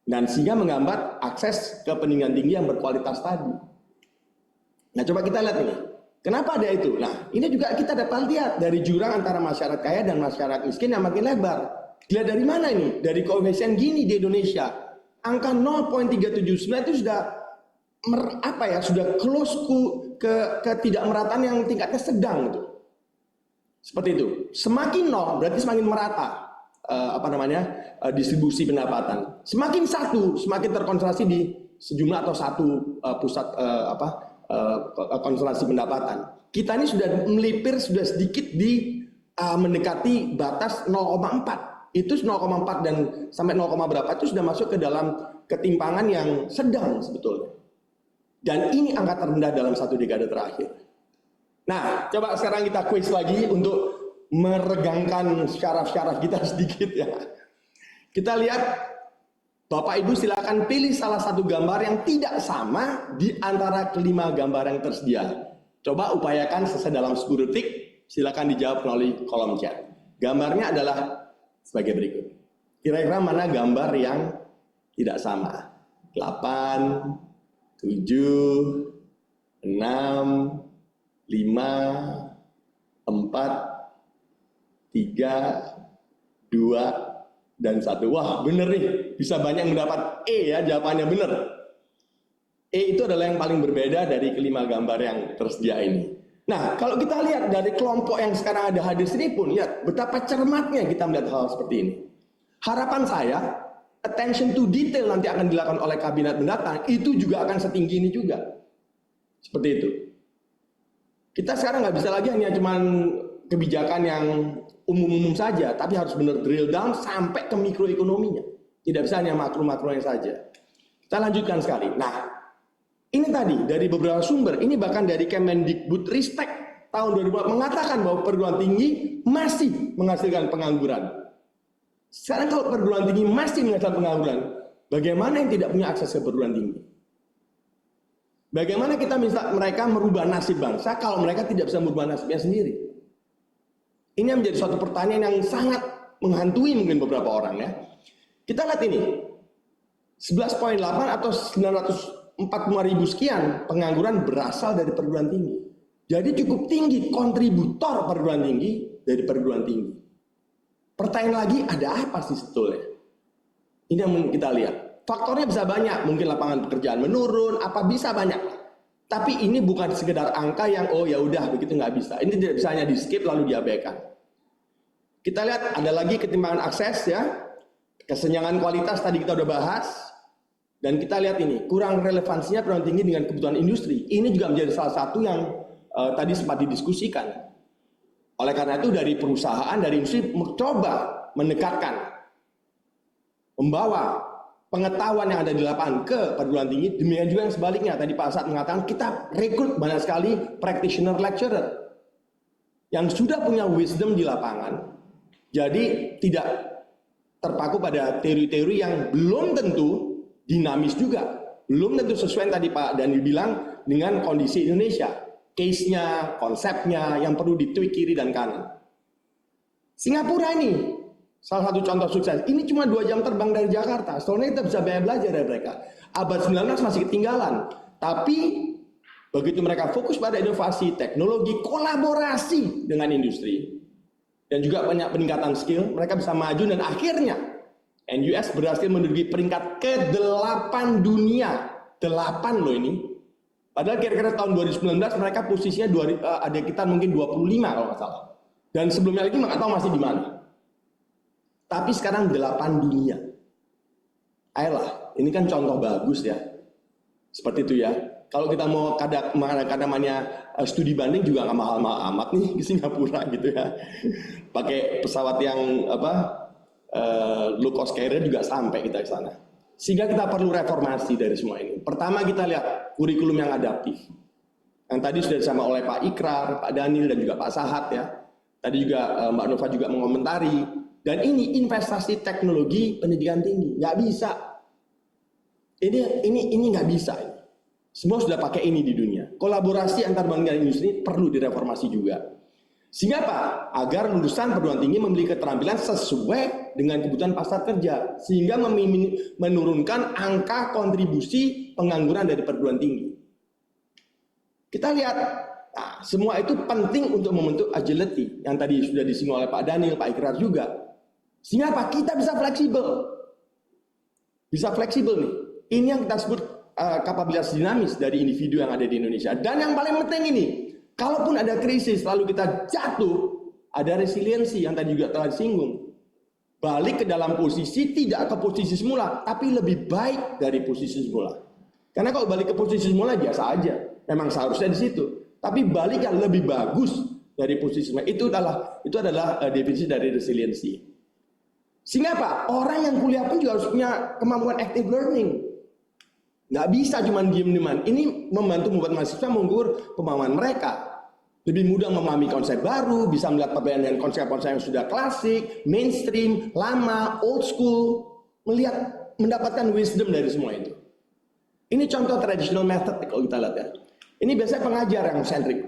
Dan sehingga menghambat akses ke pendidikan tinggi yang berkualitas tadi. Nah, coba kita lihat ini. Kenapa ada itu? Nah, ini juga kita dapat lihat dari jurang antara masyarakat kaya dan masyarakat miskin yang makin lebar. Dilihat dari mana ini? Dari koefisien Gini di Indonesia. Angka 0,379 itu sudah sudah close ke ketidakmerataan yang tingkatnya sedang gitu. Seperti itu. Semakin 0 berarti semakin merata distribusi pendapatan. Semakin 1 semakin terkonsentrasi di sejumlah atau satu pusat konsentrasi pendapatan. Kita ini sudah melipir sudah sedikit mendekati batas 0,4. Itu 0,4 dan sampai 0, berapa itu sudah masuk ke dalam ketimpangan yang sedang sebetulnya. Dan ini angka terendah dalam 1 dekade terakhir. Nah, coba sekarang kita quiz lagi untuk meregangkan syaraf-syaraf kita sedikit ya. Kita lihat. Bapak Ibu silakan pilih salah satu gambar yang tidak sama di antara kelima gambar yang tersedia. Coba upayakan selesai dalam 10 detik, silakan dijawab melalui kolom chat. Gambarnya adalah sebagai berikut. Kira-kira mana gambar yang tidak sama? 8, 7, 6, 5, 4, 3, 2, dan 1. Wah, bener nih. Bisa banyak mendapat E ya, jawabannya bener. E itu adalah yang paling berbeda dari kelima gambar yang tersedia ini. Nah, kalau kita lihat dari kelompok yang sekarang ada hadir sini pun, lihat betapa cermatnya kita melihat hal seperti ini. Harapan saya, attention to detail nanti akan dilakukan oleh kabinet mendatang, itu juga akan setinggi ini juga. Seperti itu. Kita sekarang nggak bisa lagi hanya cuman kebijakan yang umum-umum saja, tapi harus benar drill down sampai ke mikroekonominya. Tidak bisa hanya makro-makronya saja. Kita lanjutkan sekali. Nah, ini tadi dari beberapa sumber, ini bahkan dari Kemendikbudristek tahun 2004 mengatakan bahwa perguruan tinggi masih menghasilkan pengangguran. Sekarang kalau perguruan tinggi masih menghasilkan pengangguran, bagaimana yang tidak punya akses ke perguruan tinggi? Bagaimana kita minta mereka merubah nasib bangsa kalau mereka tidak bisa merubah nasibnya sendiri? Ini menjadi suatu pertanyaan yang sangat menghantui mungkin beberapa orang ya. Kita lihat ini, 11,8 atau 945.000 sekian pengangguran berasal dari perguruan tinggi. Jadi cukup tinggi kontributor perguruan tinggi dari perguruan tinggi. Pertanyaan lagi, ada apa sih sebetulnya? Ini yang kita lihat. Faktornya bisa banyak, mungkin lapangan pekerjaan menurun, apa bisa banyak. Tapi ini bukan sekedar angka yang oh ya udah begitu, nggak bisa. Ini tidak bisa hanya di skip lalu diabaikan. Kita lihat ada lagi ketimpangan akses ya, kesenjangan kualitas tadi kita udah bahas. Dan kita lihat ini, kurang relevansinya perguruan tinggi dengan kebutuhan industri. Ini juga menjadi salah satu yang tadi sempat didiskusikan. Oleh karena itu dari perusahaan, dari industri mencoba mendekatkan, membawa pengetahuan yang ada di lapangan ke perguruan tinggi. Demikian juga yang sebaliknya. Tadi Pak Asad mengatakan kita rekrut banyak sekali practitioner lecturer yang sudah punya wisdom di lapangan. Jadi tidak terpaku pada teori-teori yang belum tentu dinamis juga, belum tentu sesuai yang tadi Pak Daniel bilang dengan kondisi Indonesia, case-nya, konsepnya yang perlu ditweak kiri dan kanan. Singapura ini salah satu contoh sukses. Ini cuma 2 jam terbang dari Jakarta. Soalnya kita bisa banyak belajar dari mereka. Abad 19 masih ketinggalan, tapi begitu mereka fokus pada inovasi, teknologi, kolaborasi dengan industri, dan juga banyak peningkatan skill, mereka bisa maju dan akhirnya NUS berhasil menduduki peringkat ke-8 dunia. 8 loh ini. Padahal kira-kira tahun 2019 mereka posisinya ada kita mungkin 25 kalau nggak salah. Dan sebelumnya lagi nggak tahu masih di mana. Tapi sekarang 8 dunia. Ayolah, ini kan contoh bagus ya. Seperti itu ya. Kalau kita mau namanya studi banding juga nggak mahal-mahal amat nih ke Singapura gitu ya. Pakai pesawat yang low cost carrier juga sampai kita ke sana. Sehingga kita perlu reformasi dari semua ini. Pertama kita lihat kurikulum yang adaptif. Yang tadi sudah disama oleh Pak Ikrar, Pak Daniel dan juga Pak Sahat ya. Tadi juga Mbak Nova juga mengomentari. Dan ini investasi teknologi pendidikan tinggi nggak bisa. Ini nggak bisa. Semua sudah pakai ini di dunia. Kolaborasi antar bank dan industri perlu direformasi juga. Sehingga apa? Agar lulusan perguruan tinggi memiliki keterampilan sesuai dengan kebutuhan pasar kerja. Sehingga menurunkan angka kontribusi pengangguran dari perguruan tinggi. Kita lihat, nah, semua itu penting untuk membentuk agility. Yang tadi sudah disinggung oleh Pak Daniel, Pak Ikrar juga. Sehingga apa? Kita bisa fleksibel. Bisa fleksibel nih. Ini yang kita sebut kapabilitas dinamis dari individu yang ada di Indonesia. Dan yang paling penting ini, kalaupun ada krisis lalu kita jatuh, ada resiliensi yang tadi juga telah disinggung. Balik ke dalam posisi, tidak ke posisi semula, tapi lebih baik dari posisi semula. Karena kalau balik ke posisi semula biasa aja, memang seharusnya di situ. Tapi balik yang lebih bagus dari posisi semula, itu adalah definisi dari resiliensi. Sehingga apa? Orang yang kuliah pun juga harus punya kemampuan active learning. Nggak bisa cuma diem-dieman. Ini membantu membuat mahasiswa mengukur pemahaman mereka. Lebih mudah memahami konsep baru, bisa melihat perbedaan dengan konsep-konsep yang sudah klasik, mainstream, lama, old school. Mendapatkan wisdom dari semua itu. Ini contoh traditional method kalau kita lihat ya. Ini biasanya pengajar yang sentrik,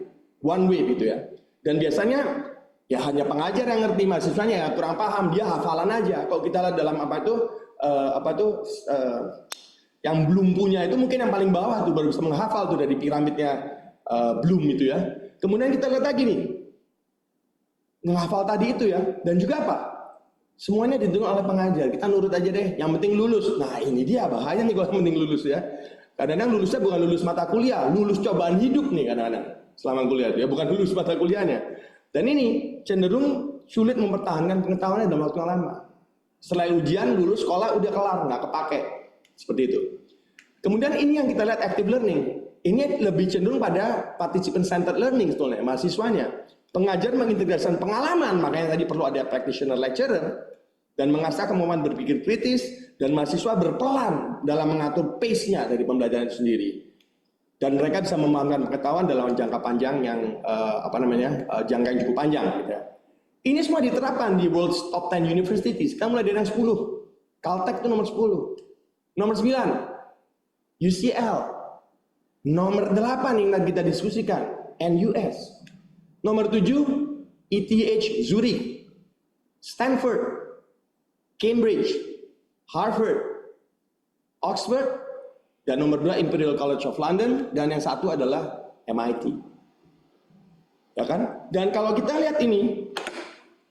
one way gitu ya. Dan biasanya ya hanya pengajar yang ngerti, mahasiswanya ya kurang paham, dia hafalan aja. Kalau kita lihat dalam yang belum punya itu mungkin yang paling bawah tuh baru bisa menghafal tuh dari piramidnya Bloom itu ya. Kemudian kita lihat lagi nih, menghafal tadi itu ya. Dan juga apa? Semuanya ditentukan oleh pengajar. Kita nurut aja deh, yang penting lulus. Nah ini dia bahaya nih kalau yang penting lulus ya. Kadang-kadang lulusnya bukan lulus mata kuliah, lulus cobaan hidup nih kadang-kadang selama kuliah ya, bukan lulus mata kuliahnya. Dan ini cenderung sulit mempertahankan pengetahuannya dalam waktu yang lama. Setelah ujian, lulus sekolah udah kelar, nggak kepake. Seperti itu. Kemudian ini yang kita lihat active learning. Ini lebih cenderung pada participant centered learning sebetulnya, mahasiswanya. Pengajar mengintegrasikan pengalaman, makanya tadi perlu ada practitioner lecturer, dan mengasah kemampuan berpikir kritis, dan mahasiswa berpelan dalam mengatur pace-nya dari pembelajaran itu sendiri. Dan mereka bisa memahamkan pengetahuan dalam jangka panjang yang jangka yang cukup panjang. Gitu ya. Ini semua diterapkan di World's Top 10 Universities. Kita mulai dari yang 10. Caltech itu nomor 10. Nomor 9, UCL. Nomor 8 yang kita diskusikan, NUS. Nomor 7, ETH Zurich, Stanford, Cambridge, Harvard, Oxford, dan nomor 2 Imperial College of London, dan yang satu adalah MIT. Ya kan? Dan kalau kita lihat ini,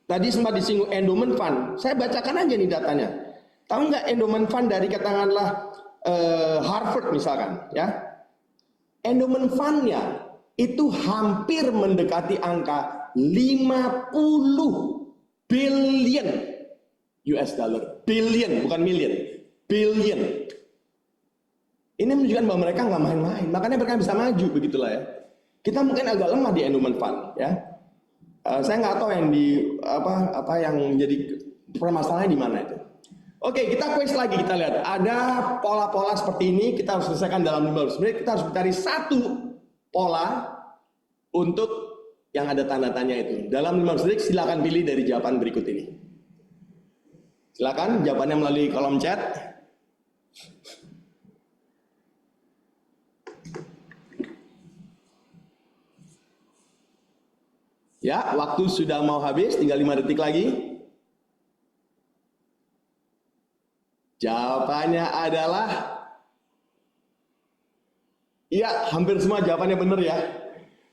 tadi sempat disinggung endowment fund. Saya bacakan aja nih datanya. Tahu nggak endowment fund dari katakanlah Harvard misalkan, ya? Endowment fund-nya itu hampir mendekati angka 50 billion US dollar. Billion, bukan million. Billion. menunjukkan bahwa mereka nggak main-main, makanya mereka bisa maju, begitulah ya. Kita mungkin agak lemah di endowment fund, ya. Saya nggak tahu yang apa yang jadi permasalahannya di mana itu. Oke, kita quiz lagi, kita lihat. Ada pola-pola seperti ini, kita harus selesaikan dalam 15 menit. Kita harus mencari satu pola untuk yang ada tanda tanya itu. Dalam 15 menit, silakan pilih dari jawaban berikut ini. Silakan jawabannya melalui kolom chat. Ya, waktu sudah mau habis, tinggal 5 detik lagi. Jawabannya adalah, iya, hampir semua jawabannya benar ya.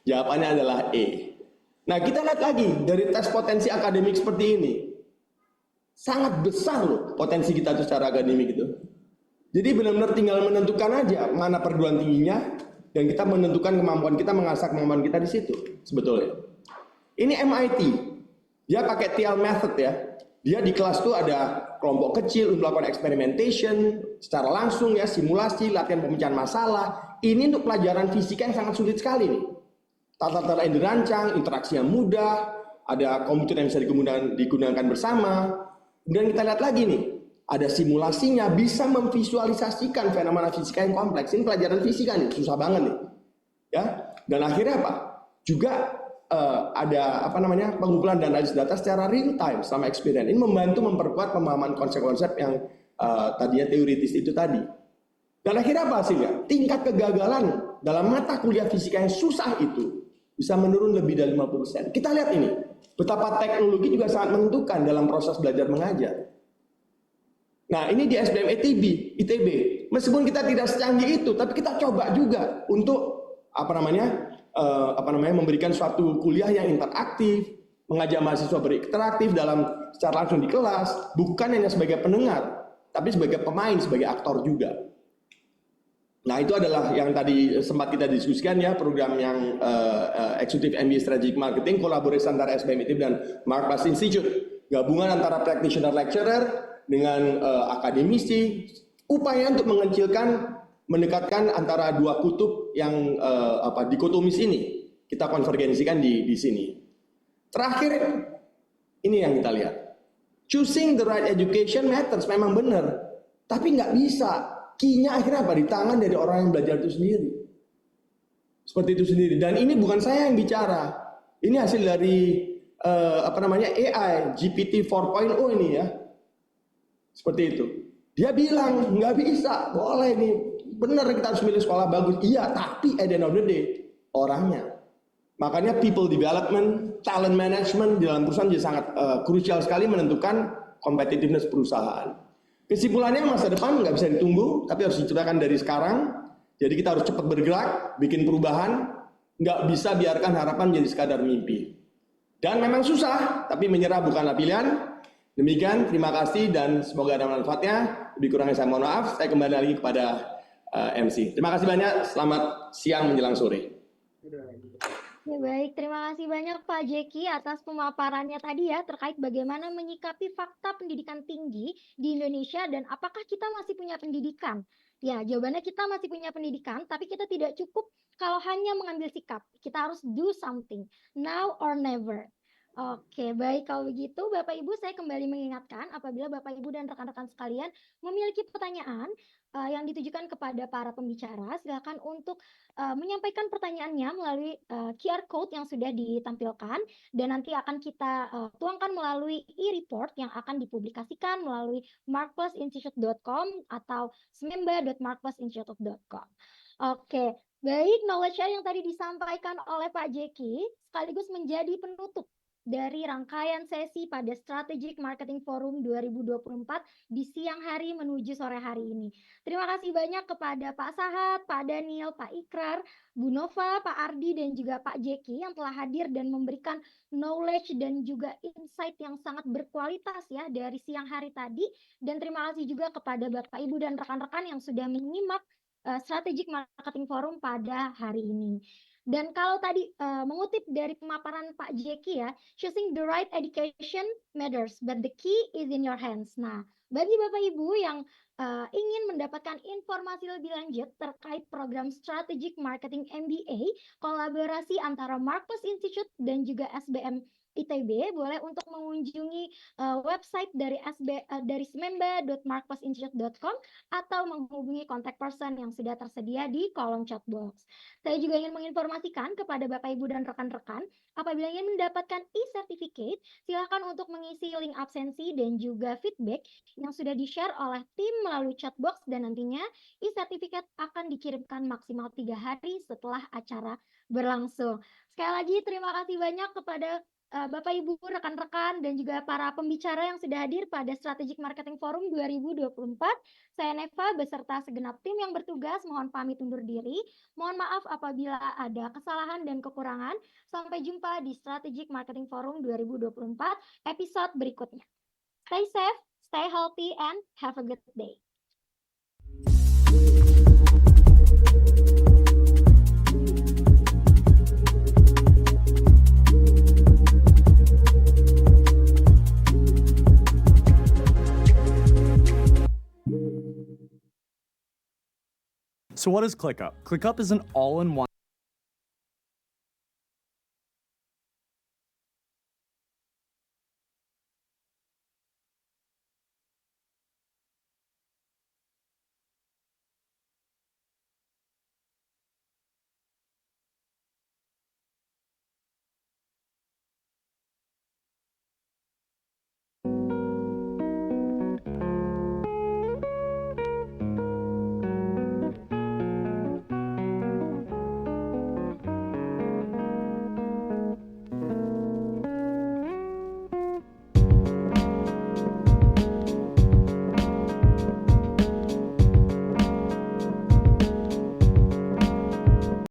Jawabannya adalah E. Nah, kita lihat lagi dari tes potensi akademik seperti ini. Sangat besar loh potensi kita itu secara akademik itu. Jadi benar-benar tinggal menentukan aja mana perguruan tingginya, dan kita menentukan kemampuan kita, mengasah kemampuan kita di situ sebetulnya. Ini MIT, dia pakai TIAL method ya. Dia di kelas tuh ada kelompok kecil untuk melakukan experimentation secara langsung ya, simulasi, latihan pemecahan masalah. Ini untuk pelajaran fisika yang sangat sulit sekali nih. Tata-tata yang dirancang, interaksi yang mudah, ada komputer yang bisa digunakan bersama. Kemudian kita lihat lagi nih, ada simulasinya, bisa memvisualisasikan fenomena fisika yang kompleks. Ini pelajaran fisika nih, susah banget nih. Ya, dan akhirnya apa? Juga ada pengumpulan dan analisis data secara real time selama experience. Ini membantu memperkuat pemahaman konsep-konsep yang tadinya teoritis itu tadi. Dan akhirnya apa hasilnya? Tingkat kegagalan dalam mata kuliah fisika yang susah itu bisa menurun lebih dari 50%. Kita lihat ini, betapa teknologi juga sangat menentukan dalam proses belajar mengajar. Nah, ini di SBM ITB. Meskipun kita tidak secanggih itu, tapi kita coba juga untuk memberikan suatu kuliah yang interaktif, mengajak mahasiswa berinteraktif secara langsung di kelas, bukan hanya sebagai pendengar, tapi sebagai pemain, sebagai aktor juga. Nah, itu adalah yang tadi sempat kita diskusikan ya, program yang Executive MBA Strategic Marketing, kolaborasi antara SBM ITB dan Mark Plus Institute, gabungan antara practitioner lecturer dengan akademisi, upaya untuk mendekatkan antara dua kutub yang dikotomis ini, kita konvergensikan di sini. Terakhir, ini yang kita lihat. Choosing the right education matters, memang benar. Tapi nggak bisa. Key-nya akhirnya apa? Di tangan dari orang yang belajar itu sendiri. Seperti itu sendiri. Dan ini bukan saya yang bicara. Ini hasil dari AI, GPT 4.0 ini ya. Seperti itu. Dia bilang, nggak bisa, boleh nih. Benar kita harus milih sekolah bagus. Iya, tapi at the end of the day, orangnya. Makanya people development, talent management di dalam perusahaan jadi sangat krusial sekali menentukan competitiveness perusahaan. Kesimpulannya masa depan nggak bisa ditunggu, tapi harus diciptakan dari sekarang. Jadi kita harus cepat bergerak, bikin perubahan. Nggak bisa biarkan harapan menjadi sekadar mimpi. Dan memang susah, tapi menyerah bukanlah pilihan. Demikian, terima kasih dan semoga ada manfaatnya. Lebih kurangnya saya mohon maaf. Saya kembali lagi kepada MC. Terima kasih banyak. Selamat siang menjelang sore. Ya, baik, terima kasih banyak Pak Jeki atas pemaparannya tadi ya terkait bagaimana menyikapi fakta pendidikan tinggi di Indonesia dan apakah kita masih punya pendidikan. Ya, jawabannya kita masih punya pendidikan, tapi kita tidak cukup kalau hanya mengambil sikap. Kita harus do something, now or never. Oke, baik kalau begitu Bapak Ibu saya kembali mengingatkan apabila Bapak Ibu dan rekan-rekan sekalian memiliki pertanyaan yang ditujukan kepada para pembicara, silakan untuk menyampaikan pertanyaannya melalui QR code yang sudah ditampilkan dan nanti akan kita tuangkan melalui e-report yang akan dipublikasikan melalui markplusinstitute.com atau smemba.markplusinstitute.com. Oke, baik, knowledge share yang tadi disampaikan oleh Pak Jeki sekaligus menjadi penutup dari rangkaian sesi pada Strategic Marketing Forum 2024 di siang hari menuju sore hari ini. Terima kasih banyak kepada Pak Sahat, Pak Daniel, Pak Ikrar, Bu Nova, Pak Ardi, dan juga Pak Jeki yang telah hadir dan memberikan knowledge dan juga insight yang sangat berkualitas ya dari siang hari tadi. Dan terima kasih juga kepada Bapak, Ibu, dan rekan-rekan yang sudah menyimak Strategic Marketing Forum pada hari ini. Dan kalau tadi mengutip dari pemaparan Pak Jeki ya, choosing the right education matters, but the key is in your hands. Nah, bagi Bapak Ibu yang ingin mendapatkan informasi lebih lanjut terkait program Strategic Marketing MBA, kolaborasi antara Markplus Institute dan juga SBM ITB, boleh untuk mengunjungi website dari smemba.markplusinstitute.com atau menghubungi kontak person yang sudah tersedia di kolom chat box. Saya juga ingin menginformasikan kepada Bapak Ibu dan rekan-rekan, apabila ingin mendapatkan e-certificate, silakan untuk mengisi link absensi dan juga feedback yang sudah di-share oleh tim melalui chat box, dan nantinya e-certificate akan dikirimkan maksimal 3 hari setelah acara berlangsung. Sekali lagi terima kasih banyak kepada Bapak Ibu, rekan-rekan, dan juga para pembicara yang sudah hadir pada Strategic Marketing Forum 2024. Saya Neva beserta segenap tim yang bertugas mohon pamit undur diri. Mohon maaf apabila ada kesalahan dan kekurangan. Sampai jumpa di Strategic Marketing Forum 2024 episode berikutnya. Stay safe, stay healthy, and have a good day. So what is ClickUp? ClickUp is an all-in-one